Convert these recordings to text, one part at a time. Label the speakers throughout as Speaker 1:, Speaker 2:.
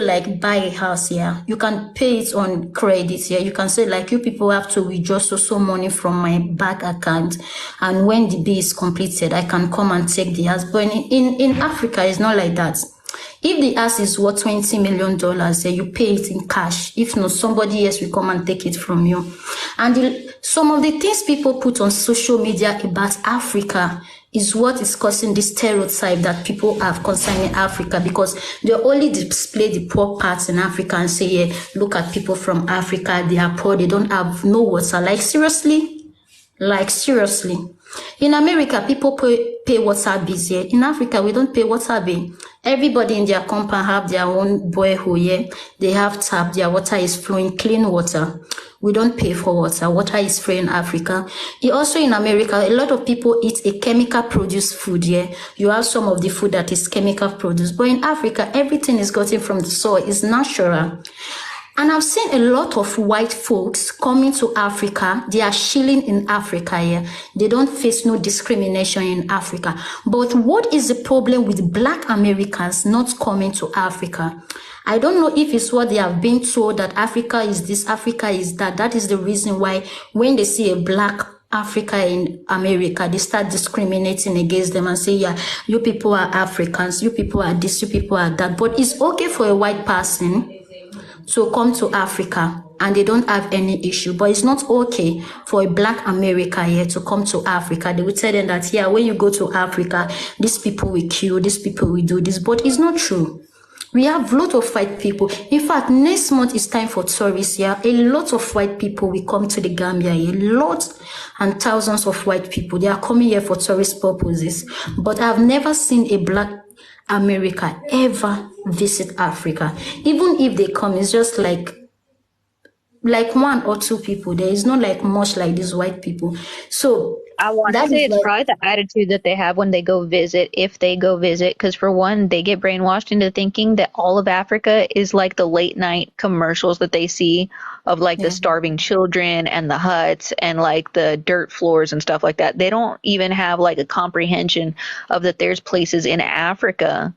Speaker 1: like buy a house here, you can pay it on credit here. You can say like, you people have to withdraw so money from my bank account, and when the bill is completed, I can come and take the house. But in Africa, it's not like that. If the house is worth $20 million, you pay it in cash. If not, somebody else will come and take it from you. And some of the things people put on social media about Africa is what is causing this stereotype that people have concerning Africa, because they only display the poor parts in Africa and say, yeah, look at people from Africa, they are poor, they don't have no water. Like seriously? Like seriously? In America, people pay water bills here. In Africa, we don't pay water bill. Everybody in their compound have their own borehole here. They have tap, their water is flowing, clean water. We don't pay for water. Water is free in Africa. Also in America, a lot of people eat a chemical produced food here. You have some of the food that is chemical produced. But in Africa, everything is gotten from the soil. It's natural. And I've seen a lot of white folks coming to Africa. They are chilling in Africa here. They don't face no discrimination in Africa. But what is the problem with Black Americans not coming to Africa? I don't know if it's what they have been told, that Africa is this, Africa is that. That is the reason why when they see a Black Africa in America, they start discriminating against them and say, yeah, you people are Africans, you people are this, you people are that. But it's okay for a white person to come to Africa and they don't have any issue. But it's not okay for a Black America here to come to Africa. They will tell them that, yeah, when you go to Africa, these people will kill, these people will do this. But it's not true. We have a lot of white people. In fact, next month is time for tourists here. A lot of white people will come to the Gambia here. Lots and thousands of white people. They are coming here for tourist purposes. But I've never seen a Black America ever visit Africa. Even if they come, it's just like one or two people. There is not like much like these white people. So
Speaker 2: I want to say it's probably the attitude that they have when they go visit, if they go visit, because for one, they get brainwashed into thinking that all of Africa is like the late night commercials that they see of like the starving children and the huts and like the dirt floors and stuff like that. They don't even have like a comprehension of that there's places in Africa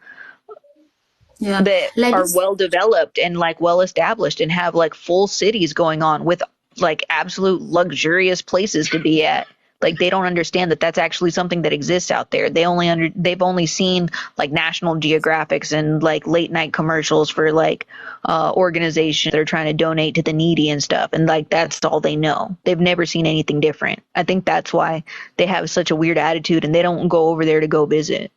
Speaker 2: that like are well developed and like well established and have like full cities going on with like absolute luxurious places to be at. Like they don't understand that that's actually something that exists out there. They've only seen like National Geographics and like late night commercials for like organizations that are trying to donate to the needy and stuff. And like that's all they know. They've never seen anything different. I think that's why they have such a weird attitude and they don't go over there to go visit.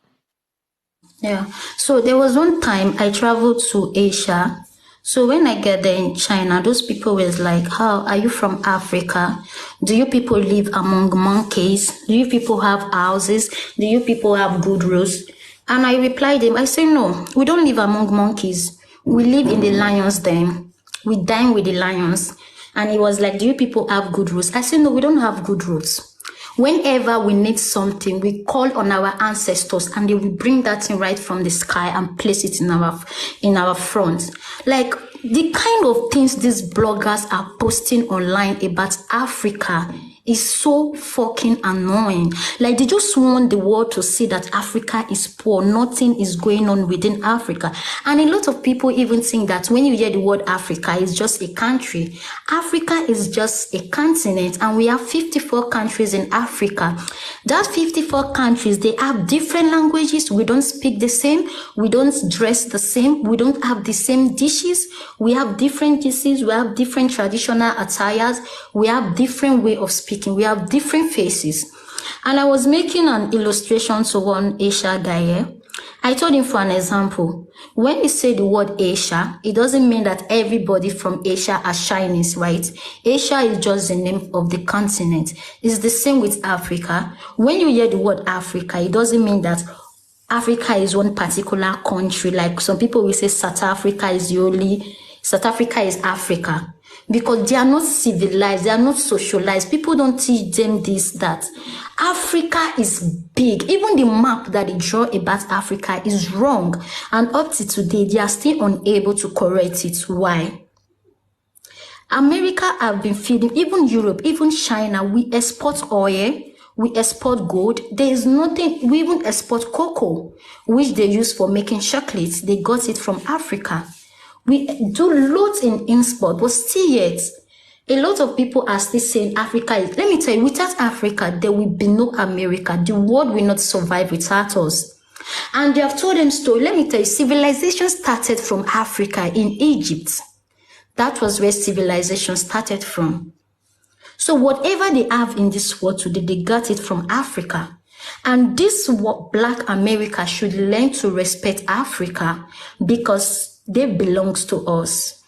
Speaker 1: Yeah. So there was one time I traveled to Asia. So when I get there in China, those people was like, how are you from Africa? Do you people live among monkeys? Do you people have houses? Do you people have good roads? And I replied them, I say, no, we don't live among monkeys. We live in the lions den. We dine with the lions. And he was like, do you people have good roads? I said, no, we don't have good roads. Whenever we need something, we call on our ancestors and they will bring that thing right from the sky and place it in our front. Like the kind of things these bloggers are posting online about Africa is so fucking annoying. Like they just want the world to see that Africa is poor. Nothing is going on within Africa. And a lot of people even think that when you hear the word Africa, it's just a country. Africa is just a continent and we have 54 countries in Africa. That 54 countries, they have different languages. We don't speak the same. We don't dress the same. We don't have the same dishes. We have different dishes. We have different traditional attires. We have different way of speaking. We have different faces. And I was making an illustration to one Asia guy here. I told him for an example. When you say the word Asia, it doesn't mean that everybody from Asia are Chinese, right? Asia is just the name of the continent. It's the same with Africa. When you hear the word Africa, it doesn't mean that Africa is one particular country. Like some people will say South Africa is Africa. Because they are not civilized, they are not socialized. People don't teach them this, that. Africa is big. Even the map that they draw about Africa is wrong. And up to today, they are still unable to correct it. Why? America have been feeding, even Europe, even China, we export oil, we export gold. There is nothing, we even export cocoa, which they use for making chocolates. They got it from Africa. We do loads in import, but still yet, a lot of people are still saying Africa is, let me tell you, without Africa, there will be no America. The world will not survive without us. And they have told them story. Let me tell you, civilization started from Africa in Egypt. That was where civilization started from. So whatever they have in this world today, they got it from Africa. And this what Black America should learn to respect Africa because they belongs to us.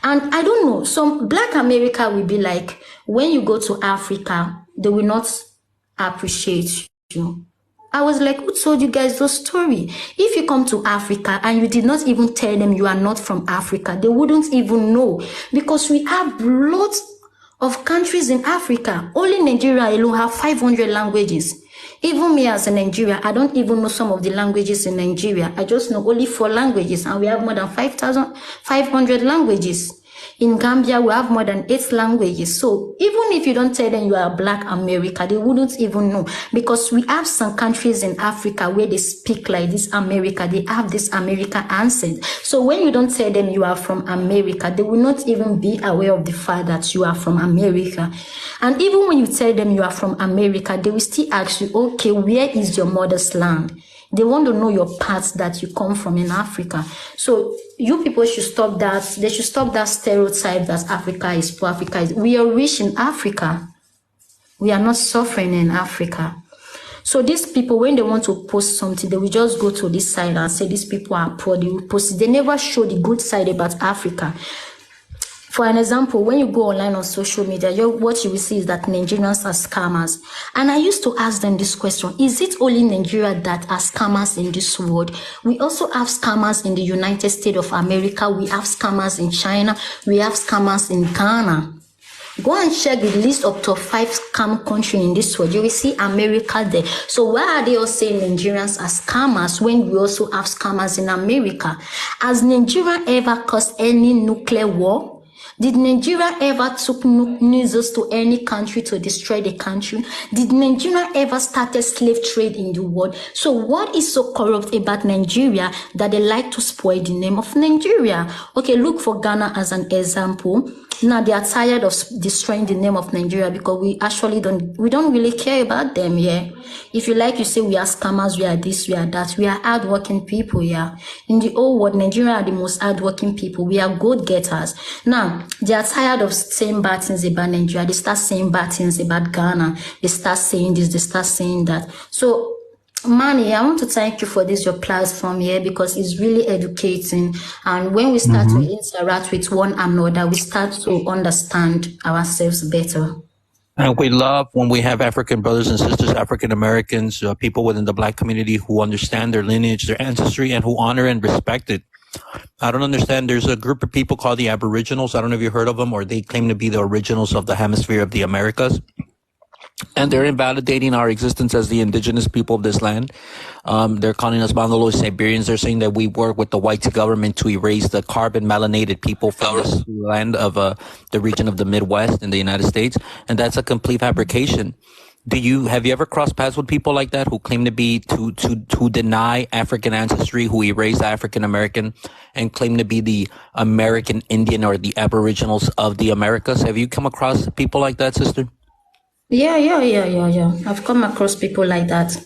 Speaker 1: And I don't know, some Black America will be like, when you go to Africa, they will not appreciate you. I was like, who told you guys those story? If you come to Africa and you did not even tell them you are not from Africa, they wouldn't even know, because we have lots of countries in Africa. Only Nigeria alone have 500 languages. Even me as a Nigerian, I don't even know some of the languages in Nigeria. I just know only 4 languages, and we have more than 5,500 languages. In Gambia, we have more than 8 languages. So even if you don't tell them you are Black America, they wouldn't even know, because we have some countries in Africa where they speak like this America. They have this American accent. So when you don't tell them you are from America, they will not even be aware of the fact that you are from America. And even when you tell them you are from America, they will still ask you, okay, where is your mother's land? They want to know your parts that you come from in Africa. So you people should stop that. They should stop that stereotype that Africa is poor. Africa is. We are rich in Africa. We are not suffering in Africa. So these people, when they want to post something, they will just go to this side and say these people are poor. They will post it. They never show the good side about Africa. For an example, when you go online on social media, what you will see is that Nigerians are scammers. And I used to ask them this question, is it only Nigeria that are scammers in this world? We also have scammers in the United States of America. We have scammers in China. We have scammers in Ghana. Go and check the list of top 5 scam countries in this world. You will see America there. So why are they all saying Nigerians are scammers when we also have scammers in America? Has Nigeria ever caused any nuclear war? Did Nigeria ever took missiles to any country to destroy the country? Did Nigeria ever started slave trade in the world? So what is so corrupt about Nigeria that they like to spoil the name of Nigeria? Okay, look for Ghana as an example. Now they are tired of destroying the name of Nigeria because we don't really care about them, yeah. If you like, you say we are scammers, we are this, we are that. We are hardworking people, yeah. In the whole world, Nigeria are the most hardworking people. We are good getters. Now, they are tired of saying bad things about Nigeria. They start saying bad things about Ghana. They start saying this, they start saying that. So, Manny, I want to thank you for this, your platform here, because it's really educating. And when we start to interact with one another, we start to understand ourselves better.
Speaker 3: And we love when we have African brothers and sisters, African Americans, people within the Black community who understand their lineage, their ancestry, and who honor and respect it. I don't understand. There's a group of people called the Aboriginals. I don't know if you heard of them, or they claim to be the originals of the hemisphere of the Americas. And they're invalidating our existence as the indigenous people of this land. They're calling us Bangalore Siberians. They're saying that we work with the white government to erase the carbon melanated people from this land of the region of the Midwest in the United States. And that's a complete fabrication. Have you ever crossed paths with people like that who claim to be to deny African ancestry, who erase African American and claim to be the American Indian or the Aboriginals of the Americas? Have you come across people like that, sister?
Speaker 1: Yeah. I've come across people like that.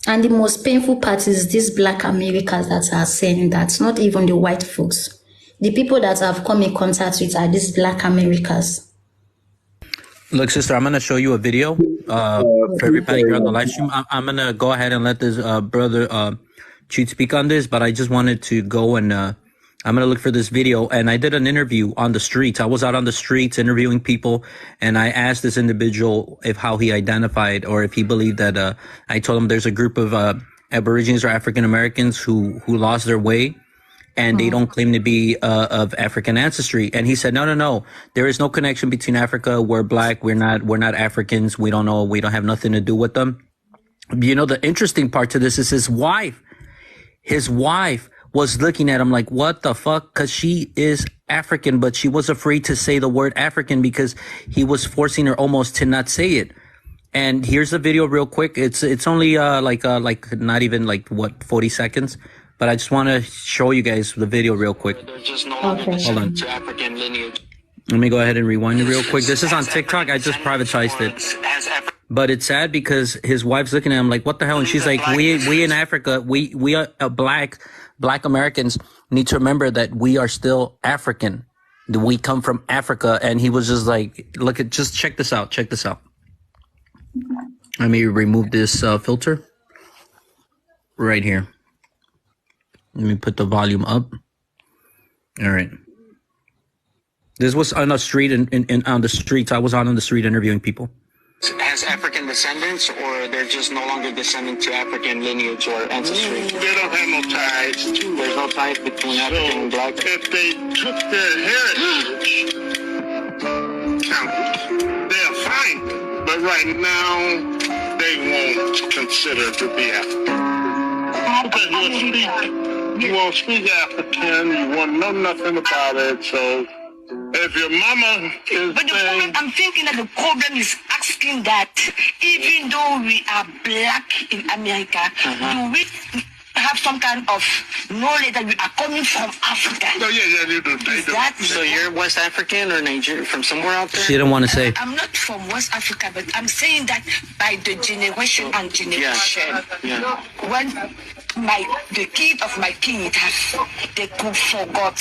Speaker 1: And the most painful part is these Black Americans that are saying that, not even the white folks. The people that I've come in contact with are these Black Americans.
Speaker 3: Look, sister, I'm going to show you a video for everybody here on the live stream. I'm going to go ahead and let this brother Chute speak on this, but I just wanted to go and I'm going to look for this video. And I did an interview on the streets. I was out on the streets interviewing people, and I asked this individual how he identified or if he believed that I told him there's a group of Aborigines or African Americans who lost their way, and they don't claim to be of African ancestry. And he said, no. There is no connection between Africa. We're Black. We're not Africans. We don't know. We don't have nothing to do with them. You know, the interesting part to this is his wife. His wife was looking at him like, what the fuck? Because she is African, but she was afraid to say the word African because he was forcing her almost to not say it. And here's the video real quick. It's only like not even 40 seconds. but I just want to show you guys the video real quick.
Speaker 1: Okay.
Speaker 3: Hold on. Let me go ahead and rewind it real quick. This is on TikTok. I just privatized it. But it's sad because his wife's looking at him like, what the hell? And she's like, we in Africa, we are black Americans need to remember that we are still African. We come from Africa. And he was just like, just check this out. Check this out. Let me remove this filter right here. Let me put the volume up. All right. This was on the street on the streets. I was on the street interviewing people.
Speaker 4: Has African descendants, or they're just no longer descendant to African lineage or ancestry?
Speaker 5: They don't have no ties.
Speaker 4: There's no ties between African and black.
Speaker 5: If they took their heritage, they're fine. But right now, they won't consider to be African. Because you won't speak African, you won't know nothing about it, so if your mama is
Speaker 6: but the problem, I'm thinking that the problem is asking that even though we are black in America, do we have some kind of knowledge that we are coming from Africa?
Speaker 5: Oh, yeah, you do.
Speaker 4: So you're West African or Nigeria, from somewhere out there?
Speaker 3: She didn't want to say.
Speaker 6: I'm not from West Africa, but I'm saying that by the generation and generation, when the kid of my kid they could forgot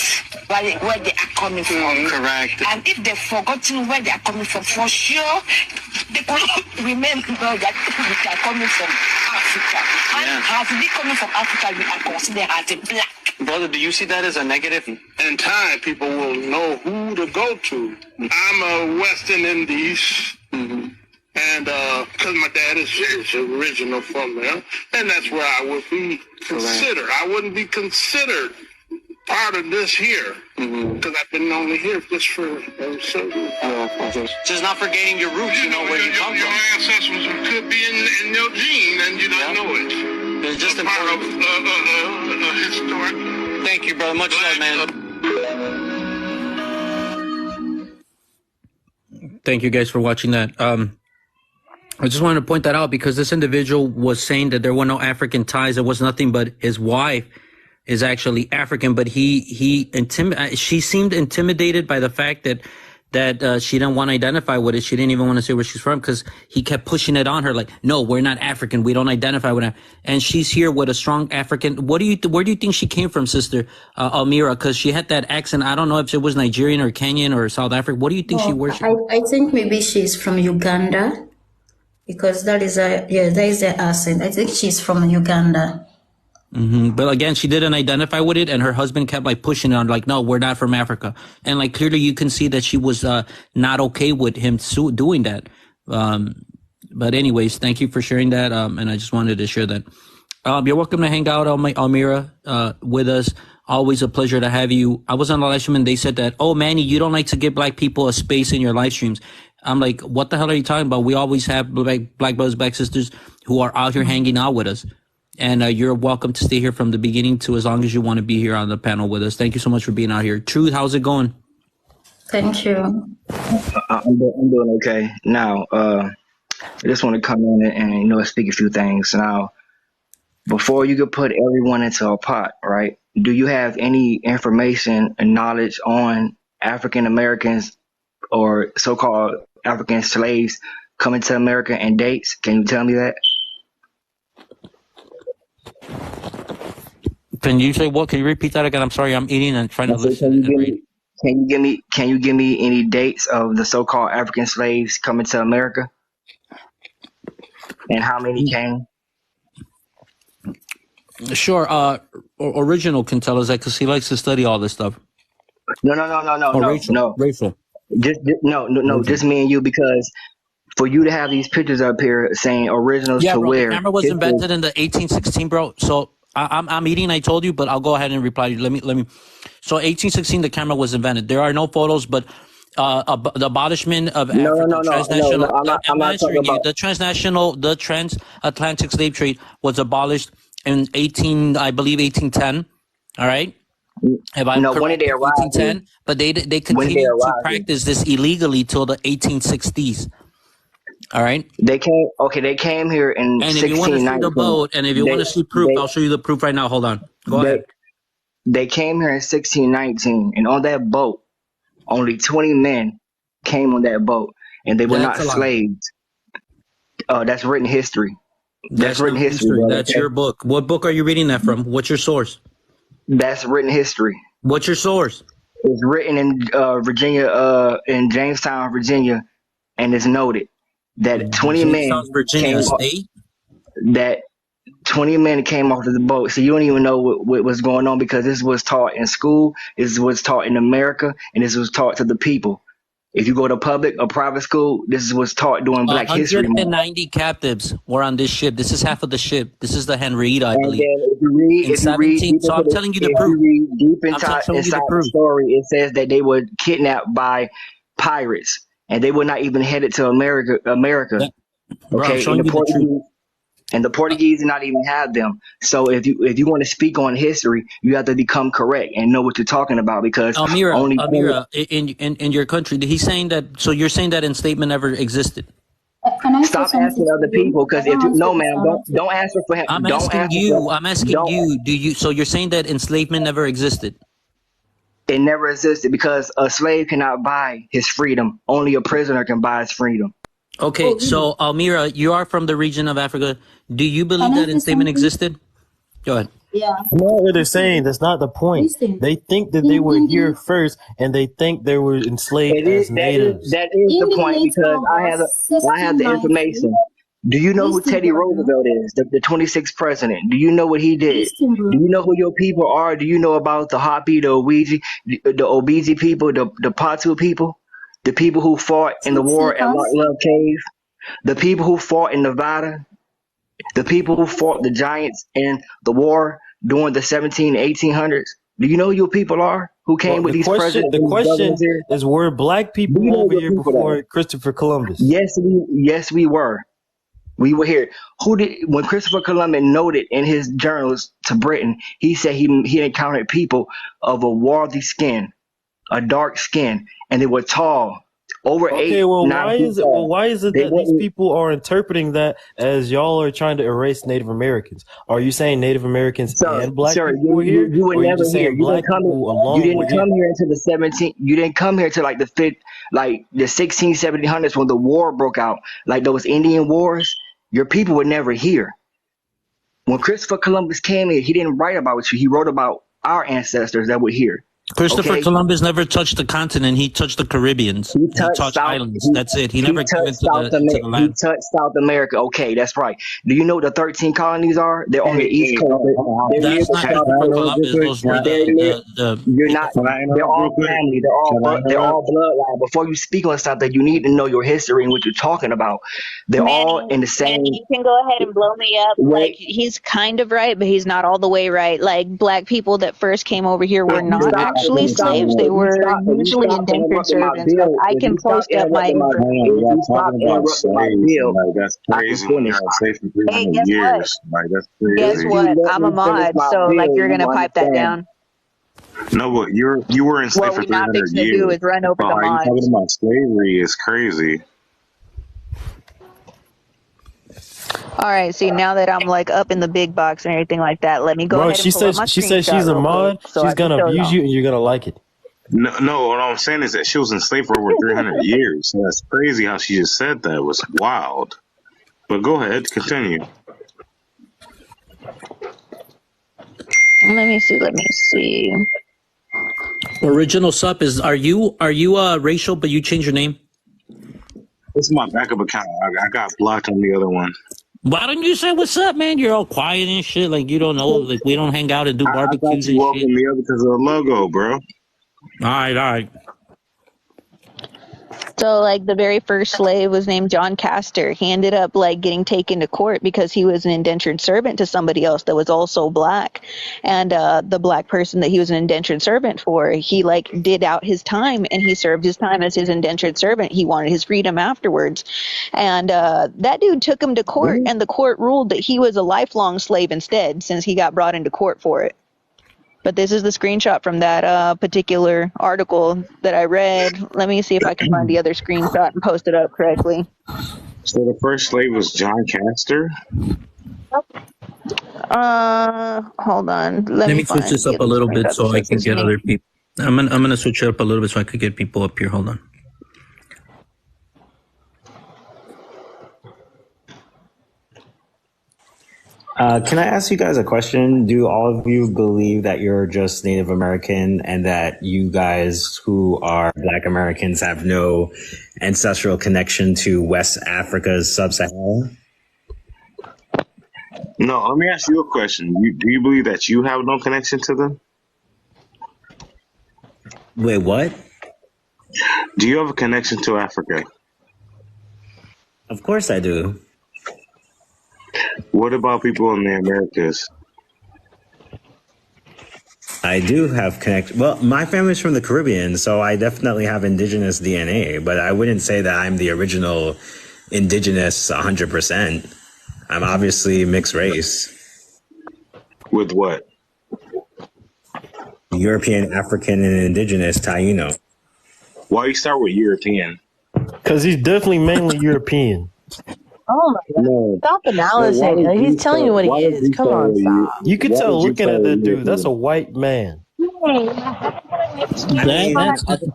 Speaker 6: where they are coming from.
Speaker 4: Correct.
Speaker 6: And if they've forgotten where they are coming from, for sure, they could remember that we are coming from Africa. And as we coming from Africa, we are considered as a black.
Speaker 4: Brother, do you see that as a negative?
Speaker 5: In time, people will know who to go to. I'm a Western Indies. And because my dad is original from there, and that's where I would be considered. I wouldn't be considered part of this here because I've been only here just for a certain.
Speaker 4: Just not forgetting your roots, you know, where you come
Speaker 5: your
Speaker 4: from.
Speaker 5: Your ancestors could be in your gene, and you don't know it.
Speaker 4: It's just
Speaker 5: part of
Speaker 4: important.
Speaker 5: Historic.
Speaker 4: Thank you, brother. Much love, man.
Speaker 3: Thank you guys for watching that. I just wanted to point that out because this individual was saying that there were no African ties. There was nothing, but his wife is actually African, but she seemed intimidated by the fact that she didn't want to identify with it. She didn't even want to say where she's from because he kept pushing it on her. Like, no, we're not African. We don't identify with that. And she's here with a strong African. Where do you think she came from, Sister Almira? Because she had that accent. I don't know if it was Nigerian or Kenyan or South African. What do you think she was?
Speaker 1: I think maybe she's from Uganda. Because that is the accent. I think she's from Uganda.
Speaker 3: But again, she didn't identify with it, and her husband kept like pushing it on, like, no, we're not from Africa. And like clearly, you can see that she was not okay with him doing that. But anyways, thank you for sharing that. And I just wanted to share that. You're welcome to hang out, Almira, with us. Always a pleasure to have you. I was on the live stream and they said that, oh, Manny, you don't like to give black people a space in your live streams. I'm like, what the hell are you talking about? We always have black brothers, black sisters who are out here hanging out with us. And you're welcome to stay here from the beginning to as long as you want to be here on the panel with us. Thank you so much for being out here. Truth, how's it going?
Speaker 1: Thank you.
Speaker 7: I'm doing okay. Now, I just want to come in and speak a few things. Now, before you could put everyone into a pot, right? Do you have any information and knowledge on African Americans or so-called African slaves coming to America and dates? Can you tell me that?
Speaker 3: Can you say what? Can you repeat that again? I'm sorry, I'm eating and trying to listen.
Speaker 7: Can you give me any dates of the so-called African slaves coming to America? And how many came?
Speaker 3: Sure. Original can tell us that because he likes to study all this stuff.
Speaker 7: No.
Speaker 3: Rachel.
Speaker 7: Just me and you, because for you to have these pictures up here saying originals to
Speaker 3: bro,
Speaker 7: where
Speaker 3: the camera was invented in the 1816, bro. So I'm eating. I told you, but I'll go ahead and reply to you. Let me. So 1816, the camera was invented. There are no photos, but the abolishment of transnational. I'm not talking about the transatlantic slave trade was abolished in 1810. All right.
Speaker 7: When did they arrive?
Speaker 3: 1810, but they continued to practice this illegally till the 1860s. All right.
Speaker 7: They came. Okay, they came here in
Speaker 3: And if you want to see the
Speaker 7: 1619.
Speaker 3: boat, and if you want to see proof, I'll show you the proof right now. Hold on. Go
Speaker 7: They
Speaker 3: ahead.
Speaker 7: they came here in 1619, and on that boat, only 20 men came on that boat, and they were
Speaker 3: That's
Speaker 7: not
Speaker 3: a lie.
Speaker 7: slaves. That's written history. That's
Speaker 3: That's
Speaker 7: written
Speaker 3: not
Speaker 7: history,
Speaker 3: history.
Speaker 7: brother.
Speaker 3: That's
Speaker 7: Okay?
Speaker 3: your book. What book are you reading that from? What's your source?
Speaker 7: That's written history.
Speaker 3: What's your source?
Speaker 7: It's written in Virginia, in Jamestown, Virginia, and it's noted that 20
Speaker 3: Jamestown,
Speaker 7: men
Speaker 3: Virginia,
Speaker 7: came.
Speaker 3: a state?
Speaker 7: That 20 men came off of the boat. So you don't even know what was going on, because this was taught in school, this was taught in America, and this was taught to the people. If you go to public or private school, this was taught during Black History Month.
Speaker 3: 190 captives were on this ship. This is half of the ship. This is the Henrietta, I
Speaker 7: And
Speaker 3: believe.
Speaker 7: then
Speaker 3: In
Speaker 7: if you read
Speaker 3: 17,
Speaker 7: deep
Speaker 3: so
Speaker 7: into
Speaker 3: I'm
Speaker 7: the,
Speaker 3: telling you the
Speaker 7: if
Speaker 3: proof.
Speaker 7: you read deep
Speaker 3: I'm showing you
Speaker 7: inside
Speaker 3: the
Speaker 7: the
Speaker 3: proof.
Speaker 7: story, it says that they were kidnapped by pirates, and they were not even headed to America.
Speaker 3: That, bro, I'm
Speaker 7: Okay,
Speaker 3: showing you the truth.
Speaker 7: And the Portuguese did not even have them. So if you want to speak on history, you have to become correct and know what you're talking about, because only 20.
Speaker 3: Amira, in your country, he's saying that. So you're saying that enslavement never existed?
Speaker 1: Can I say
Speaker 7: Stop
Speaker 1: something
Speaker 7: asking
Speaker 1: to
Speaker 7: other
Speaker 1: you?
Speaker 7: people,
Speaker 1: I
Speaker 7: because
Speaker 1: don't
Speaker 7: if you
Speaker 1: want to
Speaker 7: no, ma'am,
Speaker 1: interrupt you.
Speaker 7: don't answer for him.
Speaker 3: I'm
Speaker 7: Don't
Speaker 3: asking
Speaker 7: answer for
Speaker 3: you. I'm asking
Speaker 7: don't.
Speaker 3: you. Do you? So you're saying that enslavement never existed?
Speaker 7: It never existed, because a slave cannot buy his freedom. Only a prisoner can buy his freedom.
Speaker 3: Okay,
Speaker 1: Oh, really?
Speaker 3: so Almira, you are from the region of Africa. Do you believe
Speaker 1: Can I
Speaker 3: that
Speaker 1: say
Speaker 3: enslavement
Speaker 1: something?
Speaker 3: existed? Go ahead.
Speaker 1: Yeah.
Speaker 8: No, what they're saying, that's not the point.
Speaker 1: Listen.
Speaker 8: They think that they were
Speaker 1: In
Speaker 8: here
Speaker 1: the
Speaker 8: first, and they think they were enslaved
Speaker 7: It is
Speaker 8: as natives.
Speaker 7: that is
Speaker 1: in
Speaker 7: the
Speaker 1: the
Speaker 7: point,
Speaker 1: late
Speaker 7: because
Speaker 1: August
Speaker 7: I have the
Speaker 1: 1690,
Speaker 7: information. Do you know who
Speaker 1: listen,
Speaker 7: Teddy
Speaker 1: brother.
Speaker 7: Roosevelt is, the 26th president? Do you know what he did?
Speaker 1: Listen,
Speaker 7: Do
Speaker 1: bro.
Speaker 7: you know who your people are? Do you know about the Hopi, the Ouija, the Obeezy people, the Patu people, the people who fought in the
Speaker 1: Truth
Speaker 7: war at Lock
Speaker 1: seekers.
Speaker 7: Love Cave, the people who fought in Nevada, the people who fought the giants in the war during the 1800s? Do you know who your people are, who
Speaker 8: Well,
Speaker 7: came with these presidents
Speaker 8: the
Speaker 7: and these governors
Speaker 8: question
Speaker 7: here?
Speaker 8: is, were black
Speaker 7: Do you
Speaker 8: people
Speaker 7: know who
Speaker 8: over
Speaker 7: your
Speaker 8: here
Speaker 7: people are?
Speaker 8: before Christopher Columbus?
Speaker 7: Yes, we were. We were here. When Christopher Columbus noted in his journals to Britain, he said he encountered people of a warty skin, a dark skin, and they were tall, over
Speaker 8: Okay,
Speaker 7: 8-9 feet tall.
Speaker 8: why is it
Speaker 7: They
Speaker 8: that these
Speaker 7: wouldn't.
Speaker 8: people are interpreting that as y'all are trying to erase Native Americans? Are you saying Native Americans and black
Speaker 7: Sir,
Speaker 8: people were here,
Speaker 7: you were
Speaker 8: or are you
Speaker 7: never
Speaker 8: just
Speaker 7: here.
Speaker 8: saying black people
Speaker 7: You
Speaker 8: alone were
Speaker 7: didn't
Speaker 8: here?
Speaker 7: come here into the 17. You didn't come here to like the fifth, like the 16, 1700s when the war broke out, like those Indian wars. Your people were never here. When Christopher Columbus came here, he didn't write about you. He wrote about our ancestors that were here.
Speaker 3: Christopher
Speaker 7: Okay,
Speaker 3: Columbus never touched the continent. He touched the Caribbeans.
Speaker 7: he
Speaker 3: He
Speaker 7: touched
Speaker 3: touched
Speaker 7: South.
Speaker 3: islands. That's it. He
Speaker 7: He
Speaker 3: never came
Speaker 7: touched
Speaker 3: into the
Speaker 7: He
Speaker 3: land.
Speaker 7: touched South America. Okay, that's right. Do you know what the 13 colonies are? They're on the East
Speaker 9: Hey,
Speaker 7: Coast. They're near
Speaker 3: That's
Speaker 7: the
Speaker 3: not
Speaker 9: can I
Speaker 3: Christopher
Speaker 7: tropical.
Speaker 9: interrupt real
Speaker 3: Columbus.
Speaker 9: quick?
Speaker 3: Those were
Speaker 7: They're near.
Speaker 3: the
Speaker 7: You're not.
Speaker 3: people
Speaker 9: Can
Speaker 3: from.
Speaker 9: I
Speaker 7: They're
Speaker 9: interrupt real
Speaker 7: all
Speaker 9: quick?
Speaker 7: family.
Speaker 9: Can I
Speaker 7: They're
Speaker 9: interrupt?
Speaker 7: all bloodline. Before you speak on something, you need to know your history and what you're talking about. They're all
Speaker 2: Manny,
Speaker 7: in the
Speaker 2: Manny,
Speaker 7: same
Speaker 2: you can go ahead and blow me up. Like,
Speaker 7: way.
Speaker 2: he's kind of right, but he's not all the way right. Like, black people that first came over here were
Speaker 7: If you
Speaker 2: not
Speaker 7: stop,
Speaker 2: actually slaves. They were usually indentured servants. Like, I can post up my
Speaker 9: Hold
Speaker 2: information.
Speaker 9: on,
Speaker 7: if
Speaker 9: y'all
Speaker 7: you stop
Speaker 9: talking about
Speaker 7: interrupting my
Speaker 9: slaves, and
Speaker 7: bill,
Speaker 9: like that's
Speaker 7: I can
Speaker 9: crazy when
Speaker 7: finish.
Speaker 9: y'all say for
Speaker 2: Hey,
Speaker 9: 300
Speaker 2: guess what?
Speaker 9: years. Like that's
Speaker 2: Guess
Speaker 7: If
Speaker 9: crazy.
Speaker 7: you
Speaker 2: what?
Speaker 7: let
Speaker 2: I'm a
Speaker 7: me finish
Speaker 2: mod,
Speaker 7: my
Speaker 2: so like
Speaker 7: bill,
Speaker 2: you're
Speaker 7: you
Speaker 2: gonna pipe that
Speaker 7: understand.
Speaker 2: down.
Speaker 9: No, but you were enslaved
Speaker 2: What
Speaker 9: for
Speaker 2: we not
Speaker 9: 300
Speaker 2: fixing to do
Speaker 9: years.
Speaker 2: is run over
Speaker 9: So
Speaker 2: the
Speaker 9: how you talking
Speaker 2: mods.
Speaker 9: about slavery is crazy.
Speaker 2: All right, see, now that I'm like up in the big box and everything like that, let me go
Speaker 8: Bro,
Speaker 2: ahead and pull up my
Speaker 8: she says
Speaker 2: screenshot
Speaker 8: she's a
Speaker 2: real quick
Speaker 8: mod.
Speaker 2: so
Speaker 8: She's
Speaker 2: I can
Speaker 8: gonna
Speaker 2: show
Speaker 8: abuse
Speaker 2: y'all.
Speaker 8: you, and you're gonna like it.
Speaker 9: No, what I'm saying is that she was enslaved for over 300 years. So that's crazy how she just said that. It was wild. But go ahead, continue.
Speaker 2: Let me see. Let me see.
Speaker 3: Original sup is. Are you racial? But you change your name.
Speaker 9: This is my backup account. I got blocked on the other one.
Speaker 3: Why don't you say what's up, man? You're all quiet and shit. Like you don't know. Like we don't hang out and do
Speaker 9: I thought
Speaker 3: barbecues
Speaker 9: you
Speaker 3: and
Speaker 9: welcomed
Speaker 3: shit.
Speaker 9: me up because of the logo, bro.
Speaker 3: All right.
Speaker 2: So, like, the very first slave was named John Castor. He ended up, like, getting taken to court because he was an indentured servant to somebody else that was also black. And the black person that he was an indentured servant for, he, like, did out his time, and he served his time as his indentured servant. He wanted his freedom afterwards. And that dude took him to court, and the court ruled that he was a lifelong slave instead, since he got brought into court for it. But this is the screenshot from that particular article that I read. Let me see if I can find the other screenshot and post it up correctly.
Speaker 9: So the first slave was John Castor.
Speaker 2: Hold on.
Speaker 3: Let me switch this up a little bit so I can get other people. I'm gonna switch it up a little bit so I could get people up here. Hold on.
Speaker 10: Can I ask you guys a question? Do all of you believe that you're just Native American and that you guys who are Black Americans have no ancestral connection to West Africa's sub-Sahara?
Speaker 9: No, let me ask you a question. Do you believe that you have no connection to them?
Speaker 10: Wait, what?
Speaker 9: Do you have a connection to Africa?
Speaker 10: Of course I do.
Speaker 9: What about people in the Americas?
Speaker 10: I do have connection. Well, my family's from the Caribbean, so I definitely have indigenous DNA, but I wouldn't say that I'm the original indigenous 100%. I'm obviously mixed race.
Speaker 9: With what?
Speaker 10: European, African, and indigenous Taino.
Speaker 9: Why you start with European?
Speaker 8: Because he's definitely mainly European.
Speaker 11: Oh my God.
Speaker 9: No.
Speaker 11: Stop analyzing. He's telling you what he is. Come on, stop.
Speaker 8: You could tell looking at that dude, that's a white man.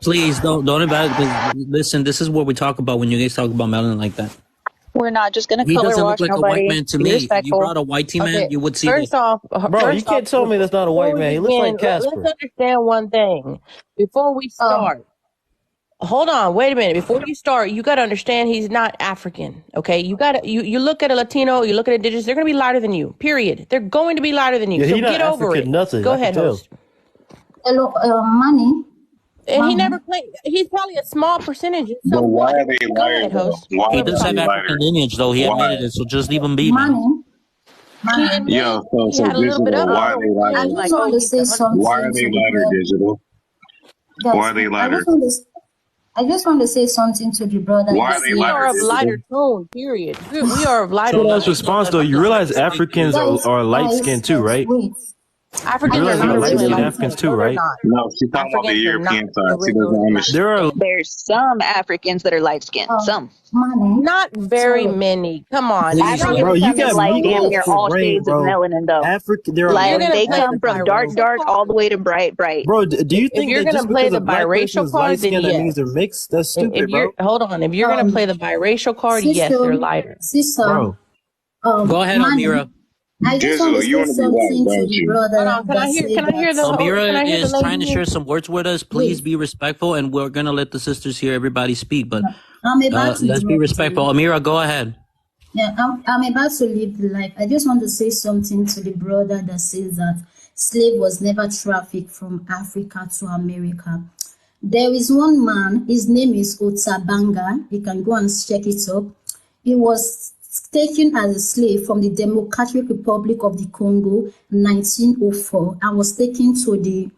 Speaker 3: Please don't about. Listen, this is what we talk about when you guys talk about melanin like that.
Speaker 2: We're not just gonna
Speaker 3: He
Speaker 2: color
Speaker 3: doesn't
Speaker 2: wash
Speaker 3: look like
Speaker 2: nobody.
Speaker 3: a white man to
Speaker 2: Be
Speaker 3: me.
Speaker 2: respectful.
Speaker 3: You brought a white team man, you would see
Speaker 11: First
Speaker 3: that.
Speaker 11: off,
Speaker 8: Bro, you can't tell me that's not a white man. He looks like Casper.
Speaker 11: Let's understand one thing. Before we start, hold on, wait a minute. Before you start, you got to understand he's not African. Okay, you look at a Latino, you look at indigenous, they're going to be lighter than you. Period. They're going to be lighter than you.
Speaker 8: Yeah,
Speaker 11: so
Speaker 8: he not
Speaker 11: get over
Speaker 8: African
Speaker 11: it.
Speaker 8: nothing,
Speaker 11: Go
Speaker 8: I can
Speaker 11: ahead,
Speaker 8: tell.
Speaker 11: host.
Speaker 1: Hello, money.
Speaker 11: And he never played. He's probably a small percentage. So
Speaker 9: But why
Speaker 11: what?
Speaker 9: are they
Speaker 11: Go
Speaker 9: liars,
Speaker 11: ahead,
Speaker 9: though?
Speaker 11: host.
Speaker 9: Why
Speaker 3: He
Speaker 9: are
Speaker 3: does
Speaker 9: they
Speaker 3: have
Speaker 9: liars?
Speaker 3: African lineage, though. He
Speaker 9: Why?
Speaker 3: admitted it, so just leave him be, man.
Speaker 11: He admitted
Speaker 9: Yo,
Speaker 11: he
Speaker 9: so
Speaker 11: had a little bit
Speaker 9: digital,
Speaker 11: of
Speaker 9: why are
Speaker 11: it.
Speaker 9: they
Speaker 1: I
Speaker 9: liars?
Speaker 1: just
Speaker 11: Like,
Speaker 1: want to
Speaker 11: he's
Speaker 1: say
Speaker 11: 100%.
Speaker 1: something
Speaker 9: Why are
Speaker 1: to
Speaker 9: they
Speaker 1: the
Speaker 9: lighter,
Speaker 1: brother.
Speaker 9: digital?
Speaker 1: Guys,
Speaker 9: Why are they lighter?
Speaker 1: I just want to say something to the brother.
Speaker 9: Why
Speaker 1: that
Speaker 9: are they
Speaker 1: says-
Speaker 11: We are
Speaker 9: lighter,
Speaker 11: of
Speaker 9: digital?
Speaker 11: lighter tone, period. We are of lighter
Speaker 8: Good
Speaker 11: tone.
Speaker 8: ass response though. You realize Africans are light skinned too, right?
Speaker 1: Wait.
Speaker 11: Africans
Speaker 8: You
Speaker 11: are
Speaker 8: realize we
Speaker 11: not
Speaker 8: got light
Speaker 11: originally
Speaker 8: skinned
Speaker 11: light
Speaker 8: Africans
Speaker 11: skinned.
Speaker 8: too,
Speaker 11: No, they're
Speaker 8: right?
Speaker 11: not.
Speaker 9: No, she's talking about the
Speaker 11: Africans are not
Speaker 9: European side. She doesn't
Speaker 11: originally light
Speaker 9: understand.
Speaker 8: There are
Speaker 2: There's some Africans that are light skinned. Some.
Speaker 1: Money.
Speaker 11: Not very
Speaker 1: So,
Speaker 11: many. Come on.
Speaker 3: Please,
Speaker 11: You're
Speaker 8: bro,
Speaker 11: gonna
Speaker 8: you
Speaker 2: Africans come in
Speaker 8: got
Speaker 2: like damn
Speaker 8: meatloaf
Speaker 2: near
Speaker 8: for
Speaker 2: all
Speaker 8: brain,
Speaker 2: shades of
Speaker 8: bro.
Speaker 2: melanin though.
Speaker 8: There are
Speaker 11: if you're
Speaker 2: Like
Speaker 11: gonna
Speaker 8: white
Speaker 2: they
Speaker 11: play the
Speaker 2: come from dark,
Speaker 8: Africans,
Speaker 11: biracial
Speaker 2: dark all
Speaker 11: card,
Speaker 2: the way to bright, bright.
Speaker 8: bro. Do you
Speaker 11: if
Speaker 8: think
Speaker 11: you're
Speaker 8: that
Speaker 11: gonna
Speaker 8: just
Speaker 11: play
Speaker 8: because
Speaker 11: the
Speaker 8: a black person
Speaker 11: biracial
Speaker 8: is light
Speaker 11: card, then
Speaker 8: skinned that means
Speaker 11: yes.
Speaker 8: they're mixed? That's
Speaker 11: If
Speaker 8: stupid,
Speaker 11: you're
Speaker 8: bro.
Speaker 11: hold on, if you're gonna play the biracial card, yes, they're lighter.
Speaker 1: Sister,
Speaker 8: Bro,
Speaker 3: go ahead,
Speaker 1: money.
Speaker 3: Amira.
Speaker 1: I just want
Speaker 9: Digital,
Speaker 1: to
Speaker 9: you
Speaker 1: say
Speaker 9: want to be white,
Speaker 1: something to
Speaker 9: don't
Speaker 1: the
Speaker 9: you?
Speaker 11: Hold
Speaker 1: brother
Speaker 11: on, can I
Speaker 1: that
Speaker 11: hear?
Speaker 1: said
Speaker 11: Can I hear the?
Speaker 1: that.
Speaker 11: Can
Speaker 3: Amira
Speaker 11: I hear the
Speaker 3: is trying to
Speaker 11: lady?
Speaker 3: share some words with us. Please be respectful, and we're gonna let the sisters hear everybody speak. But
Speaker 1: I'm about to
Speaker 3: let's be
Speaker 1: drop
Speaker 3: respectful.
Speaker 1: to.
Speaker 3: Amira, go ahead.
Speaker 1: Yeah, I'm about to leave the life. I just want to say something to the brother that says that slave was never trafficked from Africa to America. There is one man, his name is Otabanga. You can go and check it up. He was taken as a slave from the Democratic Republic of the Congo 1904 and was taken to the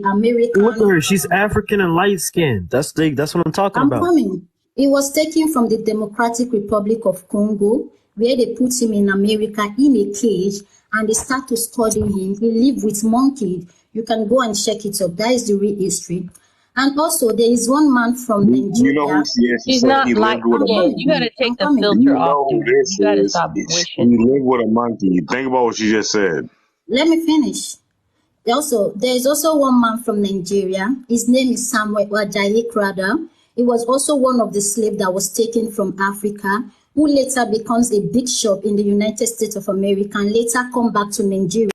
Speaker 1: American.
Speaker 8: look at her. She's African and light skinned. That's what I'm talking
Speaker 1: I'm
Speaker 8: about.
Speaker 1: coming. He was taken from the Democratic Republic of Congo, where they put him in America in a cage, and they start to study him. He lived with monkeys. You can go and check it up. That is the real history. And also, there is one man from
Speaker 9: You know
Speaker 1: Nigeria.
Speaker 9: who she is? She
Speaker 11: She's
Speaker 9: said
Speaker 11: not
Speaker 9: he
Speaker 11: light
Speaker 9: lived with a
Speaker 11: skinned. You
Speaker 9: monkey.
Speaker 11: gotta take
Speaker 1: I'm
Speaker 11: the
Speaker 1: coming.
Speaker 9: You
Speaker 11: filter off,
Speaker 9: know who
Speaker 11: dude.
Speaker 9: this
Speaker 11: You gotta
Speaker 9: is.
Speaker 11: stop
Speaker 9: He
Speaker 11: wishing.
Speaker 9: lived with a monkey. Think about what you just said.
Speaker 1: Let me finish. There is also one man from Nigeria. His name is Samuel Ajayi Crowther. He was also one of the slaves that was taken from Africa, who later becomes a bishop in the United States of America and later come back to Nigeria.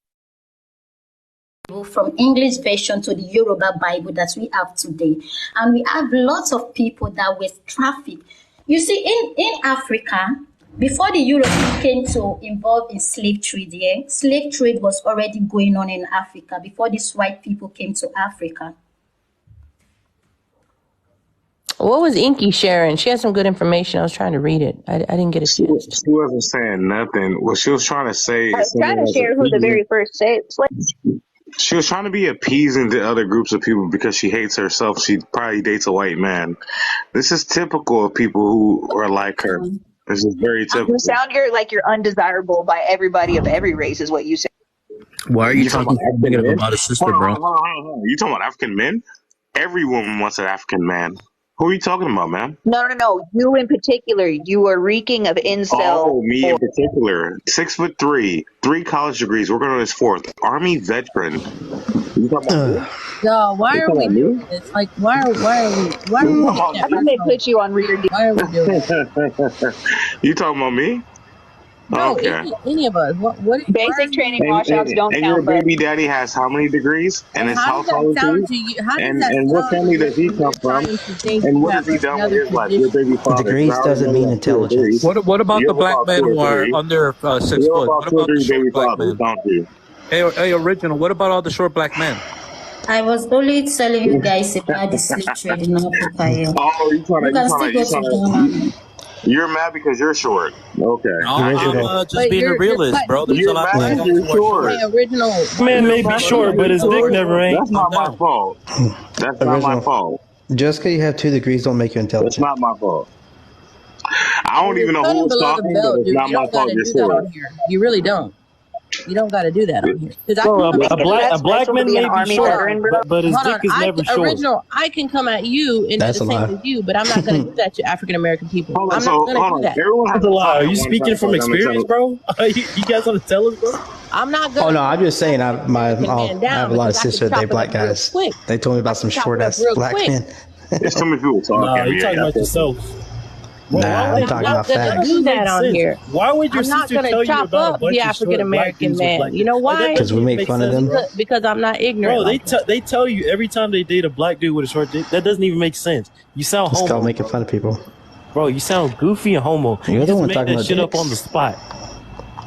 Speaker 1: From English version to the Yoruba Bible that we have today. And we have lots of people that were trafficked. You see, in Africa, before the Europeans came to involve in slave trade, slave trade was already going on in Africa before these white people came to Africa.
Speaker 11: What was Inky sharing? She had some good information. I was trying to read it. I didn't get a chance.
Speaker 9: She wasn't saying nothing. What she was trying to say
Speaker 2: I
Speaker 9: is
Speaker 2: was trying to
Speaker 9: something
Speaker 2: share who the very first slaves.
Speaker 9: she was trying to be appeasing to other groups of people because she hates herself. She probably dates a white man. This is typical of people who are like her. This is very typical.
Speaker 2: You sound like you're undesirable by everybody of every race, is what you say.
Speaker 3: Why are you
Speaker 9: You talking
Speaker 3: talking
Speaker 9: about
Speaker 3: negative
Speaker 9: African men?
Speaker 3: about a sister,
Speaker 9: Hold on,
Speaker 3: bro?
Speaker 9: hold on. You talking about African men? Every woman wants an African man. Who are you talking about, man?
Speaker 2: No. You in particular, you are reeking of incel.
Speaker 9: Oh, me in particular. 6'3", 3 college degrees, working on his 4th. Army veteran. You talking about me?
Speaker 11: Yo, why
Speaker 9: You
Speaker 11: are we
Speaker 9: talking
Speaker 11: doing this? Like, why are we getting
Speaker 2: I think they
Speaker 11: personal?
Speaker 2: put you on reader.
Speaker 11: Why are we doing this?
Speaker 9: about me? You talking about me?
Speaker 11: No,
Speaker 9: Okay.
Speaker 11: any of us. Why are
Speaker 2: Basic training
Speaker 11: you?
Speaker 2: washouts don't
Speaker 9: And your
Speaker 2: count, but
Speaker 9: baby daddy has how many degrees? And
Speaker 11: And
Speaker 9: his
Speaker 11: how does that
Speaker 9: household
Speaker 11: sound
Speaker 9: too?
Speaker 11: to you? How does
Speaker 9: And
Speaker 11: that
Speaker 9: what
Speaker 11: sound
Speaker 9: family does he
Speaker 11: when
Speaker 9: come
Speaker 11: you're
Speaker 9: from?
Speaker 11: trying to think
Speaker 9: And
Speaker 11: you
Speaker 9: what
Speaker 11: have
Speaker 9: has he done with
Speaker 11: another
Speaker 9: his life? Your
Speaker 11: position?
Speaker 9: baby father.
Speaker 10: Degrees
Speaker 9: Now you
Speaker 10: doesn't
Speaker 9: only
Speaker 10: mean
Speaker 9: have 2 or 3.
Speaker 10: intelligence.
Speaker 3: What about
Speaker 9: You
Speaker 3: the
Speaker 9: have
Speaker 3: black
Speaker 9: about 2
Speaker 3: men
Speaker 9: or
Speaker 3: who are
Speaker 9: 3.
Speaker 3: under 6
Speaker 9: You have
Speaker 3: foot?
Speaker 9: about
Speaker 3: What
Speaker 9: 2 or
Speaker 3: about the
Speaker 9: 3
Speaker 3: short
Speaker 9: baby
Speaker 3: black
Speaker 9: fathers,
Speaker 3: men?
Speaker 9: don't you?
Speaker 3: Hey, original. What about all the short black men?
Speaker 1: I was only telling you guys about the slave trade in Africa here.
Speaker 9: Oh,
Speaker 1: You can still go to Ghana.
Speaker 9: you're mad because you're short. Okay.
Speaker 3: No,
Speaker 9: I get
Speaker 3: I'm
Speaker 9: it.
Speaker 10: Original.
Speaker 3: just being a
Speaker 11: You're
Speaker 3: realist,
Speaker 11: cutting
Speaker 3: bro. There's a
Speaker 11: people.
Speaker 9: You're
Speaker 3: lot of
Speaker 9: mad
Speaker 3: black
Speaker 10: Yeah.
Speaker 9: because
Speaker 3: guys
Speaker 9: you're
Speaker 3: who are
Speaker 9: short.
Speaker 11: Hey,
Speaker 3: short.
Speaker 11: original.
Speaker 8: Man may be
Speaker 3: Bro,
Speaker 8: short, but his dick never ain't.
Speaker 9: That's not my
Speaker 3: down.
Speaker 9: fault. That's not my
Speaker 10: Original.
Speaker 9: fault.
Speaker 10: Just because you have 2 degrees don't make you
Speaker 9: That's
Speaker 10: intelligent.
Speaker 9: not my fault. I
Speaker 11: When
Speaker 9: don't
Speaker 11: you're
Speaker 9: even know who
Speaker 11: cutting
Speaker 9: was
Speaker 11: below the
Speaker 9: talking, but
Speaker 11: belt,
Speaker 9: it's
Speaker 11: dude,
Speaker 9: not
Speaker 11: you
Speaker 9: my
Speaker 11: don't got
Speaker 9: fault
Speaker 11: to
Speaker 9: you're
Speaker 11: do that
Speaker 9: short.
Speaker 11: on here. You really don't. You don't got to do that on here. Because I can
Speaker 8: Bro,
Speaker 11: come at
Speaker 8: a
Speaker 11: you.
Speaker 8: black
Speaker 2: special to
Speaker 8: man
Speaker 2: be an
Speaker 8: may be
Speaker 2: Army
Speaker 8: short,
Speaker 2: veteran, bro.
Speaker 8: but his
Speaker 11: Hold
Speaker 8: dick
Speaker 11: on,
Speaker 8: is never short.
Speaker 11: original. I can come at you and do
Speaker 10: That's
Speaker 11: the
Speaker 10: a
Speaker 11: same
Speaker 10: lie.
Speaker 11: as you, but I'm not going to do that to African American people.
Speaker 9: Hold on,
Speaker 11: I'm
Speaker 9: so
Speaker 11: not going to
Speaker 9: hold
Speaker 11: do
Speaker 9: on.
Speaker 11: that.
Speaker 9: Everyone
Speaker 8: That's
Speaker 9: has
Speaker 8: a
Speaker 9: a
Speaker 8: lie.
Speaker 9: thought
Speaker 8: Are
Speaker 9: at
Speaker 8: you
Speaker 9: one
Speaker 8: speaking
Speaker 9: time, so
Speaker 8: from
Speaker 9: I'm gonna tell
Speaker 8: experience, bro? You guys want to tell us, bro?
Speaker 11: I'm not going
Speaker 10: Oh
Speaker 11: to
Speaker 10: no, I'm just saying. I
Speaker 11: American man down
Speaker 10: have a lot of
Speaker 11: because I can
Speaker 10: sisters. They
Speaker 11: chop it up
Speaker 10: black
Speaker 11: real
Speaker 10: guys.
Speaker 11: quick.
Speaker 10: They told me
Speaker 11: I
Speaker 10: about some
Speaker 11: can chop
Speaker 10: short
Speaker 11: it up
Speaker 10: ass
Speaker 11: real
Speaker 10: black
Speaker 11: quick.
Speaker 10: men.
Speaker 9: There's too many people
Speaker 8: Nah,
Speaker 9: talking.
Speaker 8: you
Speaker 9: Yeah,
Speaker 8: talking about
Speaker 9: that's okay.
Speaker 8: yourself. Bro, why
Speaker 10: Nah,
Speaker 8: would
Speaker 10: I'm
Speaker 8: they,
Speaker 11: I'm
Speaker 10: talking
Speaker 8: why,
Speaker 11: not
Speaker 10: about
Speaker 11: going to
Speaker 8: that
Speaker 10: facts.
Speaker 11: do
Speaker 8: doesn't
Speaker 11: that
Speaker 8: make
Speaker 11: on
Speaker 8: sense.
Speaker 11: here.
Speaker 8: Why would your
Speaker 11: I'm not
Speaker 8: sister
Speaker 11: going to
Speaker 8: tell you
Speaker 11: chop
Speaker 8: about a
Speaker 11: up the
Speaker 8: bunch of
Speaker 11: African
Speaker 8: short black
Speaker 11: American
Speaker 8: dudes with
Speaker 11: man.
Speaker 8: black
Speaker 11: You
Speaker 8: dick?
Speaker 11: know
Speaker 8: Like that
Speaker 11: why?
Speaker 8: doesn't
Speaker 10: Because we
Speaker 8: even
Speaker 10: make
Speaker 8: make
Speaker 10: fun of
Speaker 8: sense,
Speaker 10: them.
Speaker 8: bro.
Speaker 11: Because I'm not ignorant
Speaker 8: Bro,
Speaker 11: like that.
Speaker 8: they tell you every time they date a black dude with a short dick. That doesn't even make sense. You sound
Speaker 10: It's called
Speaker 8: homo,
Speaker 10: making
Speaker 8: bro.
Speaker 10: fun of people.
Speaker 8: Bro, you sound goofy and homo.
Speaker 10: You're
Speaker 8: You
Speaker 10: the
Speaker 8: just
Speaker 10: one
Speaker 8: made
Speaker 10: talking
Speaker 8: that
Speaker 10: about
Speaker 8: shit up on the
Speaker 10: dicks.
Speaker 8: spot.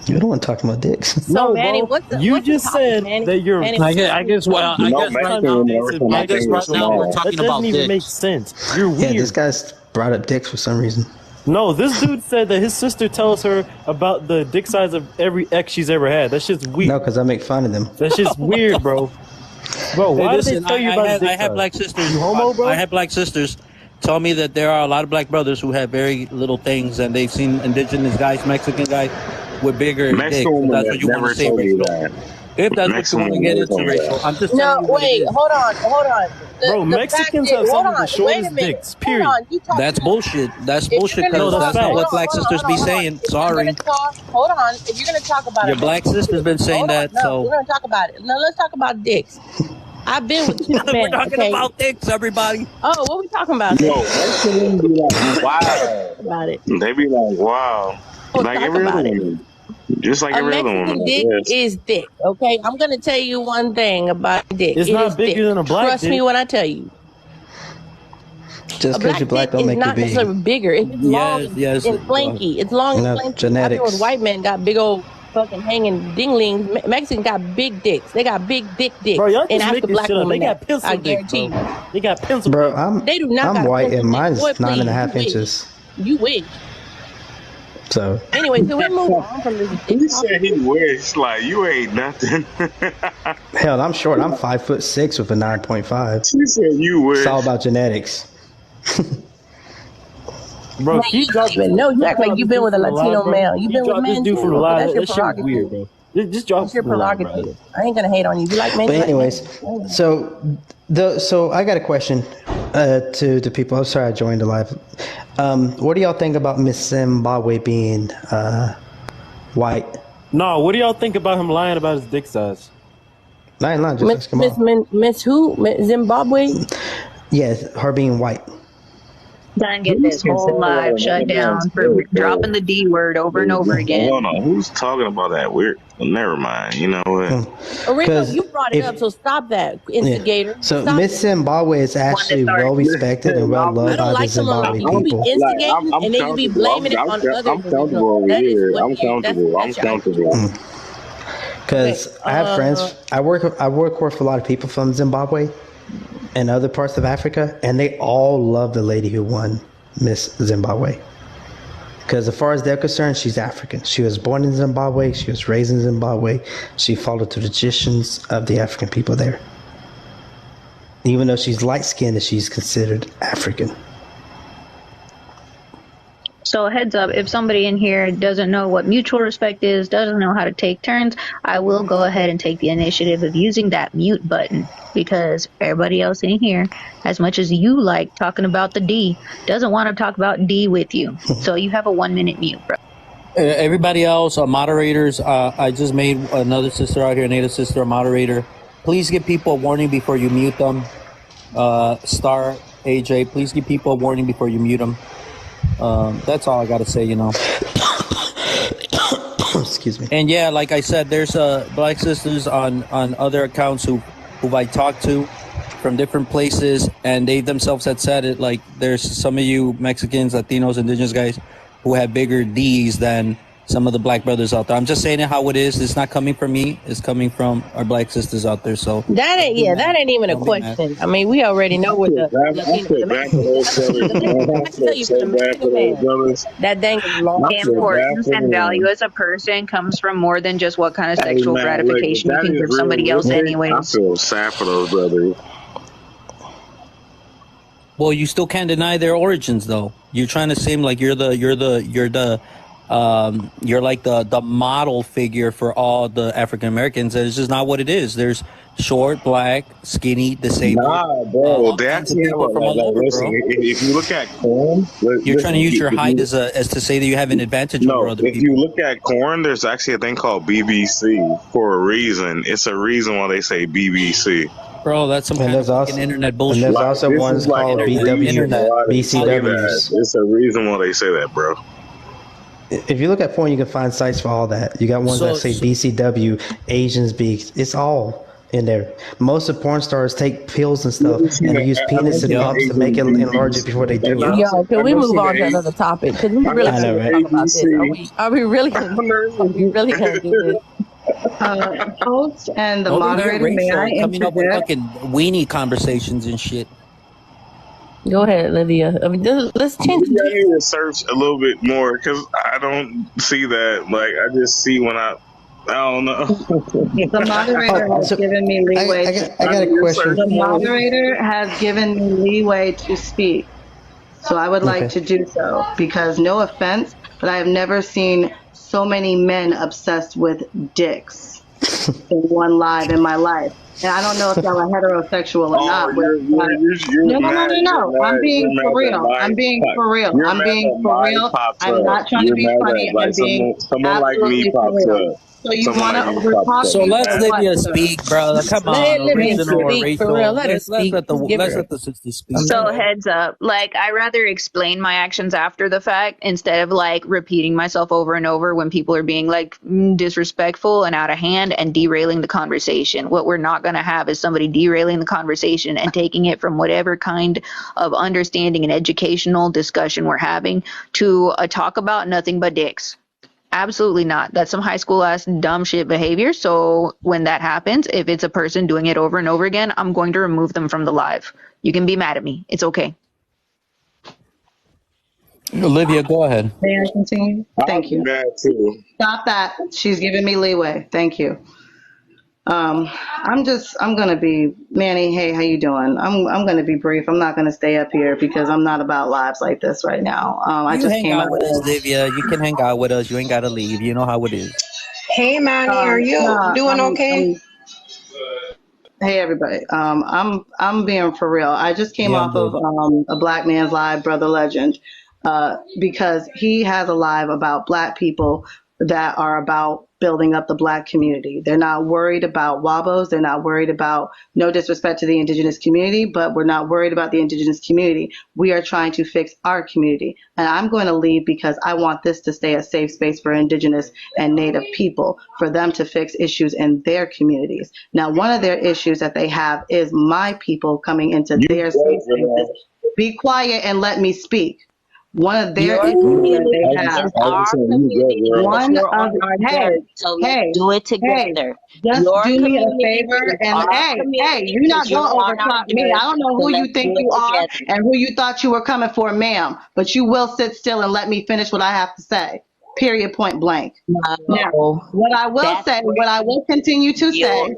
Speaker 10: You're the one talking about dicks.
Speaker 11: So,
Speaker 8: No,
Speaker 11: Manny,
Speaker 8: bro.
Speaker 11: what's
Speaker 8: You
Speaker 11: the
Speaker 8: just
Speaker 11: topic,
Speaker 8: said
Speaker 11: Manny?
Speaker 8: that you're.
Speaker 11: Manny,
Speaker 3: I
Speaker 11: what's
Speaker 3: guess,
Speaker 11: the
Speaker 3: I
Speaker 11: topic?
Speaker 3: guess, well, I
Speaker 9: No
Speaker 3: guess
Speaker 8: Every
Speaker 3: right
Speaker 8: time
Speaker 9: Mexican
Speaker 8: you
Speaker 3: now,
Speaker 9: woman
Speaker 8: date
Speaker 9: ever
Speaker 8: some
Speaker 9: said my
Speaker 3: I
Speaker 8: black
Speaker 3: guess
Speaker 9: thing
Speaker 8: dude with
Speaker 9: was
Speaker 3: right
Speaker 8: a short
Speaker 3: now
Speaker 8: dick,
Speaker 3: we're
Speaker 9: small.
Speaker 3: talking
Speaker 8: that doesn't
Speaker 3: about
Speaker 8: even make
Speaker 3: dicks.
Speaker 8: sense. You're
Speaker 10: Yeah, this
Speaker 8: weird.
Speaker 10: guy's brought up dicks for some reason.
Speaker 8: No, this dude said that his sister tells her about the dick size of every ex she's ever had. That shit's
Speaker 10: No,
Speaker 8: weird.
Speaker 10: because I make fun of them.
Speaker 8: That shit's weird, bro. Bro,
Speaker 3: Hey,
Speaker 8: why did they
Speaker 3: listen,
Speaker 8: tell you about his
Speaker 3: I
Speaker 8: dick
Speaker 3: had
Speaker 8: size?
Speaker 3: black sisters.
Speaker 8: You homo,
Speaker 3: I
Speaker 8: bro?
Speaker 3: had black sisters tell me that there are a lot of black brothers who have very little things, and they've seen indigenous guys, Mexican guys with bigger
Speaker 9: Mexican
Speaker 3: dicks. If
Speaker 9: woman
Speaker 3: that's what you want to
Speaker 9: never
Speaker 3: say,
Speaker 9: told me
Speaker 3: Rachel.
Speaker 9: that.
Speaker 3: If that's what you
Speaker 9: Mexican
Speaker 3: want to
Speaker 9: woman
Speaker 3: get
Speaker 9: never
Speaker 3: into,
Speaker 9: told me
Speaker 3: Rachel,
Speaker 9: that.
Speaker 3: I'm just
Speaker 11: No,
Speaker 3: telling you what it
Speaker 11: wait,
Speaker 3: is.
Speaker 11: hold on.
Speaker 8: Bro,
Speaker 11: The fact
Speaker 8: Mexicans
Speaker 11: is,
Speaker 8: have
Speaker 11: hold
Speaker 8: some of the
Speaker 11: on, wait a
Speaker 8: shortest
Speaker 11: minute.
Speaker 8: dicks,
Speaker 11: Hold
Speaker 8: period.
Speaker 11: on, you talking
Speaker 3: That's
Speaker 11: about
Speaker 3: bullshit. That's
Speaker 11: if you're
Speaker 3: bullshit
Speaker 11: gonna
Speaker 8: No,
Speaker 3: because
Speaker 8: that's
Speaker 11: talk,
Speaker 3: that's not
Speaker 11: hold
Speaker 3: what
Speaker 8: facts.
Speaker 11: on,
Speaker 3: black
Speaker 11: hold on,
Speaker 3: sisters
Speaker 11: hold on,
Speaker 3: be
Speaker 11: hold on.
Speaker 3: saying.
Speaker 11: If you're gonna
Speaker 3: Sorry.
Speaker 11: talk, hold on. If you're gonna talk about a
Speaker 3: Your
Speaker 11: man's
Speaker 3: black sister's
Speaker 11: dick,
Speaker 3: been saying
Speaker 11: hold on.
Speaker 3: that,
Speaker 11: No, we're
Speaker 3: so
Speaker 11: gonna talk about it. No, let's talk about dicks. I've been with two
Speaker 3: we're
Speaker 11: men,
Speaker 3: talking
Speaker 11: okay?
Speaker 3: about dicks, everybody.
Speaker 11: Oh, what we talking about then?
Speaker 9: Yo, Mexican women be like, wow.
Speaker 11: About it.
Speaker 9: They be like, wow.
Speaker 11: We'll
Speaker 9: Like
Speaker 11: talk
Speaker 9: every other
Speaker 11: about it.
Speaker 9: woman. Just like
Speaker 11: A
Speaker 9: every other woman,
Speaker 11: Mexican
Speaker 9: I
Speaker 11: dick
Speaker 9: guess.
Speaker 11: is thick, okay? I'm gonna tell you one thing about dick.
Speaker 8: It's
Speaker 11: It is
Speaker 8: not bigger
Speaker 11: thick.
Speaker 8: than a black
Speaker 11: Trust me
Speaker 8: dick.
Speaker 11: when I tell you.
Speaker 10: Just
Speaker 11: A
Speaker 10: because you're
Speaker 11: black dick
Speaker 10: black don't
Speaker 11: is
Speaker 10: make you
Speaker 11: not
Speaker 10: big.
Speaker 11: necessarily bigger. It's just long
Speaker 3: Yes.
Speaker 11: and flanky. It's long and
Speaker 10: No,
Speaker 11: flanky. I've been
Speaker 10: genetics.
Speaker 11: with white men got big old fucking hanging dinglings. Mexicans got big dicks. They got big
Speaker 8: Bro,
Speaker 11: dicks.
Speaker 8: y'all
Speaker 11: And
Speaker 8: just
Speaker 11: ask a
Speaker 8: making
Speaker 11: black
Speaker 8: shit up. They
Speaker 11: woman that.
Speaker 8: got pencil
Speaker 11: I
Speaker 8: dicks,
Speaker 11: guarantee
Speaker 8: bro.
Speaker 11: you.
Speaker 8: They got pencil
Speaker 10: Bro,
Speaker 8: dicks.
Speaker 11: They do not
Speaker 10: I'm
Speaker 11: got
Speaker 10: white
Speaker 11: pencil
Speaker 10: and
Speaker 11: dicks.
Speaker 10: mine's
Speaker 11: Boy,
Speaker 10: 9.5
Speaker 11: please.
Speaker 10: inches.
Speaker 11: You wish.
Speaker 10: So
Speaker 11: Anyway, can we move on from this dick
Speaker 9: He
Speaker 11: topic?
Speaker 9: said he wished, like, you ain't nothing.
Speaker 10: hell, I'm short. I'm 5'6" with a 9.5.
Speaker 9: She said you
Speaker 10: It's all
Speaker 9: wish.
Speaker 10: about genetics.
Speaker 8: Bro,
Speaker 11: Man,
Speaker 8: keep
Speaker 11: you don't
Speaker 8: dropping.
Speaker 11: even know. You
Speaker 8: Keep
Speaker 11: act like
Speaker 8: dropping
Speaker 11: you've
Speaker 8: this
Speaker 11: been
Speaker 8: dude
Speaker 11: with a
Speaker 8: from the line,
Speaker 11: Latino
Speaker 8: bro.
Speaker 11: male. You've
Speaker 8: Keep
Speaker 11: been with
Speaker 8: dropping this
Speaker 11: men
Speaker 8: dude from the
Speaker 11: too, but
Speaker 8: line.
Speaker 11: that's your
Speaker 8: That shit was weird,
Speaker 11: prerogative.
Speaker 8: bro. Just drop
Speaker 11: It's your
Speaker 8: from the line, bro.
Speaker 11: prerogative. I ain't gonna hate on you. If you like men,
Speaker 10: But
Speaker 11: you like men.
Speaker 10: anyways, so I got a question to the people. I'm sorry I joined the live. What do y'all think about Miss Zimbabwe being white?
Speaker 8: No, what do y'all think about him lying about his dick size?
Speaker 10: I ain't lying, just ask him all.
Speaker 11: Miss who? Miss Zimbabwe?
Speaker 10: Yes, her being white.
Speaker 2: Done get this whole live shut down for dropping the D word over and over again.
Speaker 9: Hold on, who's talking about that weird? Well, never mind. You know what?
Speaker 11: Original, you brought it up, so stop that, instigator.
Speaker 10: So
Speaker 11: Stop
Speaker 10: Miss Zimbabwe is actually well respected and well
Speaker 11: I
Speaker 10: loved
Speaker 11: don't
Speaker 10: by the
Speaker 11: like someone like
Speaker 10: Zimbabwe
Speaker 11: you. You be
Speaker 10: people.
Speaker 11: instigating, and then you be blaming it on others.
Speaker 9: I'm
Speaker 11: Original.
Speaker 9: comfortable over
Speaker 11: That is
Speaker 9: here.
Speaker 11: what
Speaker 9: I'm
Speaker 11: you.
Speaker 9: comfortable. I'm
Speaker 11: That's your
Speaker 9: comfortable.
Speaker 10: Because I have friends. I work with a lot of people from Zimbabwe and other parts of Africa, and they all love the lady who won Miss Zimbabwe. Because as far as they're concerned, she's African. She was born in Zimbabwe. She was raised in Zimbabwe. She followed the traditions of the African people there. Even though she's light-skinned, she's considered African.
Speaker 2: So heads up, if somebody in here doesn't know what mutual respect is, doesn't know how to take turns, I will go ahead and take the initiative of using that mute button, because everybody else in here, as much as you like talking about the D, doesn't want to talk about D with you. So you have a 1 minute mute, bro.
Speaker 3: Everybody else, moderators, I just made another sister out here, native sister, a moderator. Please give people a warning before you mute them. Star, AJ, please give people a warning before you mute them. That's all I got to say, you know.
Speaker 12: Excuse me.
Speaker 3: And yeah, like I said, there's black sisters on other accounts who I talked to from different places, and they themselves had said it. Like, there's some of you Mexicans, Latinos, indigenous guys who have bigger D's than some of the black brothers out there. I'm just saying it how it is. It's not coming from me. It's coming from our black sisters out there. So
Speaker 11: that ain't even a question. I mean, we already know what the that dang long
Speaker 2: importance and value as a person comes from more than just what kind of sexual gratification you can give somebody else anyways.
Speaker 9: I feel sad for those brothers.
Speaker 3: Well, you still can't deny their origins, though. You're trying to seem like you're like the model figure for all the African Americans. It's just not what it is. There's short, black, skinny, disabled.
Speaker 9: Nah, bro. They actually have from all over, listen, bro. If you look at corn,
Speaker 3: you're trying to use your height as to say that you have an advantage over other people.
Speaker 9: If you look at corn, there's actually a thing called BBC for a reason. It's a reason why they say BBC.
Speaker 3: Bro, that's some kind of internet bullshit.
Speaker 12: And there's also ones called BCWs.
Speaker 9: It's a reason why they say that, bro.
Speaker 12: If you look at porn, you can find sites for all that. You got ones that say BCW, Asians be. It's all in there. Most of porn stars take pills and stuff and use penis and pumps to make it enlarge it before they do it.
Speaker 11: Yo, can we move on to another topic? Because we really talk about this. Are we really going to do this?
Speaker 13: Host and the moderator, may I
Speaker 3: coming up with fucking weenie conversations and shit.
Speaker 11: Go ahead, Olivia. I mean, let's change.
Speaker 9: I need to search a little bit more because I don't see that. Like, I just see when I don't know.
Speaker 13: The moderator has given me leeway.
Speaker 12: I got a question.
Speaker 13: The moderator has given me leeway to speak, so I would like to do so because, no offense, but I have never seen so many men obsessed with dicks in one live in my life. And I don't know if y'all are heterosexual or not. But no. I'm being for real. I'm not trying to be funny. I'm being absolutely for real. So you want to overtalk?
Speaker 3: So let's Livia speak, bro. Come on, original Rachel.
Speaker 11: Let's
Speaker 3: let the sister speak.
Speaker 2: So heads up, like I rather explain my actions after the fact instead of like repeating myself over and over when people are being like disrespectful and out of hand and derailing the conversation. What we're not going to have is somebody derailing the conversation and taking it from whatever kind of understanding and educational discussion we're having to a talk about nothing but dicks. Absolutely not. That's some high school ass dumb shit behavior. So when that happens, if it's a person doing it over and over again, I'm going to remove them from the live. You can be mad at me. It's okay.
Speaker 3: Olivia, go ahead.
Speaker 13: May I continue? Thank you. Stop that. She's giving me leeway. Thank you. I'm gonna be Manny. Hey, how you doing? I'm gonna be brief. I'm not gonna stay up here because I'm not about lives like this right now. I just came out
Speaker 3: with us, Olivia. You can hang out with us. You ain't gotta leave. You know how it is.
Speaker 14: Hey, Manny, are you doing okay?
Speaker 13: Hey, everybody. I'm being for real. I just came off of a Black Man's Live, Brother Legend, because he has a live about Black people that are about building up the Black community. They're not worried about WABOs. They're not worried about, no disrespect to the indigenous community, but we're not worried about the indigenous community. We are trying to fix our community. And I'm going to leave because I want this to stay a safe space for indigenous and native people, for them to fix issues in their communities. Now, one of their issues that they have is my people coming into their safe spaces. Be quiet and let me speak. One of their issues that they have.
Speaker 15: So let's do it together.
Speaker 13: Just do me a favor and hey, you're not going to overtalk me. I don't know who you think you are and who you thought you were coming for, ma'am, but you will sit still and let me finish what I have to say. Period, point blank. Now, what I will say, what I will continue to say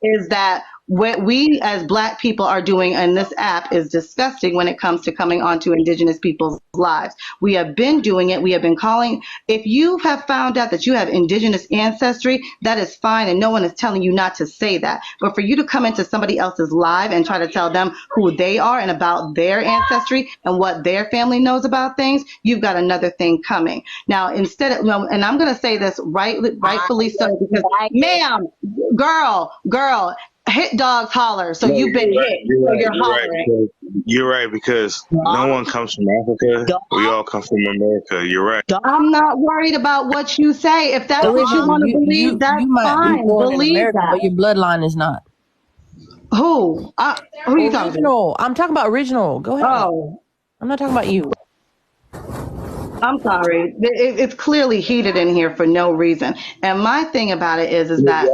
Speaker 13: is that what we as Black people are doing in this app is disgusting when it comes to coming onto Indigenous people's lives. We have been doing it. We have been calling. If you have found out that you have Indigenous ancestry, that is fine, and no one is telling you not to say that. But for you to come into somebody else's live and try to tell them who they are and about their ancestry and what their family knows about things, you've got another thing coming. Now, instead of, and I'm going to say this rightfully so, because, ma'am, girl, hit dogs holler. So
Speaker 9: No,
Speaker 13: you've been hit, so you're hollering.
Speaker 9: You're right, because no one comes from Africa. We all come from America. You're right.
Speaker 13: I'm not worried about what you say. If that's what you want to believe, that's
Speaker 11: you might be
Speaker 13: fine.
Speaker 11: born in
Speaker 13: Believe
Speaker 11: America,
Speaker 13: that.
Speaker 11: but your bloodline is not.
Speaker 13: Who? Who are you talking about?
Speaker 11: Original. I'm talking about original. Go ahead.
Speaker 13: Oh.
Speaker 11: I'm not talking about you.
Speaker 13: I'm sorry. It's clearly heated in here for no reason. And my thing about it is that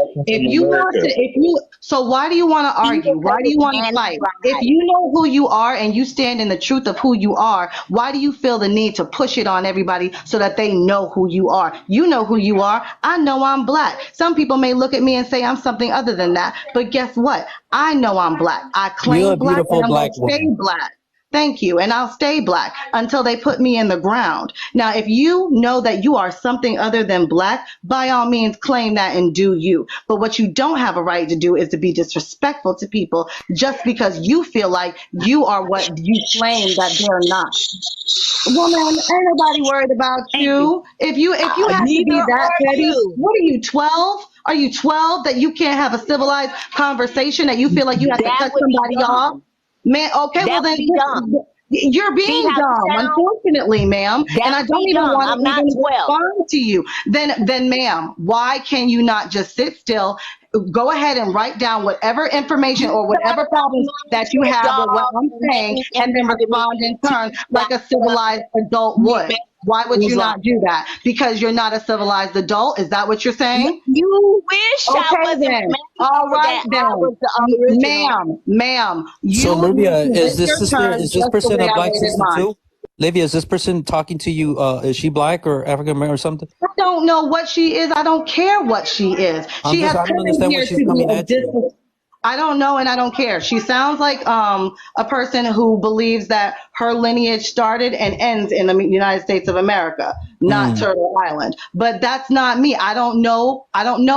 Speaker 13: so why do you want to argue? Why do you want to fight? If you know who you are and you stand in the truth of who you are, why do you feel the need to push it on everybody so that they know who you are? You know who you are. I know I'm Black. Some people may look at me and say I'm something other than that. But guess what? I know I'm Black. I claim Black, and I'm going to stay Black. Thank you. And I'll stay Black until they put me in the ground. Now, if you know that you are something other than Black, by all means, claim that and do you. But what you don't have a right to do is to be disrespectful to people just because you feel like you are what you claim that they're not. Woman, ain't nobody worried about you. If you have to be that petty, what are you, 12? Are you 12 that you can't have a civilized conversation, that you feel like you have to cut somebody off? Man, okay, well then you're being dumb, unfortunately, ma'am. And I don't even want to even respond to you. Then, ma'am, why can you not just sit still? Go ahead and write down whatever information or whatever problems that you have with what I'm saying, and then respond in turn like a civilized adult would. Why would you not do that? Because you're not a civilized adult? Is that what you're saying?
Speaker 15: You wish I wasn't
Speaker 13: then. All right then. Ma'am,
Speaker 3: So Livia, is this
Speaker 13: your
Speaker 3: sister,
Speaker 13: turn
Speaker 3: is this
Speaker 13: just the
Speaker 3: person
Speaker 13: way
Speaker 3: a
Speaker 13: I
Speaker 3: Black
Speaker 13: waited
Speaker 3: sister
Speaker 13: mine.
Speaker 3: too? Livia, is this person talking to you, is she Black or African American or something?
Speaker 13: I don't know what she is. I don't care what she is.
Speaker 3: I
Speaker 13: She has
Speaker 3: don't
Speaker 13: come in
Speaker 3: understand
Speaker 13: here
Speaker 3: what
Speaker 13: to
Speaker 3: she's
Speaker 13: be
Speaker 3: coming
Speaker 13: a
Speaker 3: at you.
Speaker 13: I don't know, and I don't care. She sounds like a person who believes that her lineage started and ends in the United States of America, not Turtle Island. But that's not me. I don't know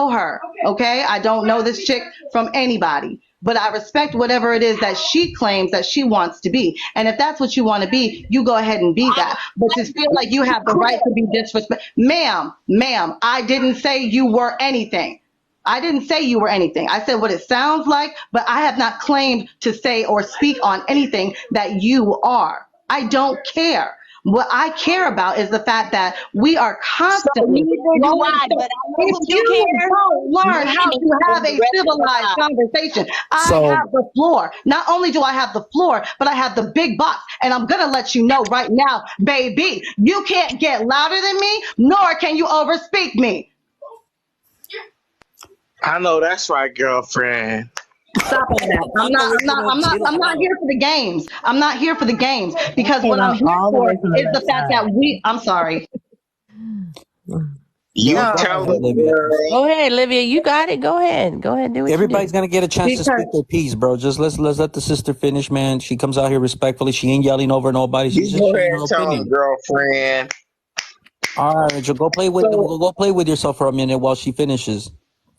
Speaker 13: her. Okay, I don't know this chick from anybody. But I respect whatever it is that she claims that she wants to be. And if that's what you want to be, you go ahead and be that. But to feel like you have the right to be disrespectful, ma'am, I didn't say you were anything. I didn't say you were anything. I said what it sounds like, but I have not claimed to say or speak on anything that you are. I don't care. What I care about is the fact that we are constantly
Speaker 15: But I know
Speaker 13: if
Speaker 15: who you
Speaker 13: you
Speaker 15: care.
Speaker 13: don't learn how to have a civilized conversation, I have the floor. Not only do I have the floor, but I have the big box. And I'm going to let you know right now, baby, you can't get louder than me, nor can you overspeak me.
Speaker 9: I know that's right, girlfriend.
Speaker 13: Stop all that. I'm not here for the games. I'm not here for the games because what I'm here for is the fact that I'm sorry.
Speaker 9: You tell them,
Speaker 11: Go ahead, Livia. You got it. Go ahead. Do what
Speaker 3: Everybody's
Speaker 11: you do.
Speaker 3: gonna get a chance to speak their piece, bro. Just let's let the sister finish, man. She comes out here respectfully. She ain't yelling over nobody. She's
Speaker 9: you
Speaker 3: just
Speaker 9: go ahead
Speaker 3: sharing her
Speaker 9: and tell them,
Speaker 3: opinion.
Speaker 9: girlfriend.
Speaker 3: All right, Rachel, go play with yourself for a minute while she finishes.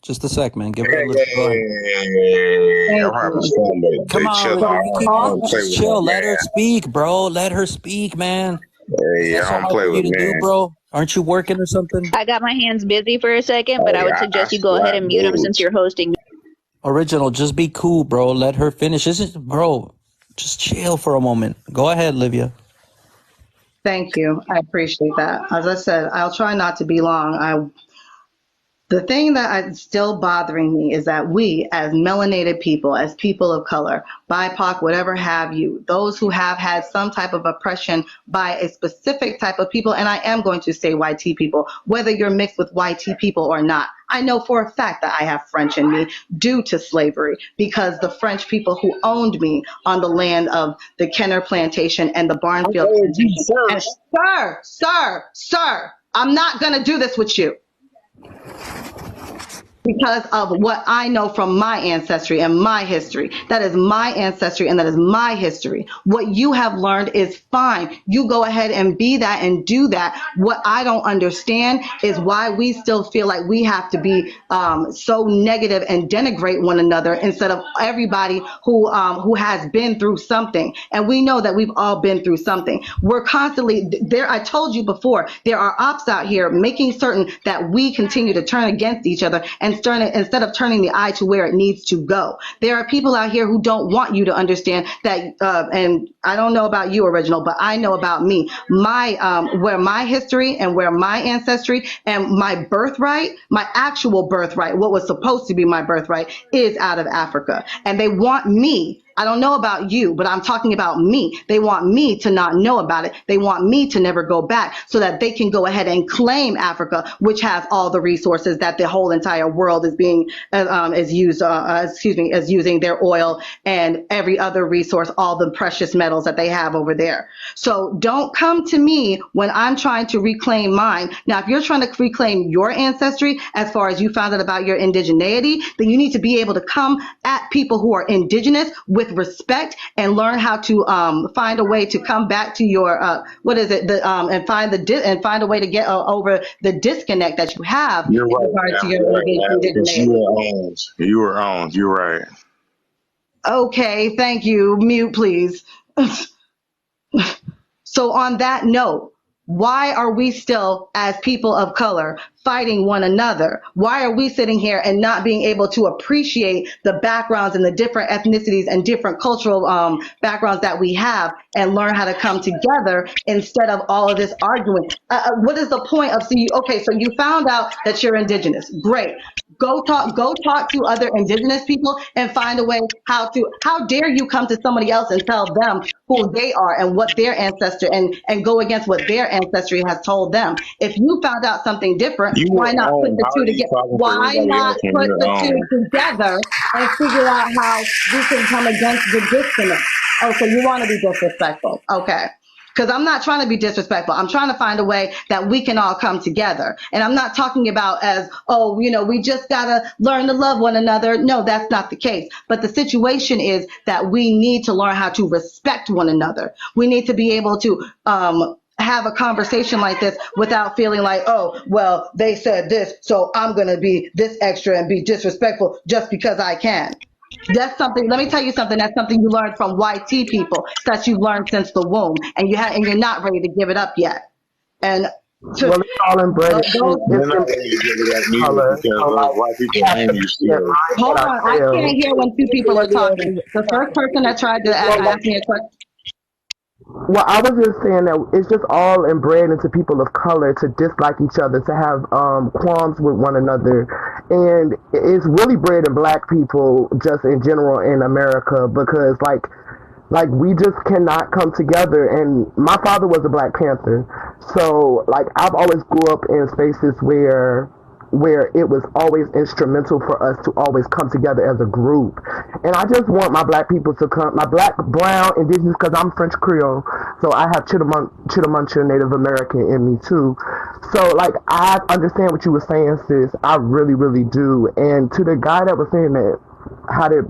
Speaker 3: Just a sec, man. Give her a little. Go ahead.
Speaker 9: I'm having fun, but
Speaker 3: Come on, Rachel. Just chill. Let her
Speaker 9: man.
Speaker 3: speak, bro. Let her speak, man.
Speaker 9: Hey,
Speaker 3: That's
Speaker 9: I
Speaker 3: so
Speaker 9: don't
Speaker 3: hard
Speaker 9: play
Speaker 3: for you
Speaker 9: with
Speaker 3: to do,
Speaker 9: men.
Speaker 3: bro. Aren't you working or something?
Speaker 2: I got my hands busy for a second, but I would suggest you go ahead and mute him since you're hosting.
Speaker 3: Original, just be cool, bro. Let her finish. Bro, just chill for a moment. Go ahead, Livia.
Speaker 13: Thank you. I appreciate that. As I said, I'll try not to be long. The thing that is still bothering me is that we, as melanated people, as people of color, BIPOC, whatever have you, those who have had some type of oppression by a specific type of people, and I am going to say white people, whether you're mixed with white people or not. I know for a fact that I have French in me due to slavery, because the French people who owned me on the land of the Kenner Plantation and the Barnfield Plantation. And sir, I'm not going to do this with you. because of what I know from my ancestry and my history. That is my ancestry and that is my history. What you have learned is fine. You go ahead and be that and do that. What I don't understand is why we still feel like we have to be so negative and denigrate one another instead of everybody who has been through something. And we know that we've all been through something. We're constantly there. I told you before, there are ops out here making certain that we continue to turn against each other and instead of turning the eye to where it needs to go. There are people out here who don't want you to understand that, and I don't know about you, Original, but I know about me. Where my history and where my ancestry and my birthright, my actual birthright, what was supposed to be my birthright, is out of Africa. And they want me, I don't know about you, but I'm talking about me. They want me to not know about it. They want me to never go back so that they can go ahead and claim Africa, which has all the resources that the whole entire world is being is using their oil and every other resource, all the precious metals that they have over there. So don't come to me when I'm trying to reclaim mine. Now, if you're trying to reclaim your ancestry, as far as you found out about your indigeneity, then you need to be able to come at people who are indigenous with respect and learn how to find a way to come back to your and find a way to get over the disconnect that you have
Speaker 9: You're
Speaker 13: in
Speaker 9: right,
Speaker 13: regards to
Speaker 9: man.
Speaker 13: your
Speaker 9: You're right, man. Because you
Speaker 13: indigeneity.
Speaker 9: were owned. You were owned. You're right.
Speaker 13: Okay, thank you. Mute, please. So on that note, why are we still, as people of color, fighting one another? Why are we sitting here and not being able to appreciate the backgrounds and the different ethnicities and different cultural backgrounds that we have and learn how to come together instead of all of this arguing? What is the point of so you found out that you're indigenous. Great. Go talk to other indigenous people and find a way how dare you come to somebody else and tell them who they are and what their ancestor and go against what their ancestry has told them. If you found out something different,
Speaker 9: You
Speaker 13: why
Speaker 9: were
Speaker 13: not put
Speaker 9: owned.
Speaker 13: the
Speaker 9: How
Speaker 13: two
Speaker 9: are you
Speaker 13: together?
Speaker 9: talking for
Speaker 13: Why
Speaker 9: everybody
Speaker 13: not
Speaker 9: else when
Speaker 13: put
Speaker 9: you're
Speaker 13: the two
Speaker 9: owned?
Speaker 13: together and figure out how we can come against the disconnect? Oh, so you want to be disrespectful. Okay. Because I'm not trying to be disrespectful. I'm trying to find a way that we can all come together. And I'm not talking about as, we just got to learn to love one another. No, that's not the case. But the situation is that we need to learn how to respect one another. We need to be able to have a conversation like this without feeling like, oh, well, they said this, so I'm going to be this extra and be disrespectful just because I can. That's something, let me tell you something, that's something you learned from YT people that you've learned since the womb, and you're not ready to give it up yet. And
Speaker 16: Well, it's all inbred.
Speaker 9: You're
Speaker 16: It's
Speaker 9: not
Speaker 16: inbred
Speaker 9: ready to give it up neither
Speaker 16: color.
Speaker 9: because
Speaker 16: So,
Speaker 9: those
Speaker 16: like,
Speaker 9: white
Speaker 16: we
Speaker 9: people
Speaker 16: have to
Speaker 9: own you
Speaker 16: keep in
Speaker 9: still.
Speaker 16: mind
Speaker 13: hold
Speaker 16: what
Speaker 13: on, I
Speaker 16: ourselves.
Speaker 13: can't hear when two people are talking. The first person that tried to ask me a question.
Speaker 16: Well, I was just saying that it's just all inbred into people of color to dislike each other, to have qualms with one another, and it's really bred in black people just in general in America because like we just cannot come together. And my father was a Black Panther, so like I've always grew up in spaces where it was always instrumental for us to always come together as a group. And I just want my black people to come, my black, brown, indigenous, because I'm French Creole, so I have Chittimuncha Native American in me too. So like I understand what you were saying, sis. I really, really do. And to the guy that was saying that, how did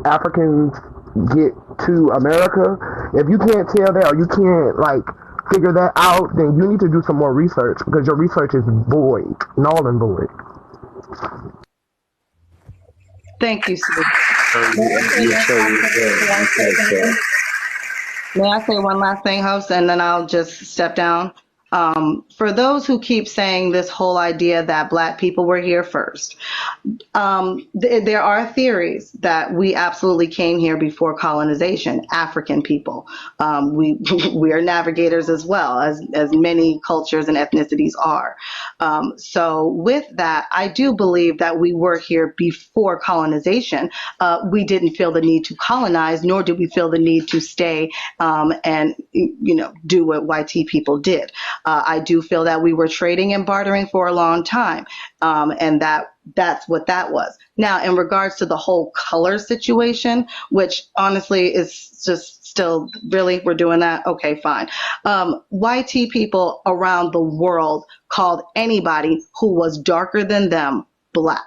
Speaker 16: Africans get to America? If you can't tell that or you can't like figure that out, then you need to do some more research because your research is void, null and void.
Speaker 13: Thank you, Sue. May I say one last thing, host, and then I'll just step down? For those who keep saying this whole idea that Black people were here first, there are theories that we absolutely came here before colonization, African people. We are navigators as well, as many cultures and ethnicities are. So with that, I do believe that we were here before colonization. We didn't feel the need to colonize, nor did we feel the need to stay and do what YT people did. I do feel that we were trading and bartering for a long time, and that's what that was. Now, in regards to the whole color situation, which honestly is just still, really, we're doing that? Okay, fine. YT people around the world called anybody who was darker than them Black.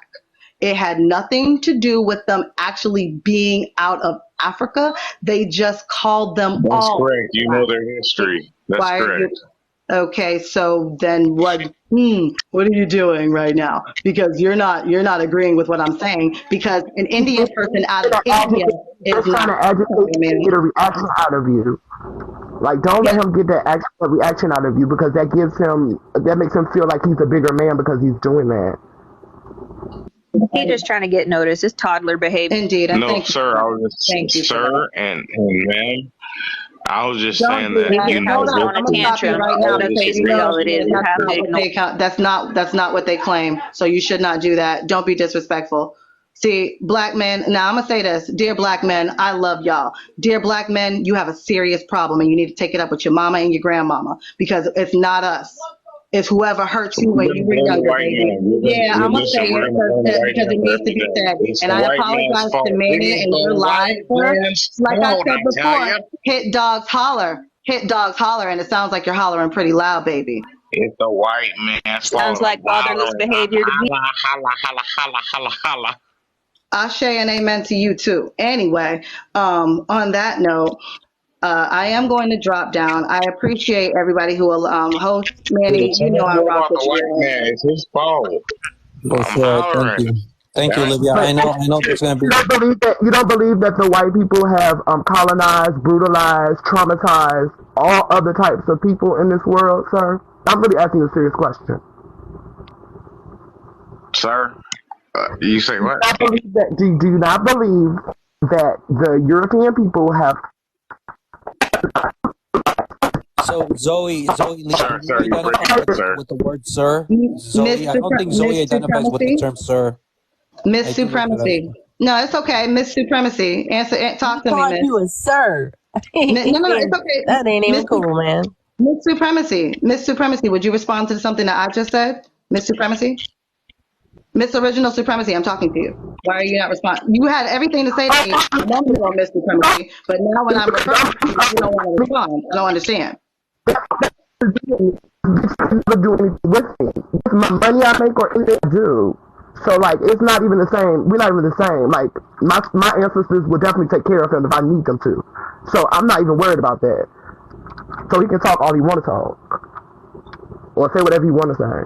Speaker 13: It had nothing to do with them actually being out of Africa. They just called them
Speaker 9: That's
Speaker 13: all
Speaker 9: correct. You know
Speaker 13: black.
Speaker 9: their history. That's
Speaker 13: Why are you?
Speaker 9: correct.
Speaker 13: Okay, so then what are you doing right now? Because you're not agreeing with what I'm saying, because an Indian person out of India is
Speaker 16: Just trying
Speaker 13: not
Speaker 16: to agitate you to get a reaction out of you. Like, don't let him get that reaction out of you, because that makes him feel like he's a bigger man because he's doing that.
Speaker 2: He just trying to get noticed. It's toddler behavior.
Speaker 13: Indeed.
Speaker 9: No, sir. I was just, sir and ma'am. I was just
Speaker 13: Don't
Speaker 9: saying
Speaker 13: do
Speaker 9: that,
Speaker 13: that.
Speaker 9: you know,
Speaker 13: Hold on, I'm gonna stop you right now because you know that's not what they claim. So you should not do that. Don't be disrespectful. See, black men. Now I'm gonna say this, dear black men, I love y'all. Dear black men, you have a serious problem, and you need to take it up with your mama and your grandmama, because it's not us. It's whoever hurt you when you were younger, baby. Yeah, I'm gonna say it because it needs to be said. And I apologize to Manny and your live, sir. Like I said before, hit dogs holler. Hit dogs holler, and it sounds like you're hollering pretty loud, baby.
Speaker 9: It's the white man's fault.
Speaker 2: Sounds like fatherless behavior to me.
Speaker 9: Holla.
Speaker 13: Ashe and amen to you too. Anyway, on that note, I am going to drop down. I appreciate everybody who will host. Manny, you know I rock with
Speaker 9: the white
Speaker 13: you.
Speaker 9: man. It's his fault.
Speaker 3: For sure. Thank you. Thank you, Olivia. I know there's going to be...
Speaker 16: You don't believe that the white people have colonized, brutalized, traumatized all other types of people in this world, sir? I'm really asking you a serious question.
Speaker 9: Sir? You say what?
Speaker 16: Do you not believe that the European people have...
Speaker 3: So Zoe, with the word sir. Zoe, I don't think Zoe identifies with the term sir.
Speaker 13: Miss Supremacy. No, it's okay. Miss Supremacy. Talk to me, Miss.
Speaker 11: You a sir.
Speaker 13: No, it's okay.
Speaker 11: That ain't even cool, man.
Speaker 13: Miss Supremacy, would you respond to something that I just said? Miss Supremacy? Miss Original Supremacy, I'm talking to you. Why are you not responding? You had everything to say to me a moment ago, Miss Supremacy, but now when I'm referring to you, you don't want to respond. I don't understand.
Speaker 16: Never do anything with me. It's my money I make or anything I do. So, like, it's not even the same. We're not even the same. Like, my ancestors will definitely take care of him if I need them to. So, I'm not even worried about that. So, he can talk all he want to talk. Or say whatever he want to say.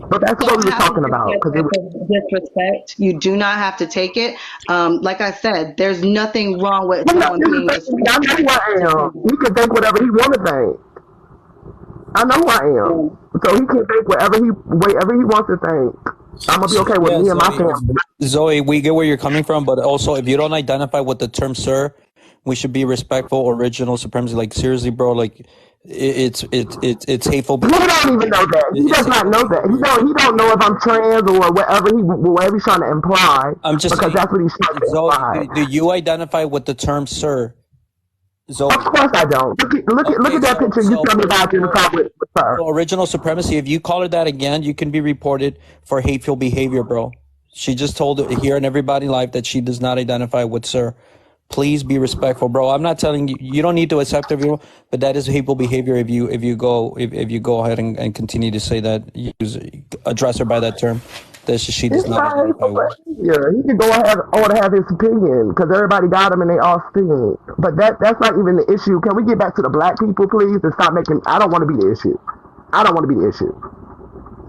Speaker 16: But that's what we were talking about.
Speaker 13: Disrespect. You do not have to take it. Like I said, there's nothing wrong with someone being disrespectful.
Speaker 16: I know who I am. He can think whatever he want to think. I know who I am. So he can think whatever he wants to think. I'm going to be okay with me and my family.
Speaker 3: Zoe, we get where you're coming from, but also if you don't identify with the term sir, we should be respectful. Original supremacy, like seriously, bro, like it's hateful.
Speaker 16: He don't even know that. He does not know that. He don't know if I'm trans or whatever he's trying to imply.
Speaker 3: I'm just
Speaker 16: because that's what he's trying to imply.
Speaker 3: Do you identify with the term sir? Zoe?
Speaker 16: Of course I don't. Look at that picture. You tell me about you to talk with her.
Speaker 3: So original supremacy. If you call her that again, you can be reported for hateful behavior, bro. She just told here in everybody live that she does not identify with sir. Please be respectful, bro. I'm not telling you. You don't need to accept everyone, but that is hateful behavior. If you go ahead and continue to say that, address her by that term. That she does not identify with.
Speaker 16: Yeah, he can go ahead and have his opinion because everybody got him and they all stink. But that's not even the issue. Can we get back to the black people, please, and stop making? I don't want to be the issue. I don't want to be the issue.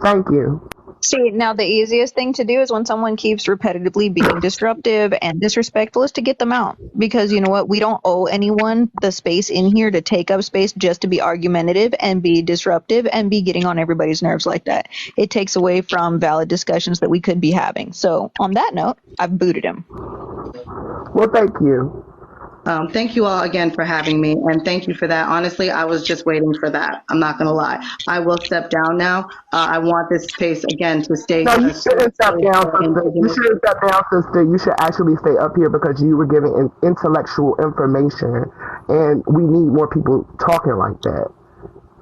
Speaker 16: Thank you.
Speaker 2: See, now the easiest thing to do is when someone keeps repetitively being disruptive and disrespectful is to get them out. Because you know what? We don't owe anyone the space in here to take up space just to be argumentative and be disruptive and be getting on everybody's nerves like that. It takes away from valid discussions that we could be having. So on that note, I've booted him.
Speaker 16: Well, thank you.
Speaker 13: Thank you all again for having me, and thank you for that. Honestly, I was just waiting for that. I'm not going to lie. I will step down now. I want this space, again, to stay.
Speaker 16: No, you shouldn't step down, sister. You shouldn't step down, sister. You should actually stay up here because you were giving intellectual information, and we need more people talking like that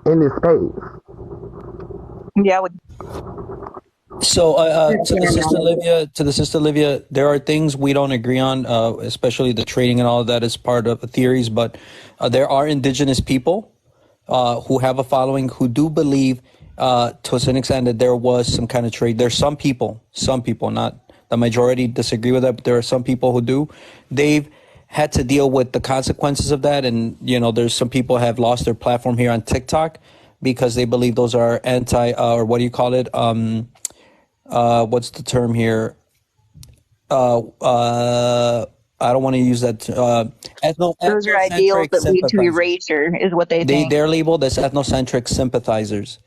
Speaker 16: in this space.
Speaker 2: Yeah, I would.
Speaker 3: So to the sister Olivia, there are things we don't agree on, especially the trading and all of that is part of the theories. But there are indigenous people who have a following who do believe to a certain extent that there was some kind of trade. There's some people, not the majority disagree with that, but there are some people who do. They've had to deal with the consequences of that. And, there's some people have lost their platform here on TikTok because they believe those are or what do you call it? What's the term here? I don't want to use that.
Speaker 2: Those are ideals
Speaker 3: Ethnocentric
Speaker 2: that lead to
Speaker 3: sympathizers.
Speaker 2: erasure, is what they think.
Speaker 3: They're labeled as ethnocentric sympathizers.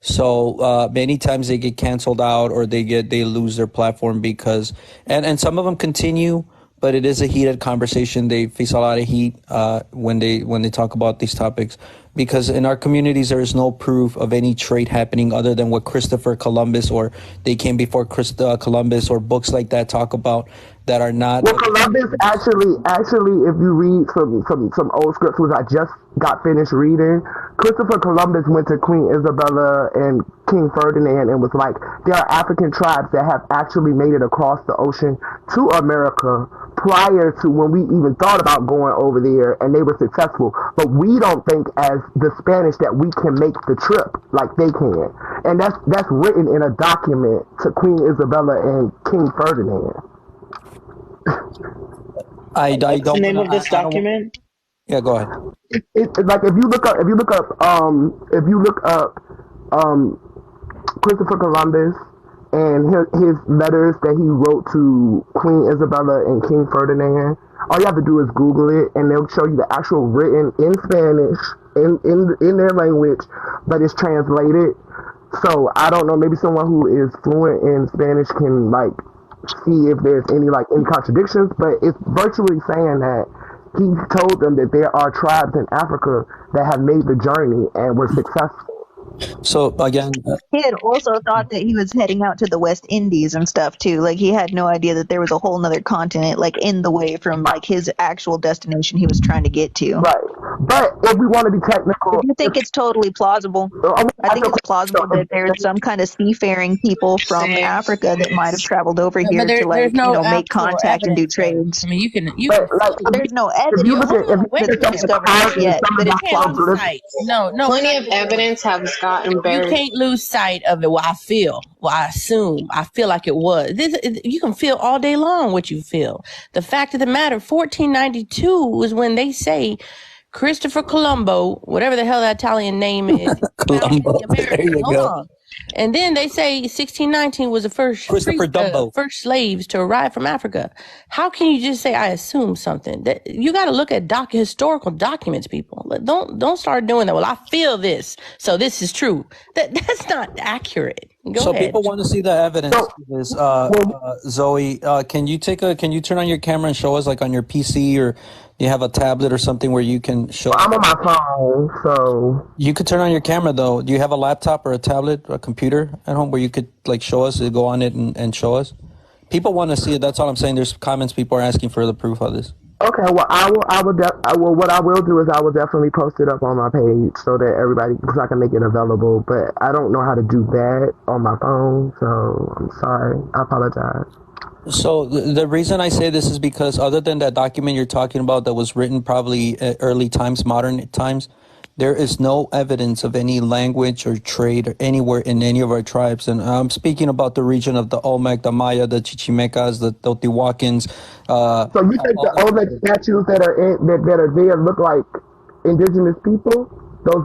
Speaker 3: So many times they get canceled out or they lose their platform because and some of them continue, but it is a heated conversation. They face a lot of heat when they talk about these topics because in our communities there is no proof of any trade happening other than what Christopher Columbus or they came before Columbus or books like that talk about that are not.
Speaker 16: Well, Columbus actually, if you read some old scripts, which I just got finished reading, Christopher Columbus went to Queen Isabella and King Ferdinand and was like, there are African tribes that have actually made it across the ocean to America prior to when we even thought about going over there, and they were successful. But we don't think as the Spanish that we can make the trip like they can. And that's written in a document to Queen Isabella and King Ferdinand.
Speaker 10: I don't. What's the name of this document?
Speaker 3: Yeah, go ahead.
Speaker 16: It's like if you look up Christopher Columbus and his letters that he wrote to Queen Isabella and King Ferdinand, all you have to do is Google it, and they'll show you the actual written in Spanish in their language, but it's translated. So I don't know. Maybe someone who is fluent in Spanish can see if there's any contradictions, but it's virtually saying that he told them that there are tribes in Africa that have made the journey and were successful.
Speaker 3: So again,
Speaker 2: he had also thought that he was heading out to the West Indies and stuff too. Like he had no idea that there was a whole nother continent in the way from his actual destination he was trying to get to.
Speaker 16: Right. But if we want to be technical,
Speaker 2: I think it's totally plausible. I think it's plausible that there's some kind of seafaring people from Africa that might have traveled over here to make contact and do trades.
Speaker 11: I mean, you can.
Speaker 2: There's no evidence that's discovered this yet, but it's plausible.
Speaker 11: No.
Speaker 14: Plenty of evidence has gotten buried.
Speaker 11: You can't lose sight of it. I assume. I feel like it was. You can feel all day long what you feel. The fact of the matter, 1492 is when they say Christopher Colombo, whatever the hell that Italian name is.
Speaker 3: Colombo. There you go.
Speaker 11: On. And then they say 1619 was the first first slaves to arrive from Africa. How can you just say I assume something? That you got to look at historical documents, people. Don't start doing that. Well, I feel this, so this is true. That's not accurate. Go ahead.
Speaker 3: People want to see the evidence. Zoe, can you turn on your camera and show us on your PC or you have a tablet or something where you can show?
Speaker 16: I'm on my phone, so
Speaker 3: you could turn on your camera though. Do you have a laptop or a tablet or a computer at home where you could show us, go on it and show us? People want to see it. That's all I'm saying. There's comments. People are asking for the proof of this.
Speaker 16: Okay, well, what I will do is I will definitely post it up on my page so that so I can make it available. But I don't know how to do that on my phone, so I'm sorry. I apologize.
Speaker 3: So the reason I say this is because other than that document you're talking about that was written probably early times, modern times, there is no evidence of any language or trade or anywhere in any of our tribes. And I'm speaking about the region of the Olmec, the Maya, the Chichimecas, the Teotihuacans.
Speaker 16: So you think the Olmec statues that are there look like indigenous people? Those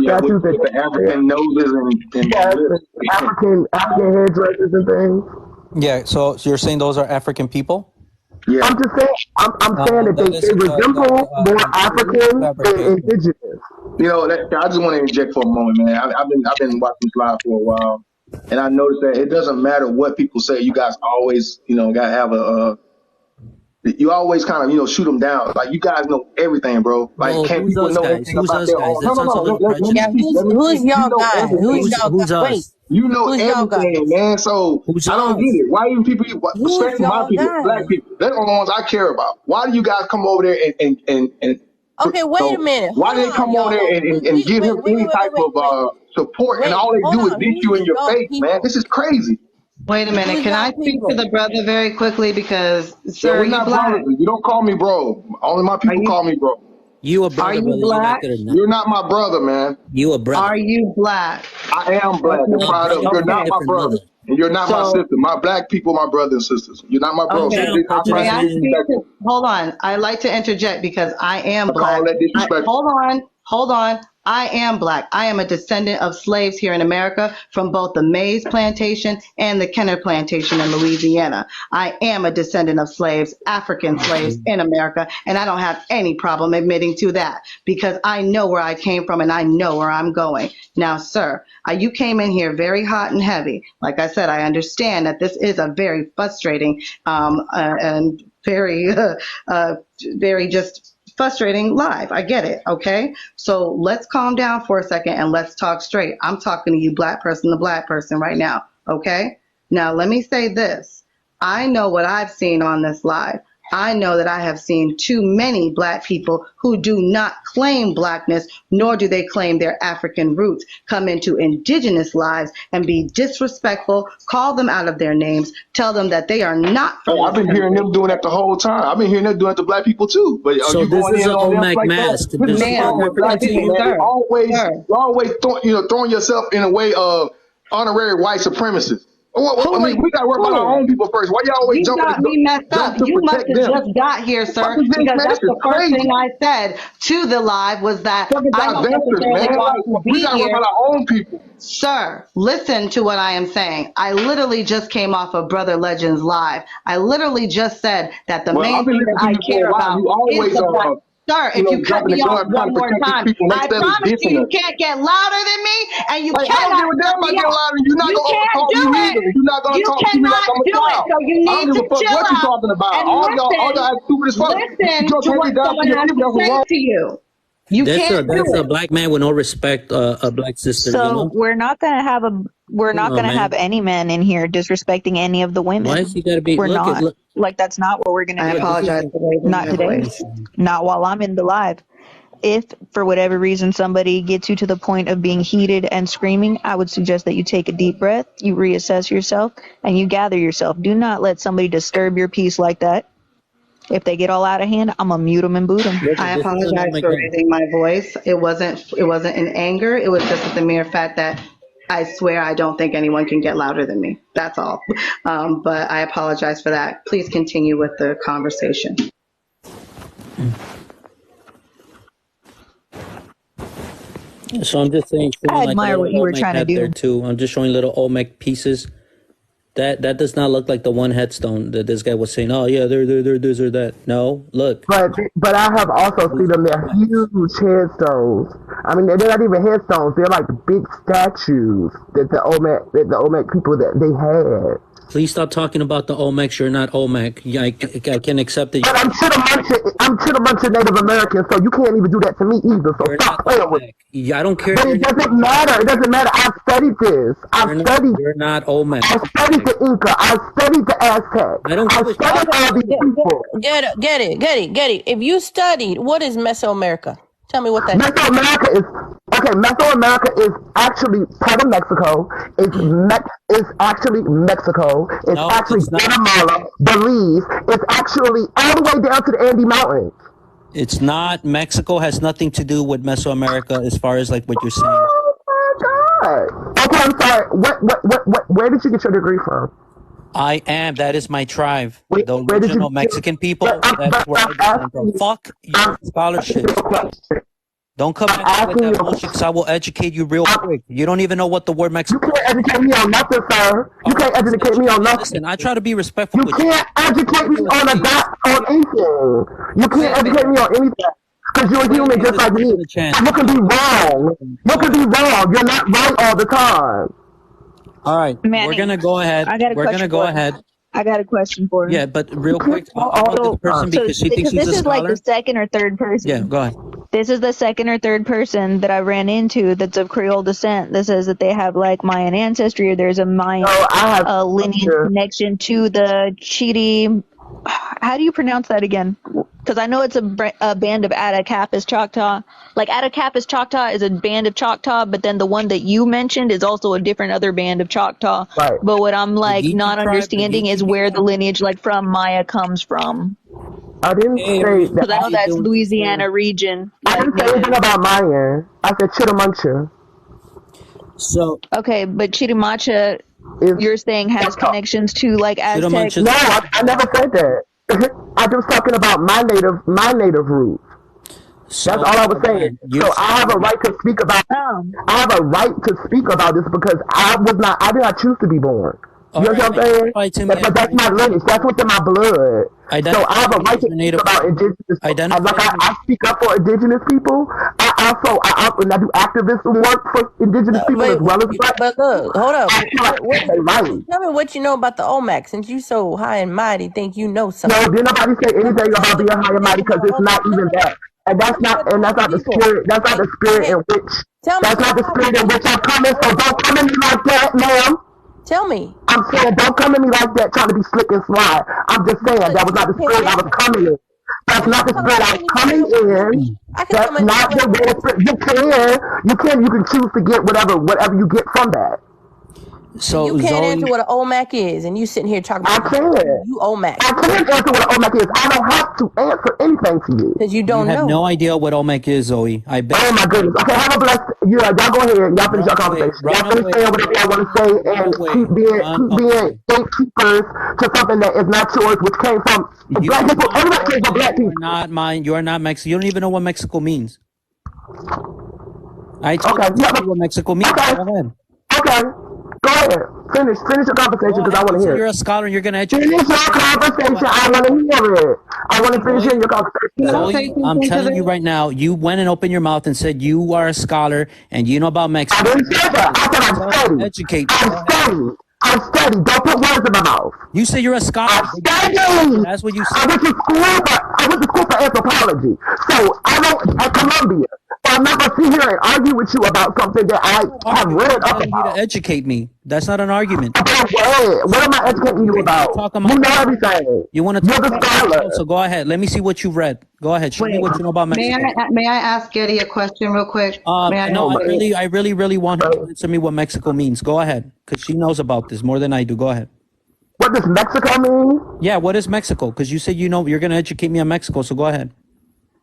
Speaker 16: statues
Speaker 7: with the African noses and
Speaker 16: African headdresses and things.
Speaker 3: Yeah, so you're saying those are African people?
Speaker 16: Yeah. I'm just saying. I'm saying that they resemble more African than indigenous.
Speaker 7: I just want to interject for a moment, man. I've been watching this live for a while, and I noticed that it doesn't matter what people say. You guys always, got to have you always kind of, shoot them down. Like, you guys know everything, bro. Like, can't people know everything about their own?
Speaker 11: Who's y'all guys? Who's us?
Speaker 7: You know everything, man. So I don't get it. Why even people, especially my people, black people, they're the only ones I care about. Why do you guys come over there and
Speaker 11: okay, wait a minute.
Speaker 7: Why do they come over there and give him any type of support? And all they do is beat you in your face, man. This is crazy.
Speaker 13: Wait a minute. Can I speak to the brother very quickly? Because, sir,
Speaker 7: we're not brothers. You don't call me bro. Only my people call me bro.
Speaker 3: You a
Speaker 13: Are
Speaker 3: brother,
Speaker 13: you
Speaker 3: whether you like
Speaker 13: black?
Speaker 3: it or not.
Speaker 5: You're not my brother, man.
Speaker 3: You a brother.
Speaker 13: Are you black?
Speaker 5: I am black and
Speaker 13: Okay.
Speaker 5: proud of it. You're
Speaker 3: Brother from a
Speaker 5: not
Speaker 13: Okay.
Speaker 5: my
Speaker 3: different
Speaker 5: brother.
Speaker 3: mother.
Speaker 5: And you're not my
Speaker 13: So
Speaker 5: sister. My black people, my brothers and sisters. You're not my bro.
Speaker 3: Calm
Speaker 5: So
Speaker 13: okay.
Speaker 3: down,
Speaker 5: I
Speaker 3: culture
Speaker 5: try
Speaker 13: May
Speaker 5: to
Speaker 13: I
Speaker 5: be
Speaker 3: man.
Speaker 13: speak to,
Speaker 5: respectful.
Speaker 13: hold on. I like to interject because I am
Speaker 5: I call
Speaker 13: black.
Speaker 5: that disrespectful.
Speaker 13: Hold on. Hold on. I am black. I am a descendant of slaves here in America from both the maize plantation and the Kenner plantation in Louisiana. I am a descendant of slaves, African slaves in America, and I don't have any problem admitting to that because I know where I came from and I know where I'm going. Now, sir, you came in here very hot and heavy. Like I said, I understand that this is a very frustrating and very, very just frustrating live. I get it. Okay. So let's calm down for a second and let's talk straight. I'm talking to you, black person to black person right now. Okay. Now, let me say this. I know what I've seen on this live. I know that I have seen too many black people who do not claim blackness, nor do they claim their African roots, come into indigenous lives and be disrespectful, call them out of their names, tell them that they are not
Speaker 5: Hey,
Speaker 13: from
Speaker 5: I've
Speaker 13: this
Speaker 5: been hearing
Speaker 13: country.
Speaker 5: them doing that the whole time. I've been hearing them doing it to black people too. But are
Speaker 3: So
Speaker 5: you
Speaker 3: this
Speaker 5: going
Speaker 3: is
Speaker 5: in
Speaker 3: an
Speaker 5: on them
Speaker 3: OMAC
Speaker 5: like that?
Speaker 3: mask.
Speaker 5: This is
Speaker 3: Does
Speaker 5: the
Speaker 3: it
Speaker 13: Ma'am,
Speaker 3: look
Speaker 5: problem with black
Speaker 3: African to
Speaker 5: people,
Speaker 3: you?
Speaker 5: man.
Speaker 13: sir, sir,
Speaker 5: You're always throwing yourself in a way of honorary white supremacists. I
Speaker 13: who are
Speaker 5: mean, we got to worry about our
Speaker 13: who?
Speaker 5: own people first. Why y'all always
Speaker 13: You got me messed
Speaker 5: jump
Speaker 13: up.
Speaker 5: to
Speaker 13: You must
Speaker 5: protect
Speaker 13: have
Speaker 5: them?
Speaker 13: just got here,
Speaker 5: What
Speaker 13: sir,
Speaker 5: is this,
Speaker 13: because
Speaker 5: man?
Speaker 13: that's
Speaker 5: This is
Speaker 13: the first thing
Speaker 5: crazy.
Speaker 13: I said to the live was that
Speaker 5: Talking
Speaker 13: I
Speaker 5: about
Speaker 13: don't
Speaker 5: investors,
Speaker 13: necessarily
Speaker 5: man.
Speaker 13: want
Speaker 5: Like,
Speaker 13: to
Speaker 5: we
Speaker 13: be
Speaker 5: got to worry
Speaker 13: here.
Speaker 5: about our own people.
Speaker 13: Sir, listen to what I am saying. I literally just came off of Brother Legends Live. I literally just said that the
Speaker 5: Well, I've
Speaker 13: main
Speaker 5: been
Speaker 13: thing that
Speaker 5: listening to
Speaker 13: I
Speaker 5: you for a
Speaker 13: care
Speaker 5: while.
Speaker 13: about
Speaker 5: You
Speaker 13: is
Speaker 5: always,
Speaker 13: the black. Sir, if you cut
Speaker 5: jumping
Speaker 13: me
Speaker 5: the
Speaker 13: off
Speaker 5: gun, trying
Speaker 13: one
Speaker 5: to
Speaker 13: more
Speaker 5: protect these
Speaker 13: time,
Speaker 5: people, and they
Speaker 13: I
Speaker 5: steadily
Speaker 13: promise
Speaker 5: dissing
Speaker 13: you
Speaker 5: us.
Speaker 13: can't get louder than me, and you
Speaker 5: Like, I don't
Speaker 13: cannot
Speaker 5: give a
Speaker 13: cut
Speaker 5: damn
Speaker 13: me
Speaker 5: about getting
Speaker 13: off.
Speaker 5: louder. You're not
Speaker 13: You
Speaker 5: going to
Speaker 13: can't
Speaker 5: overtalk
Speaker 13: do
Speaker 5: me
Speaker 13: it.
Speaker 5: either. You're not going to
Speaker 13: You
Speaker 5: talk to me like
Speaker 13: cannot
Speaker 5: I'm a
Speaker 13: do it.
Speaker 5: child.
Speaker 13: So you
Speaker 5: I don't
Speaker 13: need
Speaker 5: give
Speaker 13: to
Speaker 5: a fuck
Speaker 13: chill
Speaker 5: what you're
Speaker 13: out
Speaker 5: talking about.
Speaker 13: and
Speaker 5: All y'all
Speaker 13: listen.
Speaker 5: are stupid as fuck. You
Speaker 13: Listen
Speaker 5: just
Speaker 13: to
Speaker 5: can't
Speaker 13: what
Speaker 5: be down for
Speaker 13: someone
Speaker 5: your
Speaker 13: has
Speaker 5: people.
Speaker 13: to
Speaker 5: That's what's
Speaker 13: say
Speaker 5: wrong.
Speaker 13: to you. You can't do
Speaker 3: That's a
Speaker 13: it.
Speaker 3: black man with no respect, a black sister. You
Speaker 2: So
Speaker 3: know.
Speaker 2: we're
Speaker 3: Come
Speaker 2: not
Speaker 3: on,
Speaker 2: gonna have
Speaker 3: man.
Speaker 2: any men in here disrespecting any of the
Speaker 3: Why is
Speaker 2: women.
Speaker 3: he got to be?
Speaker 2: We're
Speaker 3: Look at
Speaker 2: not.
Speaker 3: look
Speaker 2: Like that's not what we're gonna
Speaker 13: I
Speaker 3: look.
Speaker 2: do.
Speaker 3: This is
Speaker 13: apologize for raising
Speaker 2: Not
Speaker 13: my
Speaker 2: today.
Speaker 13: voice.
Speaker 2: Not while I'm in the live. If for whatever reason somebody gets you to the point of being heated and screaming, I would suggest that you take a deep breath, you reassess yourself, and you gather yourself. Do not let somebody disturb your peace like that. If they get all out of hand, I'm gonna mute them and boot them.
Speaker 3: look.
Speaker 13: I
Speaker 3: This is an
Speaker 13: apologize
Speaker 3: OMAC
Speaker 13: for
Speaker 3: man.
Speaker 13: raising my voice. It wasn't in anger. It was just the mere fact that I swear I don't think anyone can get louder than me. That's all. But I apologize for that. Please continue with the conversation.
Speaker 3: So I'm just saying,
Speaker 2: I
Speaker 3: showing like a
Speaker 2: admire
Speaker 3: little
Speaker 2: what you were
Speaker 3: Olmec
Speaker 2: trying to
Speaker 3: hat there
Speaker 2: do.
Speaker 3: too. I'm just showing little Olmec pieces. That does not look like the one headstone that this guy was saying. Oh yeah, they're this or that. No, look.
Speaker 16: But I have also seen them. They're huge headstones. I mean, they're not even headstones. They're like big statues that the Olmec people that they had.
Speaker 3: Please stop talking about the Olmecs. You're not Olmec. Yeah, I can accept that.
Speaker 16: But I'm Chittimuncha Native American, so you can't even do that to me either. So
Speaker 3: You're not
Speaker 16: stop playing with me.
Speaker 3: Olmec. Yeah, I don't care.
Speaker 16: But it doesn't matter. It doesn't matter. I've studied this.
Speaker 3: You're not Olmec.
Speaker 16: I studied the Inca. I studied the Aztecs.
Speaker 3: I don't
Speaker 16: I
Speaker 3: give a
Speaker 16: studied all these people.
Speaker 11: Get it. If you studied, what is Mesoamerica? Tell me what that is.
Speaker 16: Mesoamerica is actually part of Mexico. It's actually Mexico. It's
Speaker 3: No,
Speaker 16: actually
Speaker 3: it's not.
Speaker 16: Guatemala, Belize. It's actually all the way down to the Andes Mountains.
Speaker 3: It's not. Mexico has nothing to do with Mesoamerica as far as like what you're saying.
Speaker 16: Oh my God. Okay, I'm sorry. Where did you get your degree from?
Speaker 3: I am. That is my tribe.
Speaker 16: Where
Speaker 3: The
Speaker 16: did
Speaker 3: original
Speaker 16: you?
Speaker 3: Mexican people. That's where I descend from. Fuck your scholarship. Don't come at me with that bullshit because I will educate you real quick. You don't even know what the word Mexican.
Speaker 16: You can't educate me on nothing, sir. You can't educate me on nothing.
Speaker 3: Listen, I try to be respectful
Speaker 16: You
Speaker 3: with
Speaker 16: can't educate me on anything. You can't educate me on anything. Because you're a human just like me. You can be wrong. You can be wrong. You're not right all the time.
Speaker 3: All right,
Speaker 2: Manny,
Speaker 3: we're gonna go ahead.
Speaker 2: I got a
Speaker 3: We're
Speaker 2: question
Speaker 3: gonna go
Speaker 2: for him.
Speaker 3: ahead.
Speaker 2: I got a question for him.
Speaker 3: Yeah, but real quick, about this person because she thinks
Speaker 2: Because
Speaker 3: he's
Speaker 2: this
Speaker 3: a
Speaker 2: is like
Speaker 3: scholar.
Speaker 2: the second or third person.
Speaker 3: Yeah, go ahead.
Speaker 2: This is the second or third person that I ran into that's of Creole descent that says that they have like Mayan ancestry or there's a Mayan lineage connection to the Chiti. How do you pronounce that again? Because I know it's a band of Attakapas Choctaw. Like Attakapas Choctaw is a band of Choctaw, but then the one that you mentioned is also a different other band of Choctaw.
Speaker 16: Right.
Speaker 2: But what I'm like
Speaker 3: Geechee
Speaker 2: not
Speaker 3: tribe,
Speaker 2: understanding is where the lineage like from Maya comes from.
Speaker 16: I didn't
Speaker 3: Hey,
Speaker 16: say
Speaker 3: Ariana,
Speaker 16: that.
Speaker 2: Because I
Speaker 3: how
Speaker 2: know
Speaker 3: you
Speaker 2: that's
Speaker 3: doing, sister?
Speaker 2: Louisiana region,
Speaker 16: I
Speaker 2: like
Speaker 16: didn't say anything
Speaker 2: native.
Speaker 16: about Mayan. I said Chittimuncha
Speaker 3: So,
Speaker 2: Okay, but Chitimacha,
Speaker 16: is.
Speaker 2: you're saying has connections to like Aztec.
Speaker 16: No,
Speaker 3: Chittimuncha's
Speaker 16: I never said that. I was talking about my native roots. That's
Speaker 3: so
Speaker 16: all I was
Speaker 3: go
Speaker 16: saying.
Speaker 3: ahead. You're
Speaker 16: So I have a
Speaker 3: saying
Speaker 16: right to speak about.
Speaker 2: Oh,
Speaker 16: I have a right to speak about this because I did not choose to be born.
Speaker 3: all
Speaker 16: You
Speaker 3: right.
Speaker 16: understand what I'm saying?
Speaker 3: Identify to me as
Speaker 16: But
Speaker 3: your
Speaker 16: that's my
Speaker 3: native
Speaker 16: lineage. That's what's in my blood. So I
Speaker 3: Identify
Speaker 16: have
Speaker 3: to
Speaker 16: a
Speaker 3: me
Speaker 16: right
Speaker 3: as
Speaker 16: to
Speaker 3: your
Speaker 16: speak
Speaker 3: native
Speaker 16: about
Speaker 3: people.
Speaker 16: indigenous.
Speaker 3: Identify
Speaker 16: Like
Speaker 3: to me.
Speaker 16: I speak up for indigenous people. When I do activism work for indigenous people as well as black
Speaker 11: But
Speaker 16: people.
Speaker 11: look, hold up.
Speaker 16: I feel like I have a right.
Speaker 11: Tell me what you know about the Olmec, since you so high and mighty, think you know
Speaker 16: No,
Speaker 11: something.
Speaker 16: did nobody say
Speaker 11: Tell me
Speaker 16: anything
Speaker 11: what
Speaker 16: about being high
Speaker 11: you
Speaker 16: and
Speaker 11: think
Speaker 16: mighty because
Speaker 11: about
Speaker 16: it's
Speaker 11: Olmec.
Speaker 16: not even that. And
Speaker 11: Tell me what
Speaker 16: that's
Speaker 11: type of
Speaker 16: not the
Speaker 11: people.
Speaker 16: spirit. That's not the spirit in which.
Speaker 11: Tell me
Speaker 16: That's
Speaker 11: what
Speaker 16: not the
Speaker 11: type
Speaker 16: spirit
Speaker 11: of
Speaker 16: in which I'm
Speaker 11: people.
Speaker 16: coming. So don't come at me like that, ma'am.
Speaker 11: Tell me.
Speaker 16: I'm saying don't come at me like that, trying to be slick and sly. I'm just saying that was not the spirit I was coming in. That's not the spirit I was coming in.
Speaker 11: I can come
Speaker 16: That's
Speaker 11: in any
Speaker 16: not
Speaker 11: way
Speaker 16: the
Speaker 11: I
Speaker 16: way.
Speaker 11: want to.
Speaker 16: You can choose to get whatever you get from that.
Speaker 11: So you can't answer what an OMAC is, and you sitting here talking
Speaker 16: I
Speaker 11: about
Speaker 16: can.
Speaker 11: you OMAC.
Speaker 16: I can't answer what an OMAC is. I don't have to answer anything to you.
Speaker 11: Because you
Speaker 3: You
Speaker 11: don't
Speaker 3: have
Speaker 11: know.
Speaker 3: no idea what Olmec is, Zoe. I bet.
Speaker 16: Oh my goodness. Okay, have a blessed. Y'all go ahead. Y'all finish your conversation. Y'all finish saying whatever y'all want to say and keep being gatekeepers to something that is not yours, which came from black people. Everybody came from black people.
Speaker 3: You're not mine. You're not Mexican. You don't even know what Mexico means. I told you exactly what Mexico means.
Speaker 16: Okay.
Speaker 3: Go ahead.
Speaker 16: Okay. Go ahead. Finish your conversation because I want to hear
Speaker 3: You're
Speaker 16: it.
Speaker 3: a scholar and you're going to educate.
Speaker 16: Finish your conversation. I want to hear it. I want to finish hearing your conversation.
Speaker 3: Zoe, I'm telling you right now, you went and opened your mouth and said you are a scholar and you know about Mexico.
Speaker 16: I didn't say that. I said I'm studying.
Speaker 3: Educate.
Speaker 16: I'm studying. Don't put words in my mouth.
Speaker 3: You say you're a scholar.
Speaker 16: I'm studying.
Speaker 3: That's what you said.
Speaker 16: I went to school for anthropology. So at Columbia. So I'm not going to sit here and argue with you about something that I have read up
Speaker 3: telling you
Speaker 16: about.
Speaker 3: to educate me. That's not an argument.
Speaker 16: What am I educating you about? You know everything.
Speaker 3: You want to
Speaker 16: You're the scholar.
Speaker 3: So go ahead. Let me see what you read. Go ahead. Show me what you know about Mexico.
Speaker 13: May I ask Getty a question real quick?
Speaker 3: I really want her to answer me what Mexico means. Go ahead, because she knows about this more than I do. Go ahead.
Speaker 16: What does Mexico mean?
Speaker 3: Yeah, what is Mexico? Because you said you're going to educate me on Mexico. So go ahead.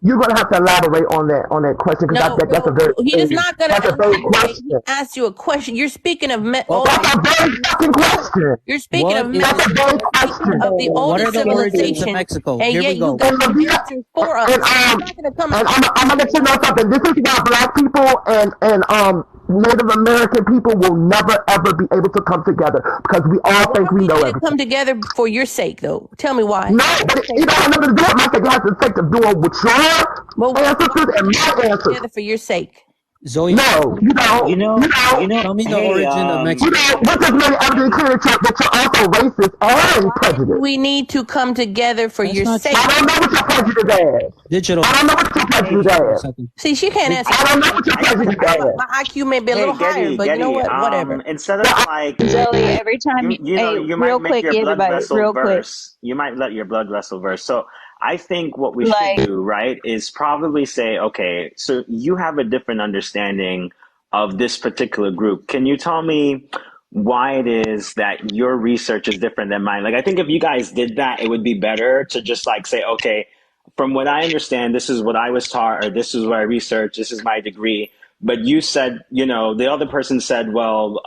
Speaker 16: You're gonna have to elaborate on that question because that's a very
Speaker 11: He is not going to
Speaker 16: elaborate.
Speaker 11: He asked you a question. You're speaking of
Speaker 16: that's a very fucking question.
Speaker 11: You're speaking of
Speaker 16: That's a very question.
Speaker 11: of the
Speaker 3: What
Speaker 11: oldest
Speaker 3: are the origins
Speaker 11: civilization,
Speaker 3: of Mexico?
Speaker 11: and
Speaker 3: Here
Speaker 11: yet
Speaker 3: we go.
Speaker 11: you got the answers for us.
Speaker 16: And I'm gonna let you know something. This is why black people and Native American people will never ever be able to come together because we all think we know everything.
Speaker 11: Come together for your sake, though. Tell me why.
Speaker 16: No, but it don't have nothing to do with my sake. It has to take to doing with your ancestors and my ancestors.
Speaker 11: Together for your sake.
Speaker 3: Zoe,
Speaker 16: no, you don't.
Speaker 10: You know,
Speaker 3: tell me the origin of Mexico.
Speaker 16: You know, what does many evidence clearly show that you're also racist and prejudiced?
Speaker 11: We need to come together for your sake.
Speaker 16: I don't know what your prejudice is.
Speaker 3: Digital.
Speaker 16: I don't know what your prejudice is.
Speaker 11: See, she can't answer.
Speaker 16: I don't know what your prejudice is.
Speaker 11: My IQ may be a little higher, but you know what? Whatever.
Speaker 10: Instead of like
Speaker 2: Zoe, every time
Speaker 10: you
Speaker 2: real
Speaker 10: might make
Speaker 2: quick,
Speaker 10: your blood
Speaker 2: everybody,
Speaker 10: vessel
Speaker 2: real quick.
Speaker 10: burst. You might let your blood vessel burst. So I think what we should do, right, is probably say, okay, so you have a different understanding of this particular group. Can you tell me why it is that your research is different than mine? Like, I think if you guys did that, it would be better to just like say, okay, from what I understand, this is what I was taught, or this is what I researched, this is my degree. But you said, the other person said, well,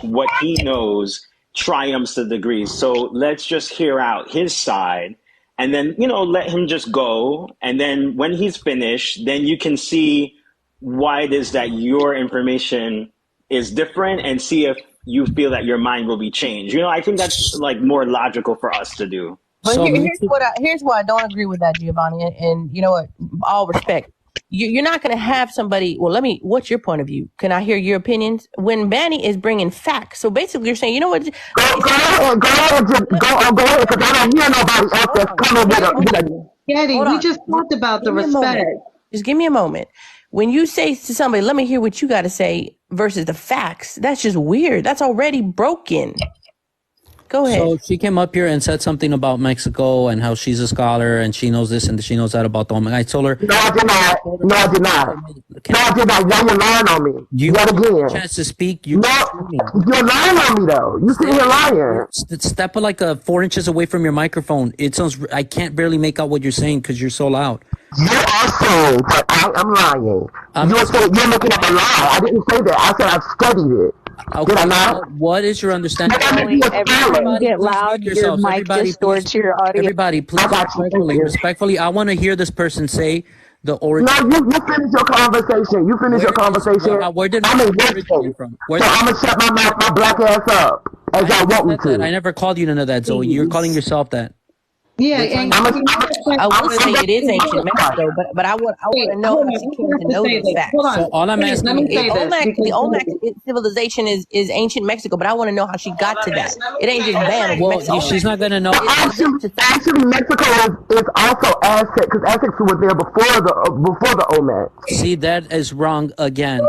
Speaker 10: what he knows triumphs the degrees. So let's just hear out his side and then, let him just go. And then when he's finished, then you can see why it is that your information is different and see if you feel that your mind will be changed. I think that's like more logical for us to do.
Speaker 11: But here's why I don't agree with that, Giovanni. And you know what? All respect. You're not going to have somebody. Well, what's your point of view? Can I hear your opinions? When Banny is bringing facts, so basically you're saying, you know what?
Speaker 16: Go ahead, because I don't hear nobody else that's coming with a.
Speaker 13: Getty, we just talked about the respect.
Speaker 11: Just give me a moment. When you say to somebody, let me hear what you got to say versus the facts, that's just weird. That's already broken. Go ahead.
Speaker 3: So she came up here and said something about Mexico and how she's a scholar and she knows this and she knows that about the Olmecs. I told her.
Speaker 16: No, I did not. No, I did not. No, I did not. Why you lying on me?
Speaker 3: You
Speaker 16: yet again.
Speaker 3: Chance to speak.
Speaker 16: No, you're lying on me though. You sitting here lying.
Speaker 3: Step like 4 inches away from your microphone. It sounds. I can't barely make out what you're saying because you're so loud.
Speaker 16: You are saying that I am lying. You're making up a lie. I didn't say that. I said I've studied it.
Speaker 3: Okay,
Speaker 16: did I not?
Speaker 3: What is your understanding?
Speaker 2: Every time you get loud, your mic distorts your audio.
Speaker 3: Everybody, please, respectfully, I want to hear this person say the origin.
Speaker 16: No, you finish your conversation. You finish your conversation.
Speaker 3: Where did
Speaker 16: I'm in Western,
Speaker 3: from?
Speaker 16: So I'm gonna shut my black ass up as y'all want me to.
Speaker 3: I never called you none of that, Zoe. You're calling yourself that.
Speaker 13: Yeah, and
Speaker 11: I will say it is ancient Mexico, but I want to know how she came to know this fact.
Speaker 3: So all I'm asking
Speaker 11: the Olmec civilization is ancient Mexico, but I want to know how she got to that. It ain't just bam.
Speaker 3: Well, she's not gonna know.
Speaker 16: Actually, Mexico is also Aztec because Aztecs were there before the Olmec.
Speaker 3: See, that is wrong again.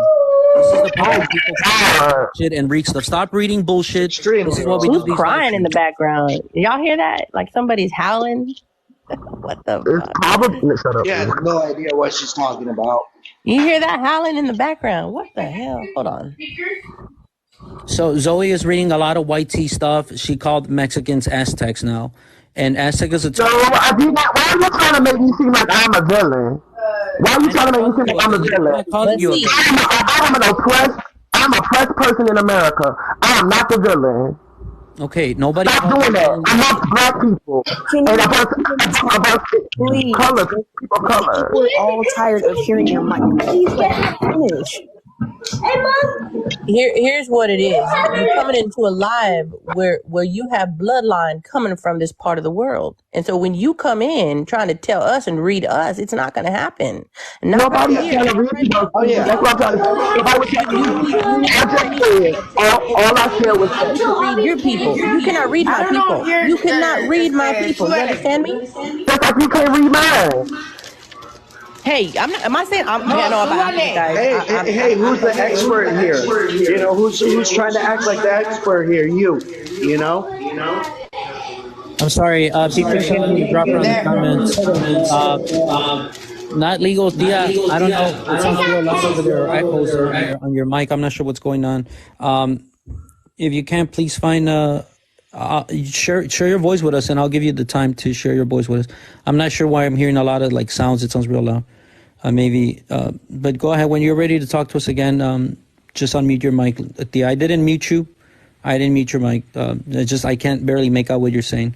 Speaker 3: This is the part people shit and read stuff. Stop reading bullshit. This is what we do.
Speaker 11: Who's crying in the background? Y'all hear that? Like somebody's howling. What the?
Speaker 16: It's probably shut up.
Speaker 17: Yeah, I have no idea what she's talking about.
Speaker 11: You hear that howling in the background? What the hell? Hold on.
Speaker 3: So Zoe is reading a lot of white tea stuff. She called Mexicans Aztecs now, and Aztec is a term.
Speaker 16: So why are you trying to make me seem like I'm a villain? Why are you trying to make me seem like I'm a villain? I'm a oppressed person in America. I am not the villain.
Speaker 3: Okay, nobody.
Speaker 16: Stop doing that. I'm not black people. And about color, people of color.
Speaker 18: We're all tired of hearing your mic. Please let me finish. Hey, Mom.
Speaker 11: Here's what it is. You're coming into a live where you have bloodline coming from this part of the world. And so when you come in trying to tell us and read us, it's not going to happen.
Speaker 16: Nobody's trying to read me. Oh, yeah. That's what I'm trying to say. If I was all I said was that.
Speaker 11: You can read your people. You cannot read my people. You cannot read my people. You understand me?
Speaker 16: Just like you can't read mine.
Speaker 11: Hey, I'm not. Am I saying I'm? Yeah, no, about guys.
Speaker 17: Hey, who's the expert here? You know, who's trying to act like the expert here? You know.
Speaker 3: I'm sorry. People can drop her in the comments. Not legal. Dia, I don't know. It sounds real loud over there. Echoes on your mic. I'm not sure what's going on. If you can, please find share your voice with us, and I'll give you the time to share your voice with us. I'm not sure why I'm hearing a lot of like sounds. It sounds real loud. But go ahead when you're ready to talk to us again. Just unmute your mic. I didn't mute you. I didn't mute your mic. I can't barely make out what you're saying.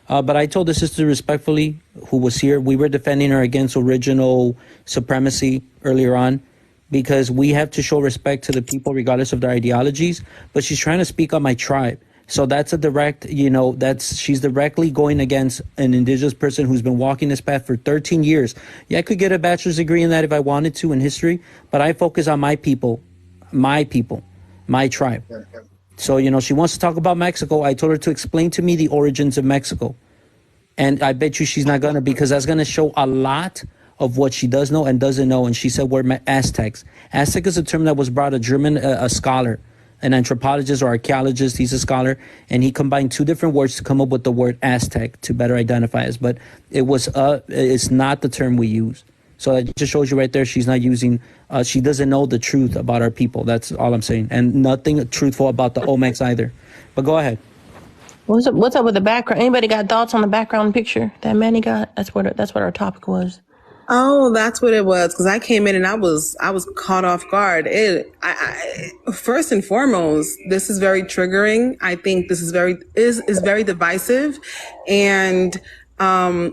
Speaker 3: But I told the sister respectfully, who was here, we were defending her against original supremacy earlier on, because we have to show respect to the people regardless of their ideologies. But she's trying to speak on my tribe. So that's a direct, she's directly going against an indigenous person who's been walking this path for 13 years. Yeah, I could get a bachelor's degree in that if I wanted to in history, but I focus on my people, my tribe. So, she wants to talk about Mexico. I told her to explain to me the origins of Mexico. And I bet you she's not going to, because that's going to show a lot of what she does know and doesn't know. And she said we're Aztecs. Aztec is a term that was brought a German, a scholar, an anthropologist or archaeologist. He's a scholar, and he combined two different words to come up with the word Aztec to better identify us. But it's not the term we use. So that just shows you right there, she's not using, she doesn't know the truth about our people. That's all I'm saying. And nothing truthful about the Olmecs either. But go ahead.
Speaker 11: What's up with the background? Anybody got thoughts on the background picture that Manny got? That's what our topic was.
Speaker 19: Oh, that's what it was. Because I came in and I was caught off guard. First and foremost, this is very triggering. I think this is very divisive, and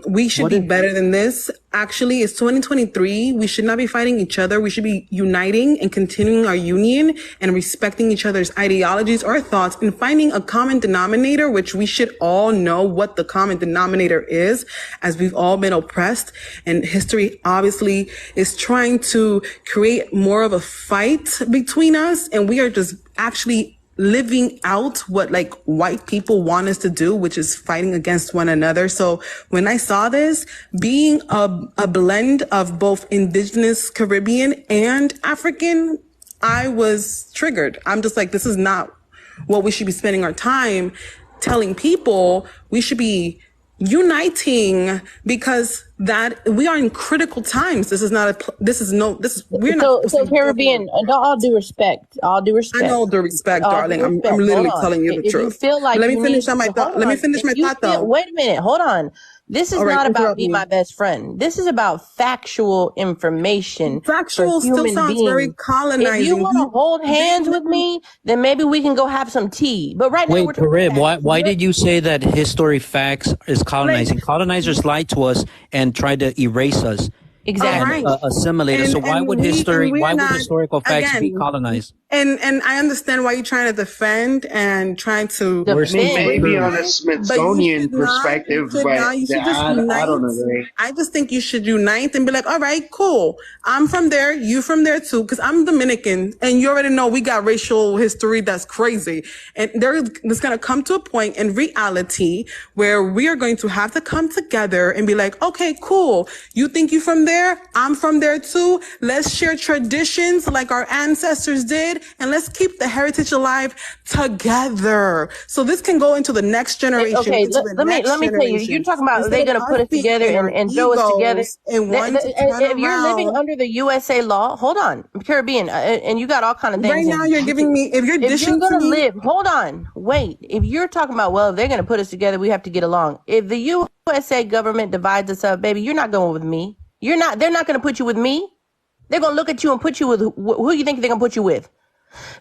Speaker 19: we should be better than this. Actually, it's 2023. We should not be fighting each other. We should be uniting and continuing our union and respecting each other's ideologies or thoughts and finding a common denominator, which we should all know what the common denominator is, as we've all been oppressed. And history obviously is trying to create more of a fight between us. And we are just actually living out what like white people want us to do, which is fighting against one another. So when I saw this, being a blend of both indigenous Caribbean and African, I was triggered. I'm just like, this is not what we should be spending our time telling people we should be uniting because that we are in critical times. We're not supposed to
Speaker 11: So
Speaker 19: be doing
Speaker 11: Caribbean, all due respect,
Speaker 19: I know the respect,
Speaker 11: all due
Speaker 19: darling. I'm
Speaker 11: respect. Hold
Speaker 19: literally
Speaker 11: on.
Speaker 19: telling you the
Speaker 11: If you
Speaker 19: truth.
Speaker 11: feel like
Speaker 19: Let me
Speaker 11: you
Speaker 19: finish
Speaker 11: need,
Speaker 19: on my
Speaker 11: hold
Speaker 19: thought. Let me
Speaker 11: on.
Speaker 19: finish
Speaker 11: If
Speaker 19: my
Speaker 11: you
Speaker 19: thought
Speaker 11: feel,
Speaker 19: though.
Speaker 11: wait a minute, hold on. This is
Speaker 19: All right,
Speaker 11: not about
Speaker 19: interrupt
Speaker 11: be
Speaker 19: me.
Speaker 11: my best friend. This is about factual information for
Speaker 19: Factual still
Speaker 11: human
Speaker 19: sounds very
Speaker 11: beings. If you
Speaker 19: colonizing.
Speaker 11: want to hold hands with me, then maybe we can go have some tea. But right now we're
Speaker 3: Wait,
Speaker 11: talking
Speaker 3: Karib,
Speaker 11: facts.
Speaker 3: why did you say that history facts is colonizing? Colonizers lied to us and tried to erase us
Speaker 11: Exactly.
Speaker 3: and assimilate us. So why would
Speaker 19: we're not
Speaker 3: historical facts be
Speaker 19: again.
Speaker 3: colonized?
Speaker 19: And I understand why you're trying to defend and trying to
Speaker 17: I mean, maybe on a
Speaker 19: but you
Speaker 17: Smithsonian
Speaker 19: should not.
Speaker 17: perspective, but
Speaker 19: You should just
Speaker 17: I
Speaker 19: unite.
Speaker 17: don't agree.
Speaker 19: I just think you should unite and be like, all right, cool. I'm from there. You from there too. Cause I'm Dominican and you already know we got racial history that's crazy. And there's going to come to a point in reality where we are going to have to come together and be like, okay, cool. You think you from there? I'm from there too. Let's share traditions like our ancestors did. And let's keep the heritage alive together. So this can go into the next generation.
Speaker 11: Okay,
Speaker 19: into the
Speaker 11: let me
Speaker 19: next
Speaker 11: tell you. You're
Speaker 19: generation.
Speaker 11: talking about
Speaker 19: Instead
Speaker 11: they're
Speaker 19: of
Speaker 11: gonna put us
Speaker 19: being
Speaker 11: together
Speaker 19: in our
Speaker 11: and throw us together.
Speaker 19: egos and wanting to turn
Speaker 11: If you're living
Speaker 19: around.
Speaker 11: under the USA law, hold on, Caribbean, and you got all kind of things.
Speaker 19: Right now, you're giving me. If you're
Speaker 11: If you're
Speaker 19: dishing to
Speaker 11: gonna
Speaker 19: me,
Speaker 11: live, hold on, wait. If you're talking about, well, if they're gonna put us together, we have to get along. If the USA government divides us up, baby, you're not going with me. You're not. They're not gonna put you with me. They're gonna look at you and put you with who you think they're gonna put you with.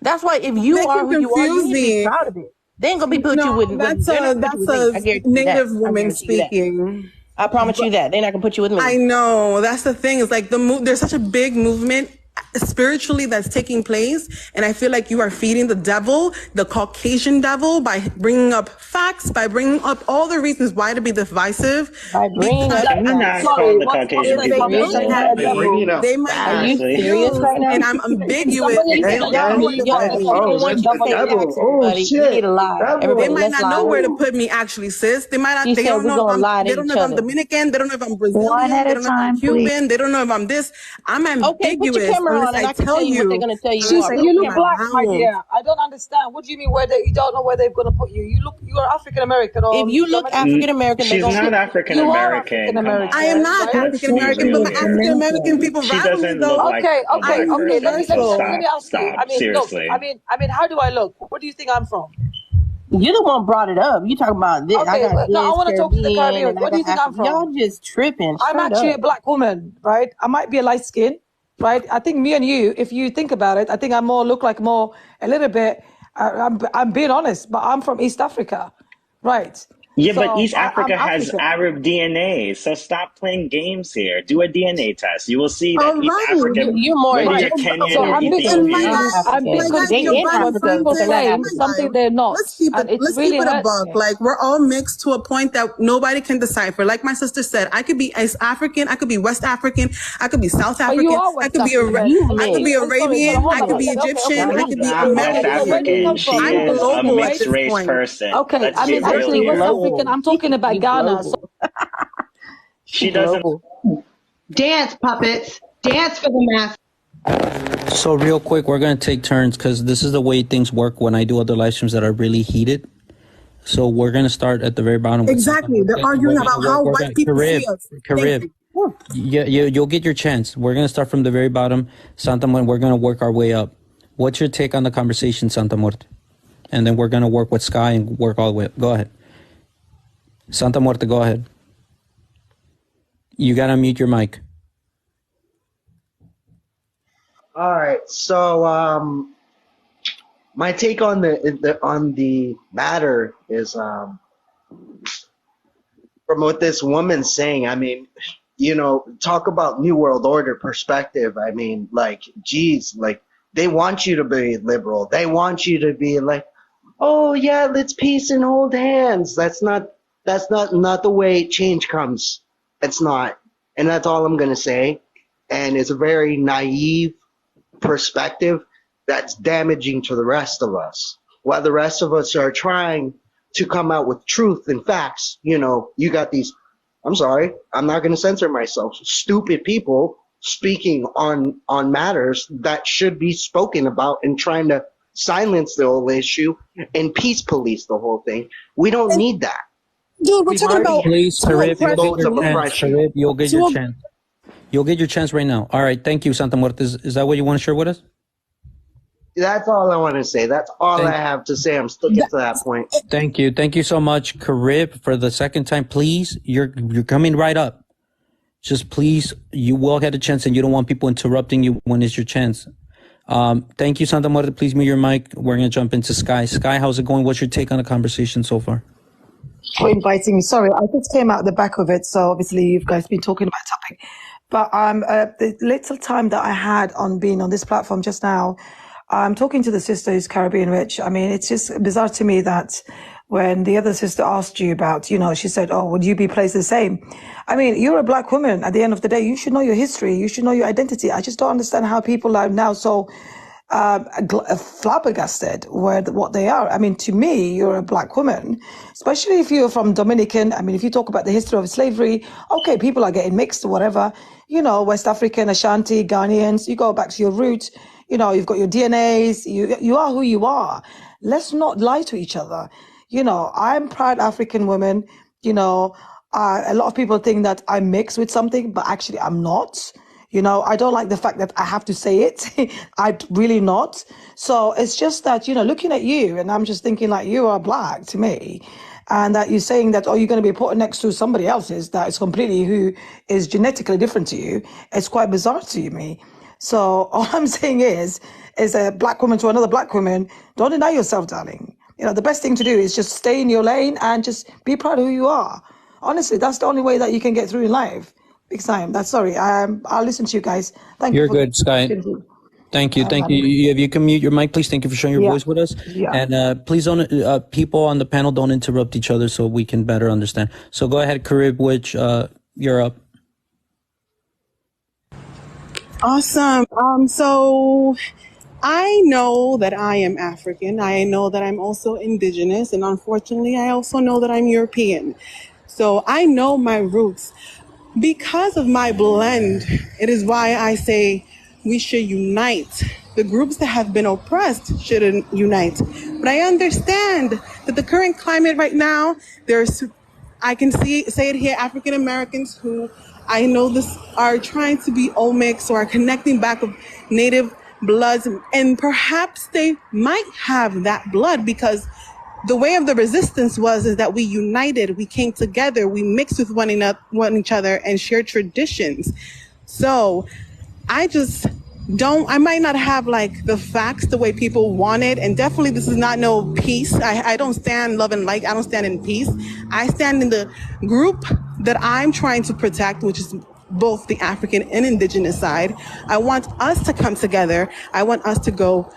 Speaker 11: That's why if you
Speaker 19: they
Speaker 11: are
Speaker 19: can
Speaker 11: who you are, you
Speaker 19: confuse
Speaker 11: need to be
Speaker 19: me.
Speaker 11: proud of it. They ain't gonna be put you
Speaker 19: No,
Speaker 11: with.
Speaker 19: that's
Speaker 11: They're not gonna put you with me. I
Speaker 19: a
Speaker 11: guarantee you that.
Speaker 19: native
Speaker 11: I
Speaker 19: woman
Speaker 11: guarantee you that.
Speaker 19: speaking.
Speaker 11: I promise you that they're not gonna put you with me.
Speaker 19: I know that's the thing. It's like there's such a big movement spiritually that's taking place, and I feel like you are feeding the devil, the Caucasian devil, by bringing up facts, by bringing up all the reasons why to be divisive.
Speaker 11: By bringing up
Speaker 10: I'm not calling the Caucasian people devil.
Speaker 17: Bringing up
Speaker 19: They might
Speaker 11: Are you
Speaker 10: Honestly.
Speaker 11: serious right now?
Speaker 19: and I'm ambiguous.
Speaker 18: Somebody
Speaker 19: They
Speaker 18: said
Speaker 19: don't
Speaker 18: that
Speaker 19: know
Speaker 18: to
Speaker 19: where
Speaker 18: me.
Speaker 19: to put me.
Speaker 17: Oh,
Speaker 11: want you to say
Speaker 17: devil.
Speaker 11: facts,
Speaker 17: Oh
Speaker 11: everybody. You
Speaker 17: shit,
Speaker 11: need to lie.
Speaker 17: devil.
Speaker 19: They
Speaker 11: Everybody,
Speaker 19: might
Speaker 11: let's
Speaker 19: not know
Speaker 11: lie.
Speaker 19: where to put me actually, sis. They might not,
Speaker 11: She
Speaker 19: they
Speaker 11: said
Speaker 19: don't
Speaker 11: we're
Speaker 19: know if
Speaker 11: gonna lie to
Speaker 19: they don't know
Speaker 11: each
Speaker 19: if I'm
Speaker 11: other.
Speaker 19: Dominican, they don't know if I'm
Speaker 20: One
Speaker 19: Brazilian,
Speaker 20: at
Speaker 19: they
Speaker 20: a
Speaker 19: don't know if I'm
Speaker 20: time, please.
Speaker 19: Cuban, they don't know if I'm this. I'm
Speaker 11: Okay, put your
Speaker 19: ambiguous
Speaker 11: camera
Speaker 19: unless
Speaker 11: on, and
Speaker 19: I
Speaker 11: I can
Speaker 19: tell
Speaker 11: tell you what they're
Speaker 19: you
Speaker 11: gonna tell you.
Speaker 19: I'm
Speaker 11: You
Speaker 18: Sister,
Speaker 11: are.
Speaker 18: you
Speaker 11: Put
Speaker 19: speaking
Speaker 11: your
Speaker 18: look
Speaker 19: my
Speaker 11: camera on.
Speaker 18: black, my
Speaker 19: vowels.
Speaker 18: dear. I don't understand. What do you mean you don't know where they're gonna put you? You are African American or
Speaker 11: If you look
Speaker 18: Dominican?
Speaker 11: African American, they're
Speaker 10: She's
Speaker 11: gonna
Speaker 10: not
Speaker 11: put
Speaker 10: African
Speaker 18: You are
Speaker 10: American.
Speaker 18: African
Speaker 10: Come
Speaker 19: I am
Speaker 18: American,
Speaker 10: on.
Speaker 19: not
Speaker 18: right?
Speaker 19: African American, but my African American people
Speaker 10: She
Speaker 19: rattle me
Speaker 10: doesn't look
Speaker 19: though.
Speaker 10: like
Speaker 18: Okay,
Speaker 10: a
Speaker 18: okay,
Speaker 10: black
Speaker 19: I'm
Speaker 18: okay.
Speaker 10: person. So
Speaker 19: universal.
Speaker 18: Let me ask you.
Speaker 10: stop.
Speaker 18: I mean, look.
Speaker 10: Seriously.
Speaker 18: I mean, how do I look? Where do you think I'm from?
Speaker 11: You're the one brought it up. You talking about this? I
Speaker 18: Okay,
Speaker 11: got
Speaker 18: no, I
Speaker 11: this
Speaker 18: want to talk to the
Speaker 11: Caribbean,
Speaker 18: Caribbean.
Speaker 11: and I
Speaker 18: Where do
Speaker 11: got
Speaker 18: you think I'm
Speaker 11: African. Y'all
Speaker 18: from?
Speaker 11: just tripping
Speaker 18: I'm
Speaker 11: straight
Speaker 18: actually
Speaker 11: up.
Speaker 18: a black woman, right? I might be a light skin, right? I think me and you, if you think about it, I think I look like more a little bit. I'm being honest, but I'm from East Africa, right?
Speaker 10: Yeah, but
Speaker 18: So
Speaker 10: East
Speaker 18: I'm
Speaker 10: Africa has
Speaker 18: African.
Speaker 10: Arab DNA. So stop playing games here. Do a DNA test. You will see that
Speaker 19: All
Speaker 10: East
Speaker 19: right.
Speaker 10: African,
Speaker 11: You're more
Speaker 10: whether
Speaker 19: Right.
Speaker 10: you're
Speaker 11: indigenous
Speaker 19: So
Speaker 10: Kenyan or
Speaker 11: than
Speaker 18: I'm
Speaker 11: anything.
Speaker 19: and my
Speaker 11: You're
Speaker 10: Ethiopian.
Speaker 11: not
Speaker 19: guy,
Speaker 18: I'm
Speaker 11: African.
Speaker 19: my
Speaker 18: because
Speaker 19: guy,
Speaker 11: They
Speaker 19: your
Speaker 18: people
Speaker 11: in
Speaker 19: body
Speaker 18: trying
Speaker 11: Africa,
Speaker 18: to
Speaker 11: but they're
Speaker 19: fronted.
Speaker 11: not
Speaker 18: claim
Speaker 19: My
Speaker 11: African.
Speaker 19: guy.
Speaker 18: something they're not, and it's
Speaker 19: Let's keep
Speaker 18: really
Speaker 19: it a
Speaker 18: hurtful.
Speaker 19: buck. Like we're all mixed to a point that nobody can decipher. Like my sister said, I could be East African, I could be West African, I could be South
Speaker 18: But you
Speaker 19: African,
Speaker 18: are
Speaker 19: I
Speaker 18: West
Speaker 19: could be
Speaker 18: African.
Speaker 11: You
Speaker 19: I could be
Speaker 11: mix.
Speaker 18: Sorry,
Speaker 19: Arabian,
Speaker 18: hold
Speaker 19: I
Speaker 18: on.
Speaker 19: could be
Speaker 18: Okay.
Speaker 19: Egyptian,
Speaker 11: Not
Speaker 19: I
Speaker 11: me.
Speaker 19: could be
Speaker 10: Not West
Speaker 18: So
Speaker 19: American.
Speaker 18: where do you
Speaker 10: African.
Speaker 18: come from?
Speaker 10: She
Speaker 19: I'm
Speaker 10: is a
Speaker 19: global at
Speaker 10: mixed
Speaker 19: this
Speaker 10: race
Speaker 19: point.
Speaker 10: person.
Speaker 18: Okay,
Speaker 10: Let's
Speaker 18: I
Speaker 10: be
Speaker 18: mean,
Speaker 10: real
Speaker 18: actually,
Speaker 11: You
Speaker 18: West
Speaker 10: here.
Speaker 18: African,
Speaker 11: global.
Speaker 18: I'm talking about
Speaker 11: You
Speaker 18: Ghana. So
Speaker 11: global.
Speaker 10: She
Speaker 11: You
Speaker 10: doesn't.
Speaker 11: global.
Speaker 13: Dance, puppets. Dance for the mass.
Speaker 3: So real quick, we're gonna take turns because this is the way things work when I do other live streams that are really heated. So we're gonna start at the very bottom with Santa
Speaker 19: Exactly. They're
Speaker 3: Muerte, and we're
Speaker 19: arguing
Speaker 3: gonna
Speaker 19: about
Speaker 3: work.
Speaker 19: how
Speaker 3: We're
Speaker 19: white
Speaker 3: gonna
Speaker 19: people see us. Thank
Speaker 3: Carib.
Speaker 19: you. Woo.
Speaker 3: Yeah, you'll get your chance. We're gonna start from the very bottom, Santa Muerte. We're gonna work our way up. What's your take on the conversation, Santa Muerte? And then we're gonna work with Sky and work all the way up. Go ahead, Santa Muerte. Go ahead. You gotta mute your mic.
Speaker 17: All right. So my take on the matter is from what this woman's saying. I mean, talk about New World Order perspective. I mean, like, geez, like they want you to be liberal. They want you to be like, oh yeah, let's peace and hold hands. That's not the way change comes. It's not, and that's all I'm gonna say. And it's a very naive perspective that's damaging to the rest of us. While the rest of us are trying to come out with truth and facts, you got these, I'm sorry, I'm not going to censor myself, stupid people speaking on matters that should be spoken about and trying to silence the whole issue, and peace police the whole thing. We don't need that.
Speaker 19: Dude, we're
Speaker 17: We've
Speaker 19: talking
Speaker 17: already
Speaker 19: about
Speaker 17: had
Speaker 3: Please,
Speaker 19: to
Speaker 3: Karib, you'll
Speaker 19: oppress
Speaker 3: get
Speaker 17: modes
Speaker 3: your
Speaker 17: of
Speaker 19: groups.
Speaker 3: chance.
Speaker 17: oppression.
Speaker 3: Karib, you'll get
Speaker 19: To
Speaker 3: your
Speaker 19: a,
Speaker 3: chance. You'll get your chance right now. All right, thank you, Santa Muerte. Is that what you want to share with us?
Speaker 17: That's all I want to say. That's all I
Speaker 3: Thank,
Speaker 17: have to say. I'm sticking to that point.
Speaker 3: thank you so much, Karib, for the second time. Please, you're coming right up. Just please, you will get a chance, and you don't want people interrupting you when it's your chance. Thank you, Santa Muerte. Please mute your mic. We're gonna jump into Sky. Sky, how's it going? What's your take on the conversation so far?
Speaker 18: For inviting me. Sorry, I just came out the back of it, so obviously you guys been talking about topic. But the little time that I had on being on this platform just now, I'm talking to the sister who's Caribbean rich. I mean, it's just bizarre to me that when the other sister asked you about, she said, "Oh, would you be placed the same?" I mean, you're a black woman. At the end of the day, you should know your history. You should know your identity. I just don't understand how people are now so flabbergasted with what they are. I mean, to me, you're a black woman, especially if you're from Dominican. I mean, if you talk about the history of slavery, okay, people are getting mixed or whatever. West African, Ashanti, Ghanaians, you go back to your roots. You've got your DNAs. You are who you are. Let's not lie to each other. I'm proud African woman. A lot of people think that I'm mixed with something, but actually I'm not. I don't like the fact that I have to say it. I'm really not. So it's just that, looking at you, and I'm just thinking like you are black to me. And that you're saying that, you're going to be put next to somebody else's that is completely who is genetically different to you. It's quite bizarre to me. So all I'm saying is a black woman to another black woman, don't deny yourself, darling. The best thing to do is just stay in your lane and just be proud of who you are. Honestly, that's the only way that you can get through in life. Big time. That's sorry. I'll listen to you guys. Thank you
Speaker 3: You're
Speaker 18: for the
Speaker 3: good, Sky.
Speaker 18: opportunity.
Speaker 3: Thank you. If you can mute your mic, please. Thank you for sharing your
Speaker 18: Yeah.
Speaker 3: voice with us.
Speaker 18: Yeah.
Speaker 3: And please don't, people on the panel don't interrupt each other so we can better understand. So go ahead, Karib, which you're up.
Speaker 19: Awesome. So I know that I am African. I know that I'm also indigenous. And unfortunately, I also know that I'm European. So I know my roots. Because of my blend, it is why I say we should unite. The groups that have been oppressed should unite. But I understand that the current climate right now, I can say it here, African Americans who I know this are trying to be omics or are connecting back with native bloods, and perhaps they might have that blood because the way of the resistance is that we united, we came together, we mixed with one each other and shared traditions. So I might not have like the facts the way people want it. And definitely this is not no peace. I don't stand love and light. I don't stand in peace. I stand in the group that I'm trying to protect, which is both the African and indigenous side. I want us to come together. I want us to go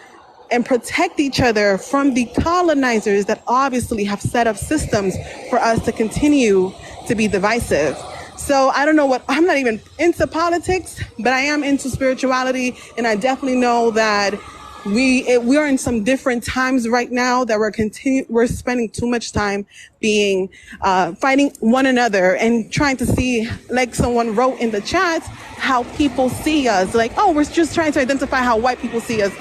Speaker 19: and protect each other from the colonizers that obviously have set up systems for us to continue to be divisive. So I don't know I'm not even into politics, but I am into spirituality. And I definitely know that we are in some different times right now that we're spending too much time being, fighting one another and trying to see, like someone wrote in the chat, how people see us. Like, oh, we're just trying to identify how white people see us.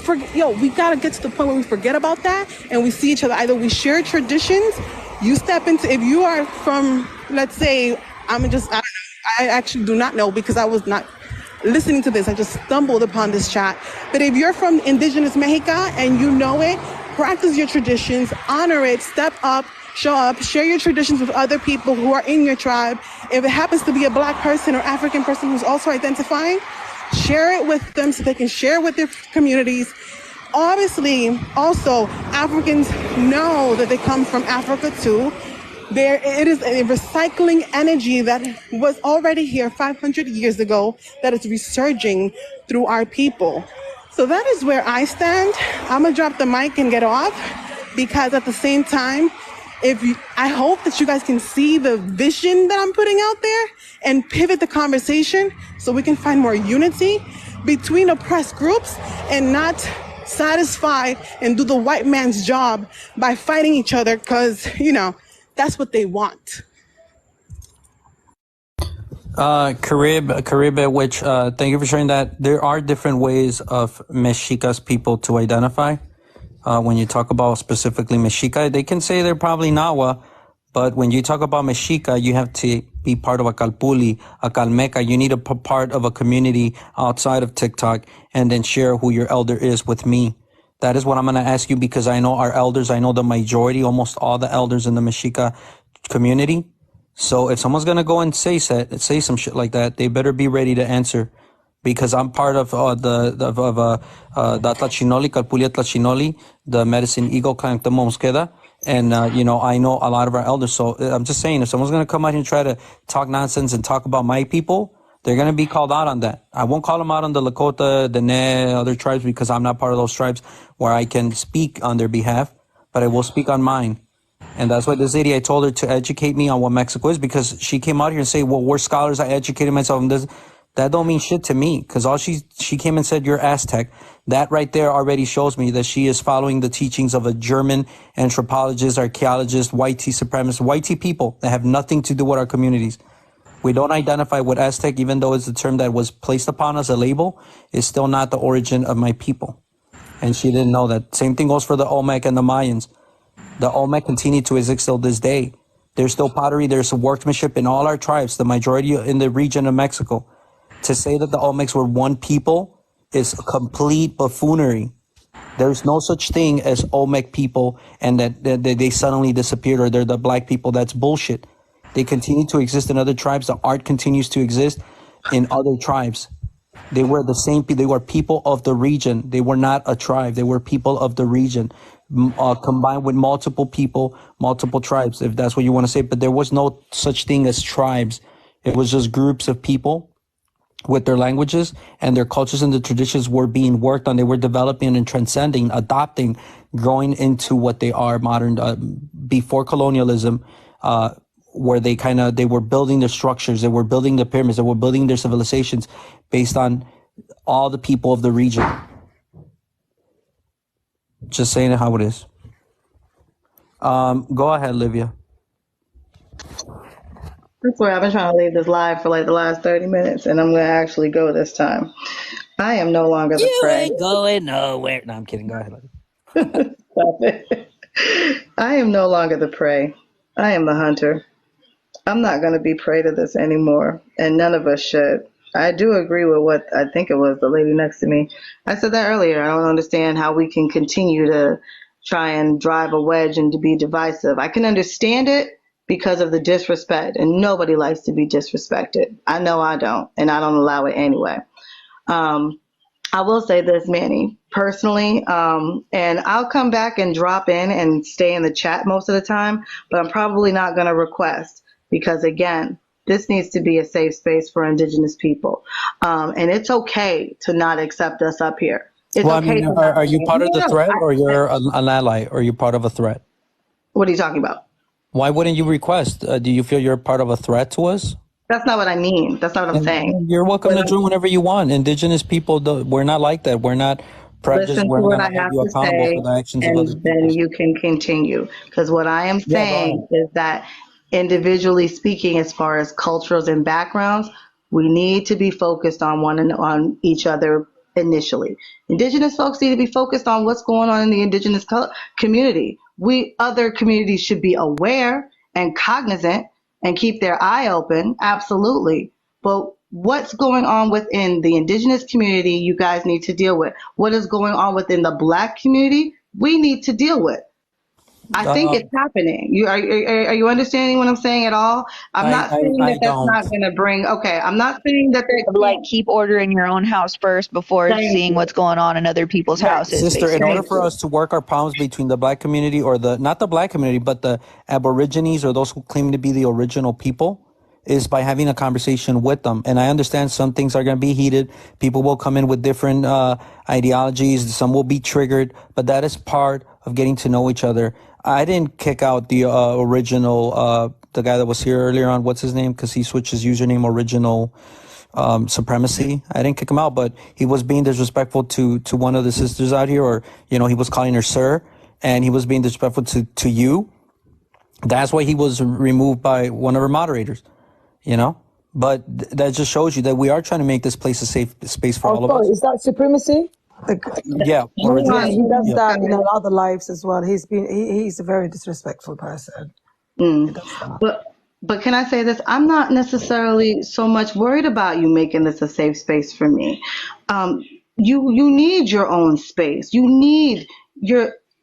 Speaker 19: We gotta get to the point where we forget about that and we see each other. Either we share traditions, if you are from, let's say, I don't know, I actually do not know because I was not listening to this. I just stumbled upon this chat. But if you're from indigenous Mexico and you know it, practice your traditions, honor it, step up, show up, share your traditions with other people who are in your tribe. If it happens to be a black person or African person who's also identifying, share it with them so they can share with their communities. Obviously, also, Africans know that they come from Africa too. It is a recycling energy that was already here 500 years ago that is resurging through our people. So that is where I stand. I'm gonna drop the mic and get off because at the same time, I hope that you guys can see the vision that I'm putting out there and pivot the conversation so we can find more unity between oppressed groups and not satisfy and do the white man's job by fighting each other because, that's what they want.
Speaker 3: Caribbean, which thank you for sharing that. There are different ways of Mexicas people to identify. When you talk about specifically Mexica, they can say they're probably Nahua, but when you talk about Mexica, you have to be part of a Calpuli, a Calmeca. You need to be part of a community outside of TikTok and then share who your elder is with me. That is what I'm going to ask you, because I know our elders. I know the majority, almost all the elders in the Mexica community. So if someone's going to go and say some shit like that, they better be ready to answer, because I'm part of the Tlachinoli, Calpulia Tlachinoli, the Medicine Eagle Clan de Mosqueda. And, you know, I know a lot of our elders. So I'm just saying, if someone's going to come out here and try to talk nonsense and talk about my people, they're going to be called out on that. I won't call them out on the Lakota, the Ne, other tribes, because I'm not part of those tribes where I can speak on their behalf, but I will speak on mine. And that's why this lady, I told her to educate me on what Mexico is, because she came out here and say, well, we're scholars. I educated myself on this. That don't mean shit to me, because all she came and said, you're Aztec. That right there already shows me that she is following the teachings of a German anthropologist, archaeologist, white supremacist, white people that have nothing to do with our communities. We don't identify with Aztec, even though it's the term that was placed upon us, a label. It's still not the origin of my people. And she didn't know that. Same thing goes for the Olmec and the Mayans. The Olmec continue to exist till this day. There's still pottery, there's workmanship in all our tribes, the majority in the region of Mexico. To say that the Olmecs were one people is complete buffoonery. There's no such thing as Olmec people and that they suddenly disappeared or they're the black people. That's bullshit. They continue to exist in other tribes. The art continues to exist in other tribes. They were the same people. They were people of the region. They were not a tribe. They were people of the region, combined with multiple people, multiple tribes, if that's what you want to say. But there was no such thing as tribes. It was just groups of people with their languages and their cultures and the traditions were being worked on. They were developing and transcending, adopting, growing into what they are modern, before colonialism, where they were building their structures, they were building the pyramids, they were building their civilizations based on all the people of the region. Just saying it how it is. Go ahead, Livia.
Speaker 13: That's where I've been trying to leave this live for like the last 30 minutes, and I'm going to actually go this time. I am no longer the prey.
Speaker 3: You ain't going nowhere. No, I'm kidding. Go ahead.
Speaker 13: Stop it. I am no longer the prey. I am the hunter. I'm not going to be prey to this anymore, and none of us should. I do agree with what I think it was the lady next to me. I said that earlier. I don't understand how we can continue to try and drive a wedge and to be divisive. I can understand it because of the disrespect, and nobody likes to be disrespected. I know I don't, and I don't allow it anyway. I will say this, Manny, personally, and I'll come back and drop in and stay in the chat most of the time, but I'm probably not going to request because, again, this needs to be a safe space for Indigenous people. And it's okay to not accept us up here. It's
Speaker 3: Well,
Speaker 13: okay
Speaker 3: I mean,
Speaker 13: to not.
Speaker 3: are you part of the
Speaker 13: No,
Speaker 3: threat, or you're an ally, or you're part of a threat?
Speaker 13: What are you talking about?
Speaker 3: Why wouldn't you request? Do you feel you're part of a threat to us?
Speaker 13: That's not what I mean. That's not what I'm saying.
Speaker 3: You're welcome to join whenever you want. Indigenous people, we're not like that. We're not prejudiced.
Speaker 13: Listen to
Speaker 3: We're
Speaker 13: what
Speaker 3: going
Speaker 13: I
Speaker 3: to hold
Speaker 13: have
Speaker 3: you
Speaker 13: to
Speaker 3: accountable
Speaker 13: say,
Speaker 3: for the actions of other
Speaker 13: and then
Speaker 3: people.
Speaker 13: you can continue. Because what I am
Speaker 3: Yeah, go
Speaker 13: saying is that individually speaking, as far as cultures and backgrounds, we need to be focused on on each other initially. Indigenous folks need to be focused on what's going on in the Indigenous community. We other communities should be aware and cognizant and keep their eye open, absolutely. But what's going on within the Indigenous community, you guys need to deal with. What is going on within the Black community, we need to deal with. I think it's happening. Are you understanding what I'm saying at all? I'm not saying that
Speaker 3: I
Speaker 13: that's
Speaker 3: don't.
Speaker 13: not going to bring. Okay, I'm not saying that they
Speaker 2: Like,
Speaker 13: can't.
Speaker 2: keep order in your own house first before
Speaker 13: Thank
Speaker 2: seeing
Speaker 13: you.
Speaker 2: what's going on in other people's houses,
Speaker 3: Sister, in order
Speaker 2: basically.
Speaker 3: for us to work our problems between the Black community or not the Black community, but the Aborigines or those who claim to be the original people, is by having a conversation with them. And I understand some things are going to be heated. People will come in with different ideologies. Some will be triggered, but that is part of getting to know each other. I didn't kick out the original, the guy that was here earlier on. What's his name? Because he switched his username, Original Supremacy. I didn't kick him out, but he was being disrespectful to one of the sisters out here, or, you know, he was calling her sir, and he was being disrespectful to you. That's why he was removed by one of her moderators, you know? But that just shows you that we are trying to make this place a safe space for all of us.
Speaker 18: Is that supremacy?
Speaker 3: Yeah,
Speaker 18: Yeah, he
Speaker 3: originally.
Speaker 18: does
Speaker 3: Yeah.
Speaker 18: that in other lives as well. He's a very disrespectful person. He does that.
Speaker 13: But can I say this? I'm not necessarily so much worried about you making this a safe space for me. You need your own space. You need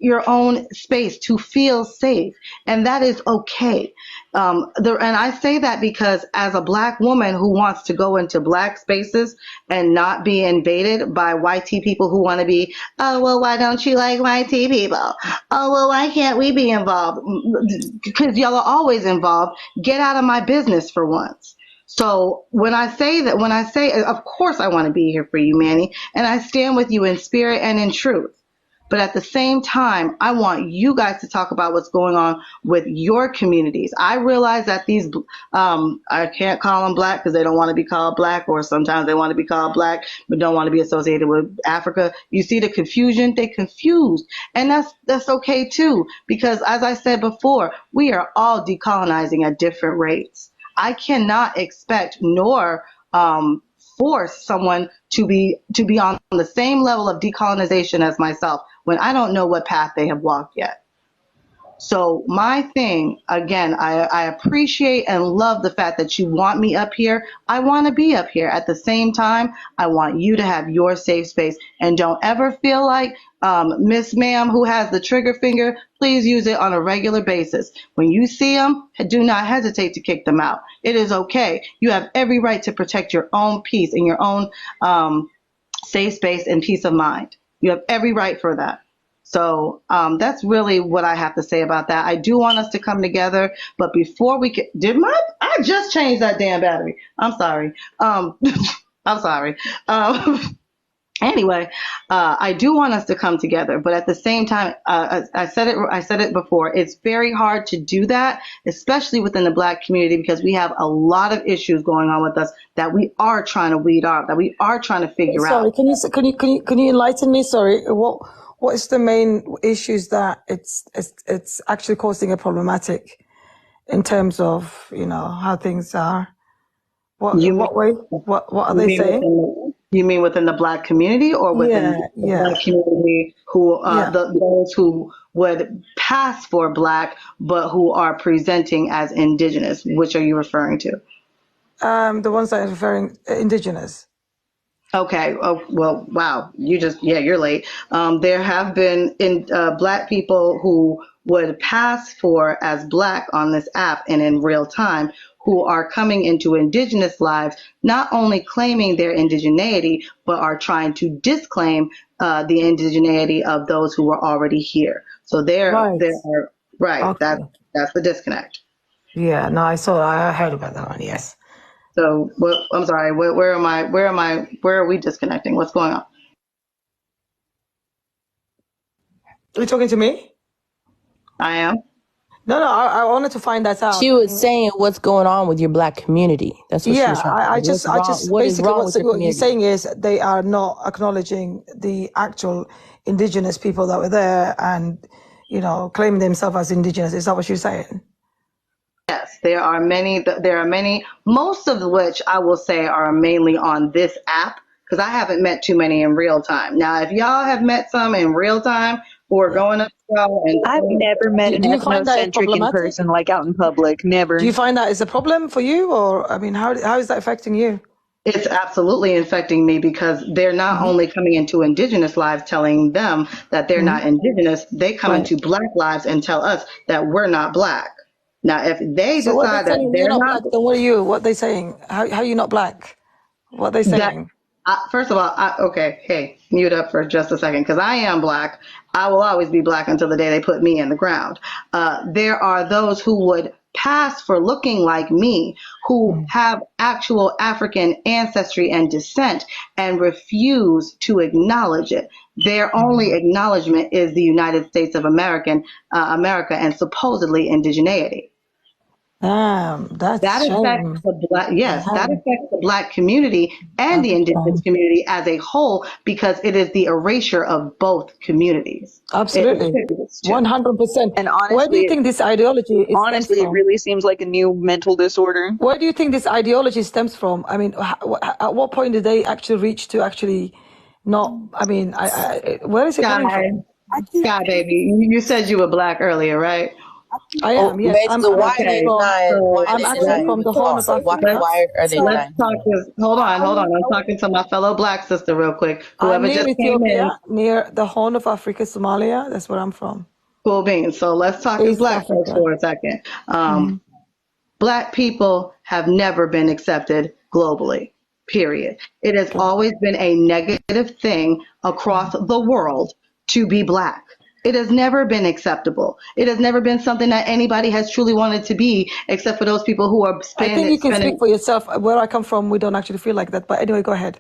Speaker 13: your own space to feel safe, and that is okay. And I say that because as a Black woman who wants to go into Black spaces and not be invaded by white people who want to be, oh, well, why don't you like white people? Oh, well, why can't we be involved? Because y'all are always involved. Get out of my business for once. So when I say, of course I want to be here for you, Manny, and I stand with you in spirit and in truth. But at the same time, I want you guys to talk about what's going on with your communities. I realize that these, I can't call them Black because they don't want to be called Black, or sometimes they want to be called Black but don't want to be associated with Africa. You see the confusion? They confused. And that's okay too, because as I said before, we are all decolonizing at different rates. I cannot expect nor force someone to be on the same level of decolonization as myself when I don't know what path they have walked yet. So my thing, again, I appreciate and love the fact that you want me up here. I want to be up here. At the same time, I want you to have your safe space. And don't ever feel like Miss Ma'am who has the trigger finger, please use it on a regular basis. When you see them, do not hesitate to kick them out. It is okay. You have every right to protect your own peace and your own safe space and peace of mind. You have every right for that. So that's really what I have to say about that. I do want us to come together, but before we can, I just changed that damn battery. I'm sorry. I'm sorry. Anyway, I do want us to come together, but at the same time, I said it before. It's very hard to do that, especially within the Black community, because we have a lot of issues going on with us that we are trying to weed out, that we are trying to figure out.
Speaker 18: Sorry, can you enlighten me? Sorry, what is the main issues that it's actually causing a problematic in terms of how things are? What way? What are they saying?
Speaker 13: You mean within the Black community, or within the Black community who those who would pass for Black but who are presenting as Indigenous? Which are you referring to?
Speaker 18: The ones that are referring Indigenous.
Speaker 13: Okay. Oh, well, wow. You're late. There have been Black people who would pass for as Black on this app and in real time, who are coming into Indigenous lives, not only claiming their indigeneity, but are trying to disclaim the indigeneity of those who were already here. So there are right. Okay. That's the disconnect.
Speaker 18: Yeah. No, I heard about that one. Yes.
Speaker 13: So, I'm sorry. Where am I? Where are we disconnecting? What's going on?
Speaker 18: Are you talking to me?
Speaker 13: I am.
Speaker 18: No. I wanted to find that out.
Speaker 11: She was saying what's going on with your Black community. That's what she was trying to say.
Speaker 18: What you're saying is they are not acknowledging the actual Indigenous people that were there and claiming themselves as Indigenous. Is that what you're saying?
Speaker 13: Yes, there are many, most of which I will say are mainly on this app, because I haven't met too many in real time. Now, if y'all have met some in real time who are going up,
Speaker 2: I've never met an ethnocentric in person, like out in public. Never.
Speaker 18: Do you find that is a problem for you, or how is that affecting you?
Speaker 13: It's absolutely affecting me, because they're not only coming into Indigenous lives telling them that they're not Indigenous, they come into Black lives and tell us that we're not Black. Now, if they decide that they're not
Speaker 18: Black, then what are you? What are they saying? How are you not Black? What are they saying?
Speaker 13: First of all, okay, hey, mute up for just a second, because I am Black. I will always be Black until the day they put me in the ground. There are those who would pass for looking like me, who have actual African ancestry and descent, and refuse to acknowledge it. Their only acknowledgement is the United States of America and supposedly indigeneity.
Speaker 18: That
Speaker 13: affects the that affects the Black community and the Indigenous community as a whole, because it is the erasure of both communities.
Speaker 18: Absolutely, 100%.
Speaker 2: And honestly,
Speaker 18: where do you think this ideology is?
Speaker 2: Honestly, it really seems like a new mental disorder.
Speaker 18: Where do you think this ideology stems from? I mean, at what point did they actually reach to actually not, I mean, where is it coming from?
Speaker 13: Sky, baby, you said you were black earlier, right?
Speaker 18: I am, yes. I'm
Speaker 11: Basically, why are
Speaker 18: actually
Speaker 11: they
Speaker 13: Okay,
Speaker 18: from,
Speaker 11: denying?
Speaker 13: so
Speaker 11: Why are
Speaker 18: I'm
Speaker 11: they
Speaker 18: actually
Speaker 11: denying
Speaker 18: from
Speaker 11: the
Speaker 18: the Horn
Speaker 11: talk?
Speaker 18: of Africa.
Speaker 11: Why are they
Speaker 13: let's
Speaker 11: denying?
Speaker 13: talk this. Hold on. I'm talking to my fellow black sister real quick.
Speaker 18: I'm
Speaker 13: Whoever
Speaker 18: near
Speaker 13: just came
Speaker 18: Ethiopia,
Speaker 13: in,
Speaker 18: near the Horn of Africa, Somalia. That's where I'm from.
Speaker 13: cool beans. So let's talk as
Speaker 18: East
Speaker 13: black folks
Speaker 18: Africa.
Speaker 13: for a second.
Speaker 18: Hmm.
Speaker 13: Black people have never been accepted globally, period. It has always been a negative thing across the world to be black. It has never been acceptable. It has never been something that anybody has truly wanted to be, except for those people who are
Speaker 18: I think you can speak
Speaker 13: spending.
Speaker 18: for yourself. Where I come from, we don't actually feel like that. But anyway, go ahead.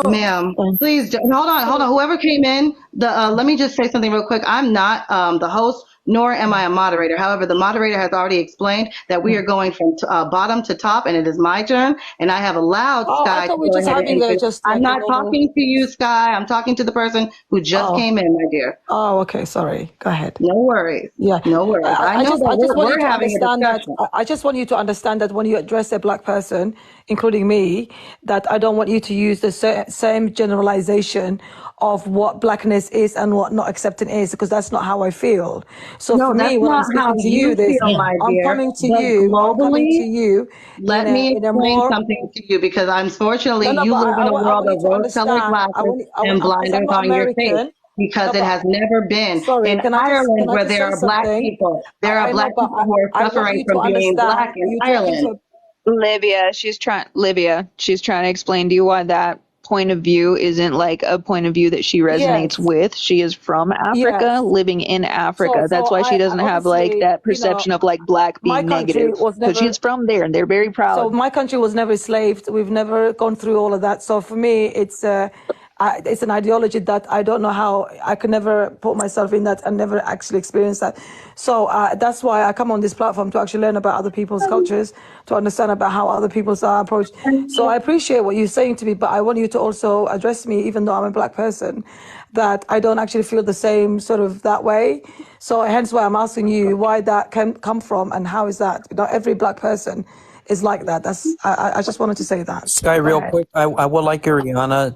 Speaker 13: Ma'am, please hold on. Whoever came in, let me just say something real quick. I'm not the host, nor am I a moderator. However, the moderator has already explained that we are going from bottom to top, and it is my turn. And I have allowed
Speaker 18: Oh, I
Speaker 13: Sky to
Speaker 18: thought we were
Speaker 13: go
Speaker 18: just
Speaker 13: ahead and
Speaker 18: having
Speaker 13: introduce.
Speaker 18: just
Speaker 13: I'm
Speaker 18: like a
Speaker 13: not
Speaker 18: normal.
Speaker 13: talking to you, Sky. I'm talking to the person who just
Speaker 18: Oh,
Speaker 13: came in, my dear.
Speaker 18: oh, okay. Sorry. Go ahead.
Speaker 13: No worries.
Speaker 18: Yeah,
Speaker 13: No worries. I know that
Speaker 18: I just want you
Speaker 13: we're
Speaker 18: to
Speaker 13: having a
Speaker 18: understand that.
Speaker 13: discussion.
Speaker 18: I just want you to understand that when you address a black person, including me, that I don't want you to use the same generalization of what blackness is and what not accepting is, because that's not how I feel. So
Speaker 13: No,
Speaker 18: for me,
Speaker 13: that's
Speaker 18: when I'm
Speaker 13: not how
Speaker 18: speaking to you,
Speaker 13: you feel, my dear. But
Speaker 18: I'm coming to
Speaker 13: globally,
Speaker 18: you
Speaker 13: let me
Speaker 18: in a
Speaker 13: explain
Speaker 18: more.
Speaker 13: something to you because unfortunately
Speaker 18: No,
Speaker 13: you
Speaker 18: but
Speaker 13: live in a
Speaker 18: I
Speaker 13: world
Speaker 18: want you
Speaker 13: of
Speaker 18: to
Speaker 13: rose-colored
Speaker 18: understand.
Speaker 13: glasses and
Speaker 18: Because I'm
Speaker 13: blinders
Speaker 18: not
Speaker 13: on your face
Speaker 18: American.
Speaker 13: because
Speaker 18: No,
Speaker 13: it
Speaker 18: but
Speaker 13: has never been.
Speaker 18: sorry,
Speaker 13: In Ireland,
Speaker 18: can I
Speaker 13: where
Speaker 18: just
Speaker 13: there
Speaker 18: say
Speaker 13: are black
Speaker 18: something?
Speaker 13: people, there are
Speaker 18: I know,
Speaker 13: black
Speaker 18: but
Speaker 13: people who are
Speaker 18: I want
Speaker 13: suffering
Speaker 18: you to
Speaker 13: from being
Speaker 18: understand.
Speaker 13: black in
Speaker 18: You're talking
Speaker 13: Ireland.
Speaker 18: to.
Speaker 2: Livia, she's trying to explain to you why that point of view isn't like a point of view that she resonates
Speaker 18: Yes,
Speaker 2: with. She is from Africa,
Speaker 18: yes.
Speaker 2: living in
Speaker 18: So,
Speaker 2: Africa. That's
Speaker 18: so
Speaker 2: why she
Speaker 18: I
Speaker 2: doesn't have like
Speaker 18: honestly,
Speaker 2: that perception of like black
Speaker 18: my
Speaker 2: being
Speaker 18: country
Speaker 2: negative
Speaker 18: was
Speaker 2: because
Speaker 18: never.
Speaker 2: she's from there and they're very
Speaker 18: So
Speaker 2: proud.
Speaker 18: my country was never enslaved. We've never gone through all of that. So for me, it's an ideology that I don't know how I could never put myself in that and never actually experience that. So that's why I come on this platform to actually learn about other people's cultures, to understand about how other people's are approached. So I appreciate what you're saying to me, but I want you to also address me, even though I'm a black person, that I don't actually feel the same sort of that way. So hence why I'm asking you why that can come from and how is that? Not every black person is like that. I just wanted to say that.
Speaker 3: Sky,
Speaker 18: Go
Speaker 3: real
Speaker 18: ahead.
Speaker 3: quick, I would like Ariana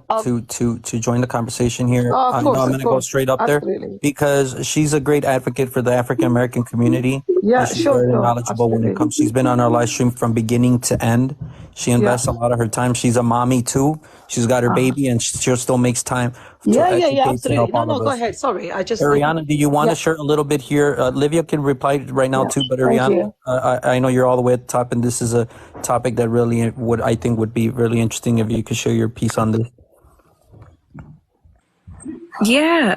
Speaker 3: to join the conversation here.
Speaker 18: Oh,
Speaker 3: You know, I'm
Speaker 18: of
Speaker 3: going to go
Speaker 18: course,
Speaker 3: straight up there
Speaker 18: absolutely.
Speaker 3: because she's a great advocate for the African American community.
Speaker 18: Yeah,
Speaker 3: She's very
Speaker 18: sure,
Speaker 3: knowledgeable when it
Speaker 18: absolutely.
Speaker 3: comes. She's been on our live stream from beginning to end. She
Speaker 18: Yeah.
Speaker 3: invests a lot of her time. She's a mommy too. She's got her baby, and she still makes time to
Speaker 18: Yeah,
Speaker 3: educate to
Speaker 18: absolutely.
Speaker 3: help
Speaker 18: No,
Speaker 3: all
Speaker 18: no,
Speaker 3: of
Speaker 18: go
Speaker 3: us.
Speaker 18: ahead. Sorry, I just think.
Speaker 3: Ariana, do you want
Speaker 18: Yeah,
Speaker 3: to share a little bit here? Livia can reply right now
Speaker 18: yeah.
Speaker 3: too, but
Speaker 18: Thank
Speaker 3: Ariana,
Speaker 18: you.
Speaker 3: I know you're all the way at the top, and this is a topic that really I think would be really interesting if you could share your piece on this.
Speaker 20: Yeah.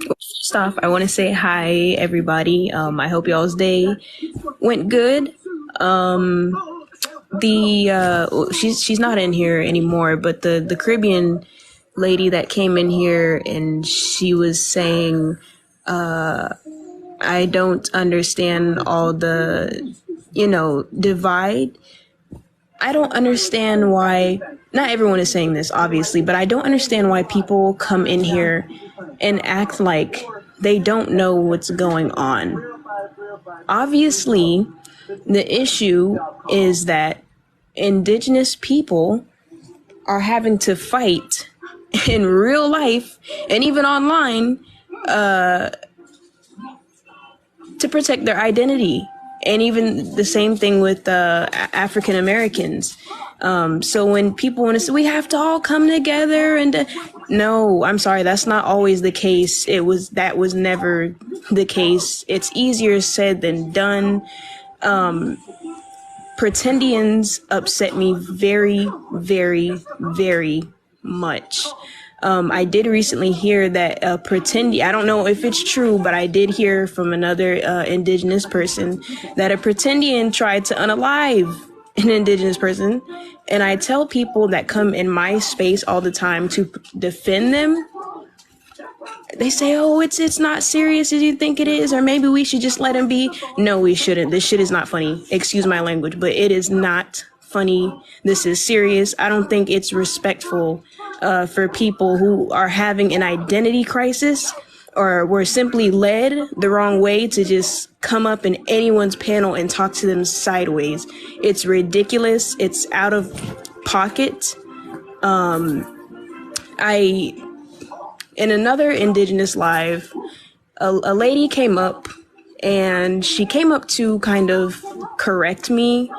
Speaker 20: First off, I want to say hi, everybody. I hope y'all's day went good. She's not in here anymore, but the Caribbean lady that came in here and she was saying, I don't understand all the, divide. I don't understand why, not everyone is saying this, obviously, but I don't understand why people come in here and act like they don't know what's going on. Obviously, the issue is that indigenous people are having to fight in real life and even online to protect their identity. And even the same thing with African Americans. So when people want to say we have to all come together and no, I'm sorry, that's not always the case. That was never the case. It's easier said than done. Pretendians upset me very, very, very much. I did recently hear that I don't know if it's true, but I did hear from another indigenous person that a pretendian tried to unalive an indigenous person. And I tell people that come in my space all the time to defend them, they say, oh, it's not serious as you think it is, or maybe we should just let him be. No, we shouldn't. This shit is not funny. Excuse my language, but it is not funny. This is serious. I don't think it's respectful for people who are having an identity crisis or were simply led the wrong way to just come up in anyone's panel and talk to them sideways. It's ridiculous. It's out of pocket. In another Indigenous live, a lady came up and she came up to kind of correct me.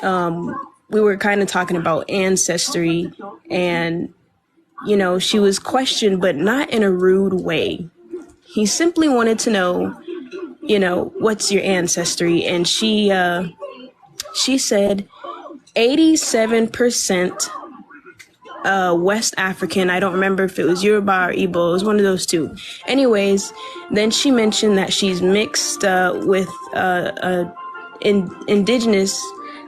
Speaker 20: We were kind of talking about ancestry, and she was questioned, but not in a rude way. He simply wanted to know, what's your ancestry? And she said 87% West African. I don't remember if it was Yoruba or Igbo. It was one of those two. Anyways, then she mentioned that she's mixed with indigenous.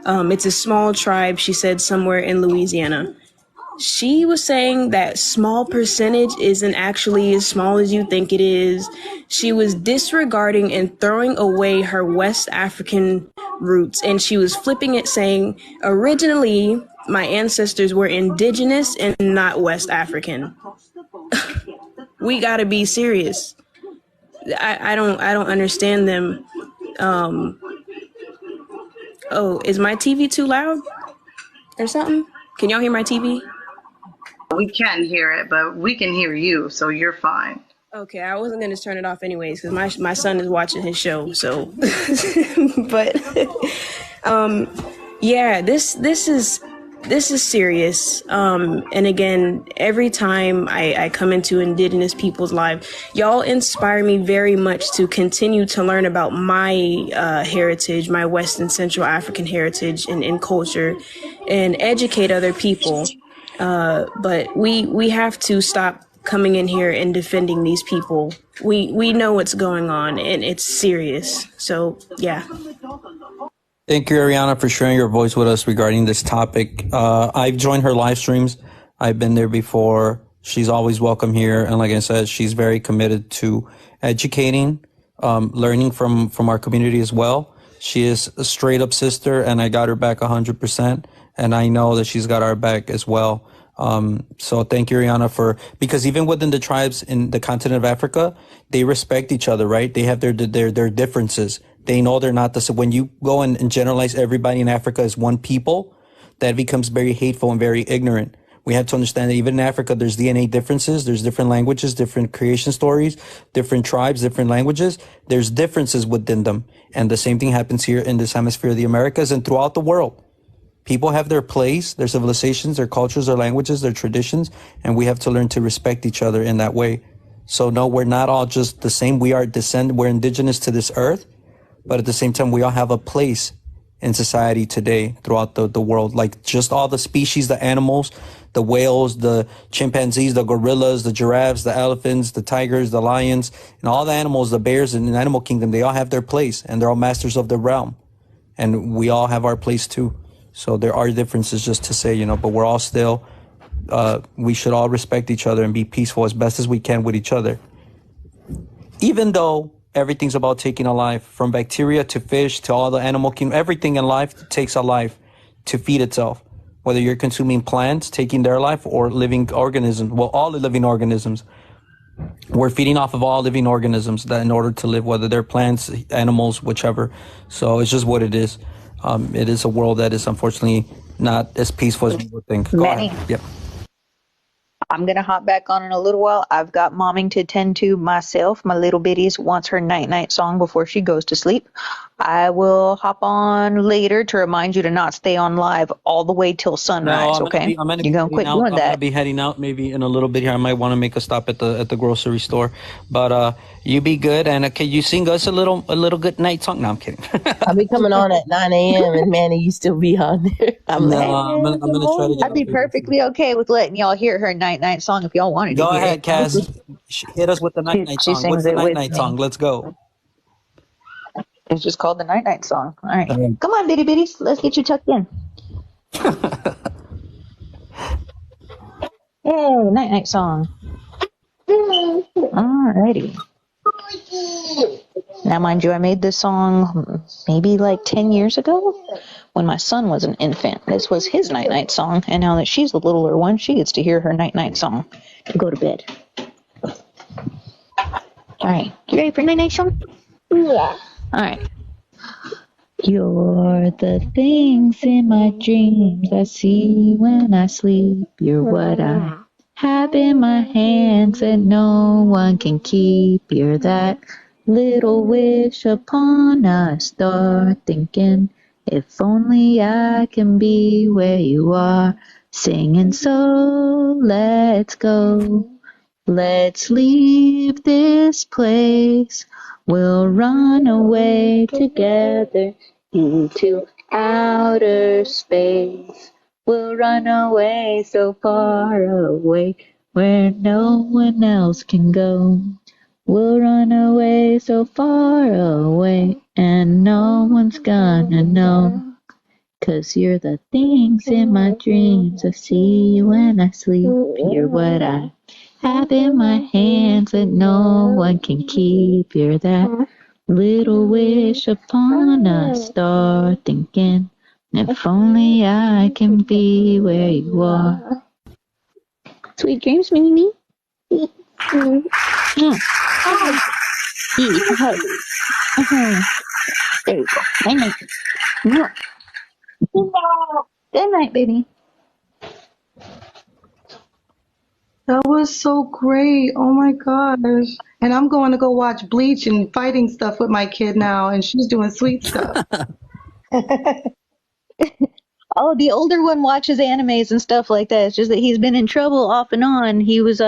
Speaker 20: It's a small tribe, she said, somewhere in Louisiana. She was saying that small percentage isn't actually as small as you think it is. She was disregarding and throwing away her West African roots, and she was flipping it, saying, originally, my ancestors were indigenous and not West African. We gotta be serious. I don't understand them. Oh, is my TV too loud or something? Can y'all hear my TV?
Speaker 13: We can't hear it, but we can hear you, so you're fine.
Speaker 20: Okay, I wasn't gonna turn it off anyways because my son is watching his show. So, but yeah, this is serious. And again, every time I come into Indigenous people's life, y'all inspire me very much to continue to learn about my heritage, my West and Central African heritage and culture, and educate other people. But we have to stop coming in here and defending these people. We know what's going on and it's serious. So yeah.
Speaker 3: Thank you, Ariana, for sharing your voice with us regarding this topic. I've joined her live streams. I've been there before. She's always welcome here. And like I said, she's very committed to educating, learning from our community as well. She is a straight up sister, and I got her back 100%. And I know that she's got our back as well. So thank you, Ariana, because even within the tribes in the continent of Africa, they respect each other, right? They have their differences. They know they're not the same. When you go and generalize everybody in Africa as one people, that becomes very hateful and very ignorant. We have to understand that even in Africa, there's DNA differences. There's different languages, different creation stories, different tribes, different languages. There's differences within them. And the same thing happens here in this hemisphere of the Americas and throughout the world. People have their place, their civilizations, their cultures, their languages, their traditions, and we have to learn to respect each other in that way. So no, we're not all just the same. We're indigenous to this earth, but at the same time, we all have a place in society today throughout the world. Like just all the species, the animals, the whales, the chimpanzees, the gorillas, the giraffes, the elephants, the tigers, the lions, and all the animals, the bears in the animal kingdom, they all have their place and they're all masters of the realm. And we all have our place too. So there are differences, just to say, but we're all still, we should all respect each other and be peaceful as best as we can with each other. Even though everything's about taking a life, from bacteria to fish to all the animal kingdom, everything in life takes a life to feed itself. Whether you're consuming plants, taking their life, or living organisms, well, all the living organisms. We're feeding off of all living organisms that in order to live, whether they're plants, animals, whichever. So it's just what it is. It is a world that is unfortunately not as peaceful as we would think. Go
Speaker 2: Manny,
Speaker 3: ahead. Yep.
Speaker 2: I'm going to hop back on in a little while. I've got momming to tend to myself. My little bitties wants her night-night song before she goes to sleep. I will hop on later to remind you to not stay on live all the way till sunrise, okay? You're going to quit doing
Speaker 3: I'm gonna
Speaker 2: that.
Speaker 3: be heading out maybe in a little bit here. I might want to make a stop at the grocery store, but you be good, and can you sing us a little good night song? No, I'm kidding.
Speaker 11: I'll be coming on at 9 a.m. and Manny, you still be on there. I'm like,
Speaker 3: I'm gonna try to get
Speaker 2: I'd be perfectly okay with letting y'all hear her night-night song if y'all wanted
Speaker 3: Go
Speaker 2: to hear
Speaker 3: ahead,
Speaker 2: it.
Speaker 3: Cass. Hit us with the night-night
Speaker 2: She
Speaker 3: song. What's
Speaker 2: sings
Speaker 3: the
Speaker 2: it with
Speaker 3: night-night
Speaker 2: me.
Speaker 3: song? Let's go.
Speaker 2: It's just called the Night Night song. All right. Come on, bitty bitties. Let's get you tucked in. Hey, Night Night song. Alrighty. Now, mind you, I made this song maybe like 10 years ago when my son was an infant. This was his Night Night song, and now that she's the littler one, she gets to hear her Night Night song to go to bed. All right. You ready for Night Night song? Yeah. All right. You're the things in my dreams I see when I sleep. You're what I have in my hands that no one can keep. You're that little wish upon a star, thinking if only I can be where you are, singing. So let's go. Let's leave this place. We'll run away together into outer space. We'll run away so far away where no one else can go. We'll run away so far away and no one's gonna know. 'Cause you're the things in my dreams. I see you when I sleep. You're what I have in my hands that no one can keep. You're that little wish upon a star, thinking if only I can be where you are. Sweet dreams, Mimi. Hug. There you go. Night night. Good night, baby.
Speaker 13: That was so great. Oh my gosh. And I'm going to go watch Bleach and fighting stuff with my kid now, and she's doing sweet stuff.
Speaker 2: Oh, the older one watches animes and stuff like that. It's just that he's been in trouble off and on. He was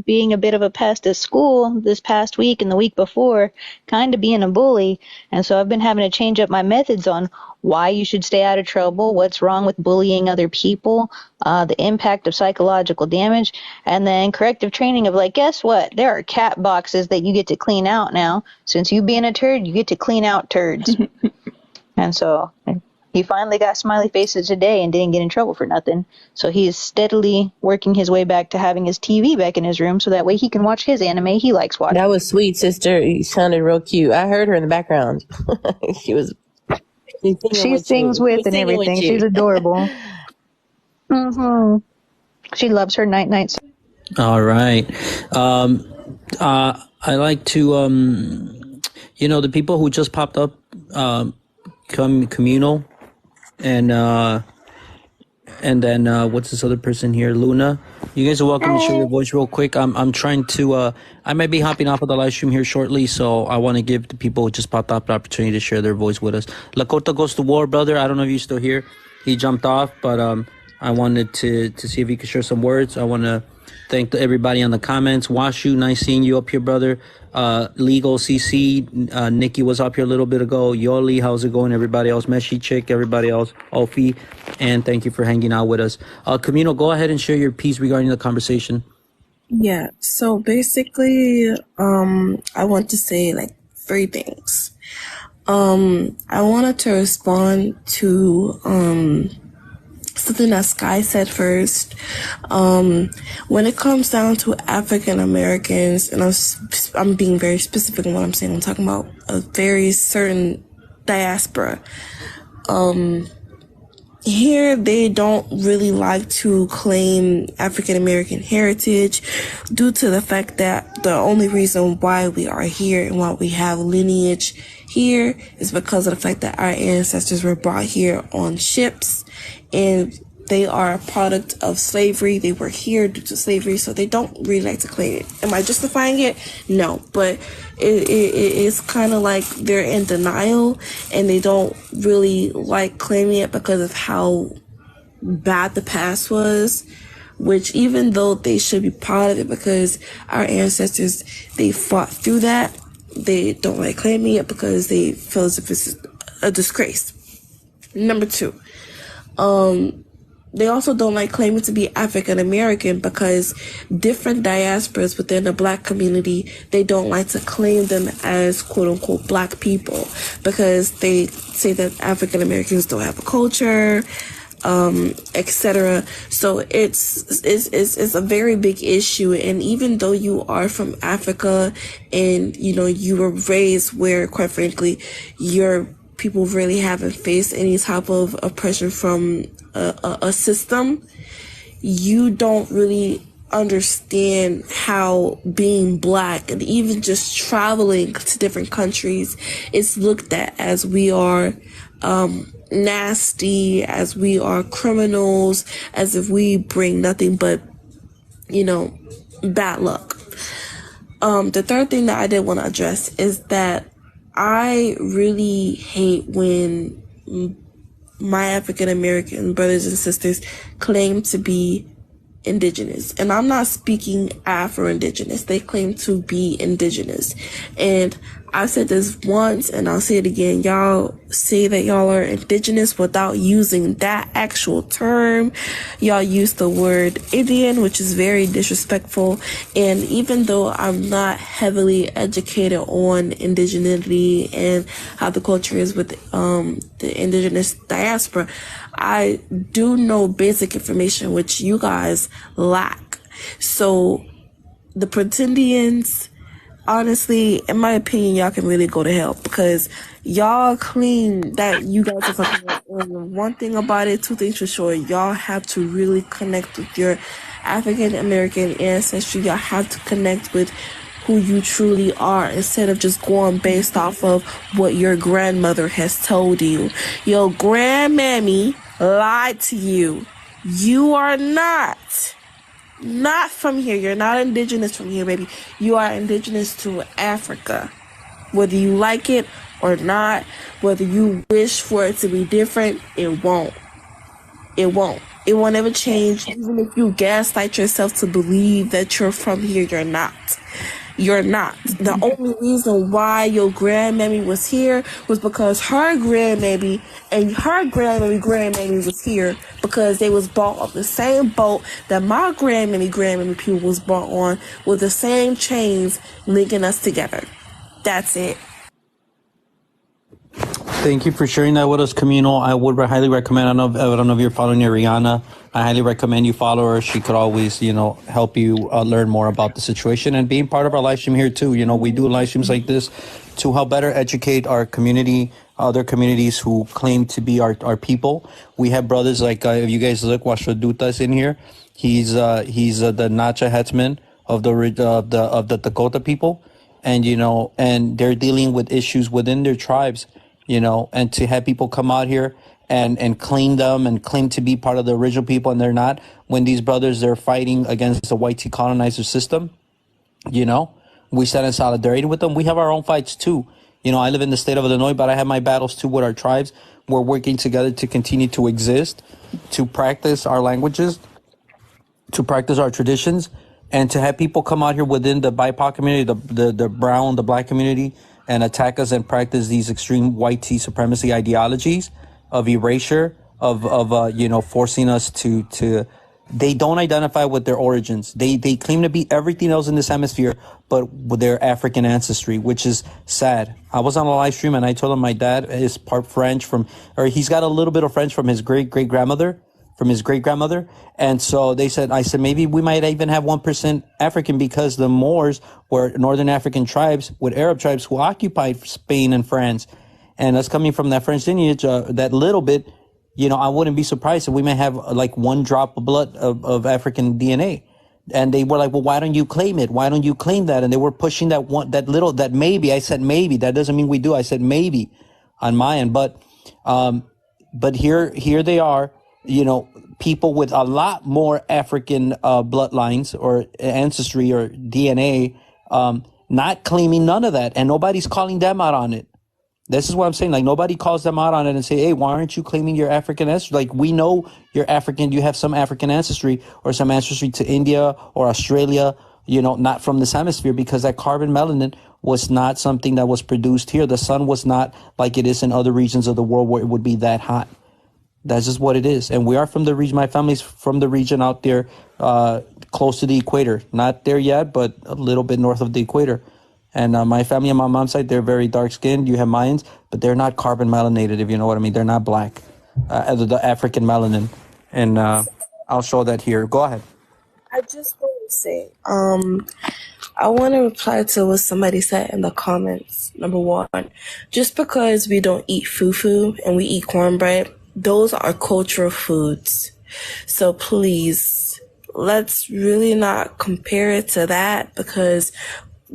Speaker 2: being a bit of a pest at school this past week and the week before, kind of being a bully. And so I've been having to change up my methods on why you should stay out of trouble, what's wrong with bullying other people, the impact of psychological damage, and then corrective training of like, guess what? There are cat boxes that you get to clean out now. Since you being a turd, you get to clean out turds. And so he finally got smiley faces today and didn't get in trouble for nothing. So he's steadily working his way back to having his TV back in his room so that way he can watch his anime he likes watching.
Speaker 11: That was sweet, sister. You sounded real cute. I heard her in the background.
Speaker 2: She sings with and everything. She's adorable. She loves her night nights.
Speaker 3: All right. I like to, the people who just popped up, Communal, and then what's this other person here, Luna. You guys are welcome to share your voice real quick. I'm trying to I might be hopping off of the live stream here shortly, so I want to give the people who just popped up the opportunity to share their voice with us. Lakota goes to war, brother. I don't know if you're still here. He jumped off, but I wanted to see if he could share some words. I want to thank everybody on the comments. Washu, nice seeing you up here, brother. Legal CC, Nikki was up here a little bit ago. Yoli, how's it going? Everybody else, Meshi Chick, everybody else, Ofi, and thank you for hanging out with us. Camino, go ahead and share your piece regarding the conversation.
Speaker 21: Yeah, so basically, I want to say like 3 things. I wanted to respond to something that Sky said first. When it comes down to African Americans, and I'm being very specific in what I'm saying, I'm talking about a very certain diaspora. Here, they don't really like to claim African American heritage due to the fact that the only reason why we are here and why we have lineage here is because of the fact that our ancestors were brought here on ships, and they are a product of slavery. They were here due to slavery, so they don't really like to claim it. Am I justifying it? No, but it's kind of like they're in denial, and they don't really like claiming it because of how bad the past was, which even though they should be proud of it because our ancestors, they fought through that, they don't like claiming it because they feel as if it's a disgrace. Number 2, they also don't like claiming to be African American because different diasporas within the Black community, they don't like to claim them as quote unquote Black people because they say that African Americans don't have a culture, etc. So it's a very big issue. And even though you are from Africa and you were raised where, quite frankly, your people really haven't faced any type of oppression from a system, you don't really understand how being Black and even just traveling to different countries is looked at as we are nasty, as we are criminals, as if we bring nothing but bad luck. The third thing that I did want to address is that I really hate when my African American brothers and sisters claim to be indigenous. And I'm not speaking Afro-Indigenous. They claim to be indigenous. And I've said this once and I'll say it again. Y'all say that y'all are indigenous without using that actual term. Y'all use the word Indian, which is very disrespectful. And even though I'm not heavily educated on indigeneity and how the culture is with the indigenous diaspora, I do know basic information which you guys lack. So the pretendians, honestly, in my opinion, y'all can really go to hell because y'all claim that you guys are something else. And one thing about it, two things for sure, y'all have to really connect with your African American ancestry. Y'all have to connect with who you truly are instead of just going based off of what your grandmother has told you. Your grandmammy lied to you. You are not from here. You're not indigenous from here, baby. You are indigenous to Africa. Whether you like it or not, whether you wish for it to be different, it won't. It won't. It won't ever change. Even if you gaslight yourself to believe that you're from here, you're not. You're not. The only reason why your grandmammy was here was because her grandmammy and her grandmammy was here because they was bought on the same boat that my grandmammy people was bought on with the same chains linking us together. That's it.
Speaker 3: Thank you for sharing that with us, Camino. I would highly recommend. I don't know if you're following Ariana. I highly recommend you follow her. She could always, help you learn more about the situation and being part of our live stream here too. We do live streams like this to help better educate our community, other communities who claim to be our people. We have brothers like if you guys look, Washadutas in here. He's the Nacha headsman of the Dakota people, and and they're dealing with issues within their tribes. And to have people come out here and claim them and claim to be part of the original people and they're not, when these brothers, they're fighting against the white colonizer system, we stand in solidarity with them. We have our own fights too. I live in the state of Illinois, but I have my battles too with our tribes. We're working together to continue to exist, to practice our languages, to practice our traditions, and to have people come out here within the BIPOC community, the brown, the black community, and attack us and practice these extreme white supremacy ideologies of erasure, of forcing us to they don't identify with their origins. They claim to be everything else in this hemisphere, but with their African ancestry, which is sad. I was on a live stream and I told him my dad is part French he's got a little bit of French from his great grandmother. And so I said, maybe we might even have 1% African because the Moors were Northern African tribes with Arab tribes who occupied Spain and France. And us coming from that French lineage, that little bit, I wouldn't be surprised if we may have like one drop of blood of African DNA. And they were like, well, why don't you claim it? Why don't you claim that? And they were pushing that maybe. I said, maybe. That doesn't mean we do. I said, maybe on my end. But here they are. People with a lot more African bloodlines or ancestry or DNA, not claiming none of that, and nobody's calling them out on it. This is what I'm saying. Like, nobody calls them out on it and say, hey, why aren't you claiming your African ancestry? Like, we know you're African. You have some African ancestry or some ancestry to India or Australia, not from this hemisphere, because that carbon melanin was not something that was produced here. The sun was not like it is in other regions of the world where it would be that hot. That's just what it is. And we are from the region. My family's from the region out there, close to the equator. Not there yet, but a little bit north of the equator. And my family on my mom's side, they're very dark skinned. You have Mayans, but they're not carbon melanated, if you know what I mean. They're not black, the African melanin. And I'll show that here. Go ahead.
Speaker 21: I just want to say, I want to reply to what somebody said in the comments. Number one, just because we don't eat fufu and we eat cornbread, those are cultural foods. So please, let's really not compare it to that, because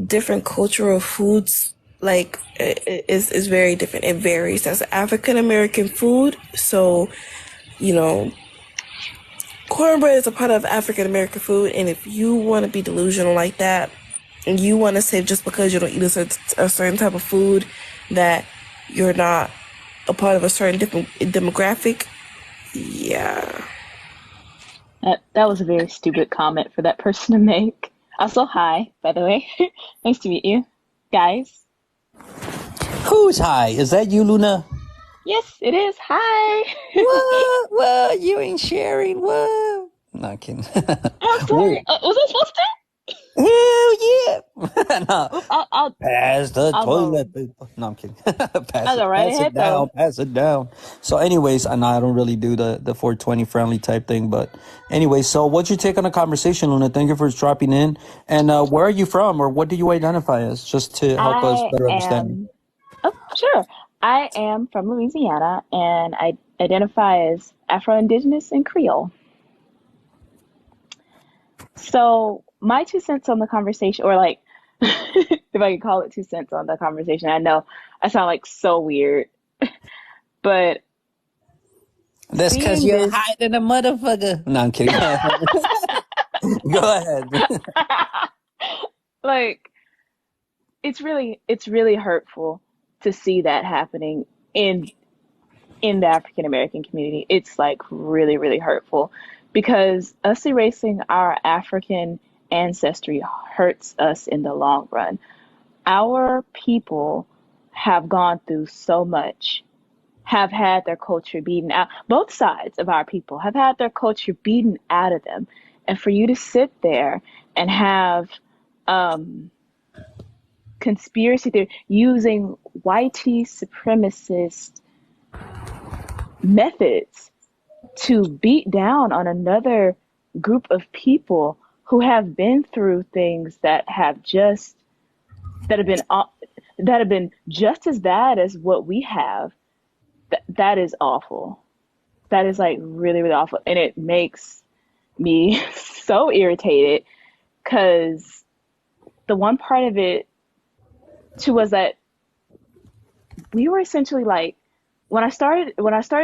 Speaker 21: different cultural foods, like, is very different. It varies. That's African American food. So, cornbread is a part of African American food, and if you want to be delusional like that, and you want to say just because you don't eat a certain type of food that you're not a part of a certain different demographic, yeah.
Speaker 2: That was a very stupid comment for that person to make. Also, hi, by the way. Nice to meet you, guys.
Speaker 3: Who's high? Is that you, Luna?
Speaker 2: Yes, it is. Hi.
Speaker 3: What? You ain't sharing. What? Not kidding.
Speaker 2: I'm sorry. Was I supposed to?
Speaker 3: Hell yeah. No.
Speaker 2: I'll
Speaker 3: Pass the
Speaker 2: I'll
Speaker 3: toilet paper. No, I'm kidding.
Speaker 2: I'll go right ahead though.
Speaker 3: Pass it down. So anyways, I know I don't really do the 420 friendly type thing, but anyway, so what's your take on the conversation, Luna? Thank you for dropping in. And where are you from, or what do you identify as, just to help us better understand?
Speaker 2: Oh, sure. I am from Louisiana, and I identify as Afro-Indigenous and Creole. So my 2 cents on the conversation, or like, if I can call it 2 cents on the conversation, I know I sound like so weird, but
Speaker 3: That's because you're hiding a motherfucker. No, I'm kidding. Go ahead.
Speaker 2: Like, it's really hurtful to see that happening in the African American community. It's like really, really hurtful, because us erasing our African ancestry hurts us in the long run. Our people have gone through so much, have had their culture beaten out. Both sides of our people have had their culture beaten out of them. And for you to sit there and have conspiracy theory using white supremacist methods to beat down on another group of people who have been through things that have been just as bad as what we have, that is awful. That is like really, really awful. And it makes me so irritated, because the one part of it too was that we were essentially like, when I started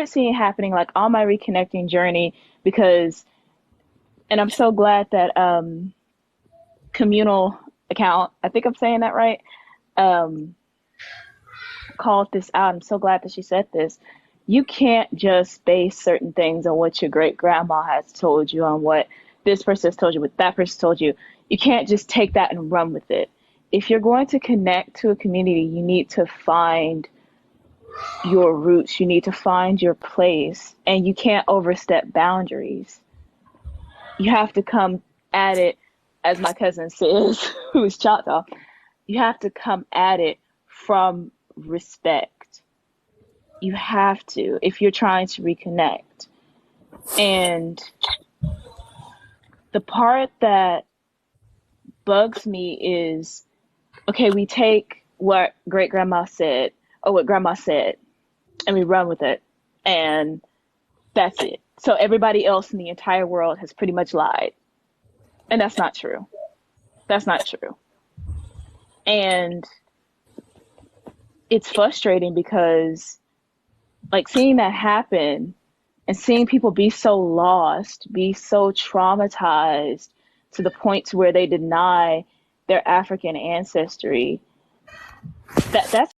Speaker 2: seeing it happening, like on my reconnecting journey, because, and I'm so glad that communal account, I think I'm saying that right, called this out. I'm so glad that she said this. You can't just base certain things on what your great grandma has told you, on what this person has told you, what that person told you. You can't just take that and run with it. If you're going to connect to a community, you need to find your roots. You need to find your place, and you can't overstep boundaries. You have to come at it, as my cousin says, who is Choctaw, you have to come at it from respect. You have to, if you're trying to reconnect. And the part that bugs me is, okay, we take what great grandma said, or what grandma said, and we run with it, and that's it. So everybody else in the entire world has pretty much lied. And that's not true. That's not true. And it's frustrating, because like seeing that happen and seeing people be so lost, be so traumatized to the point to where they deny their African ancestry, that's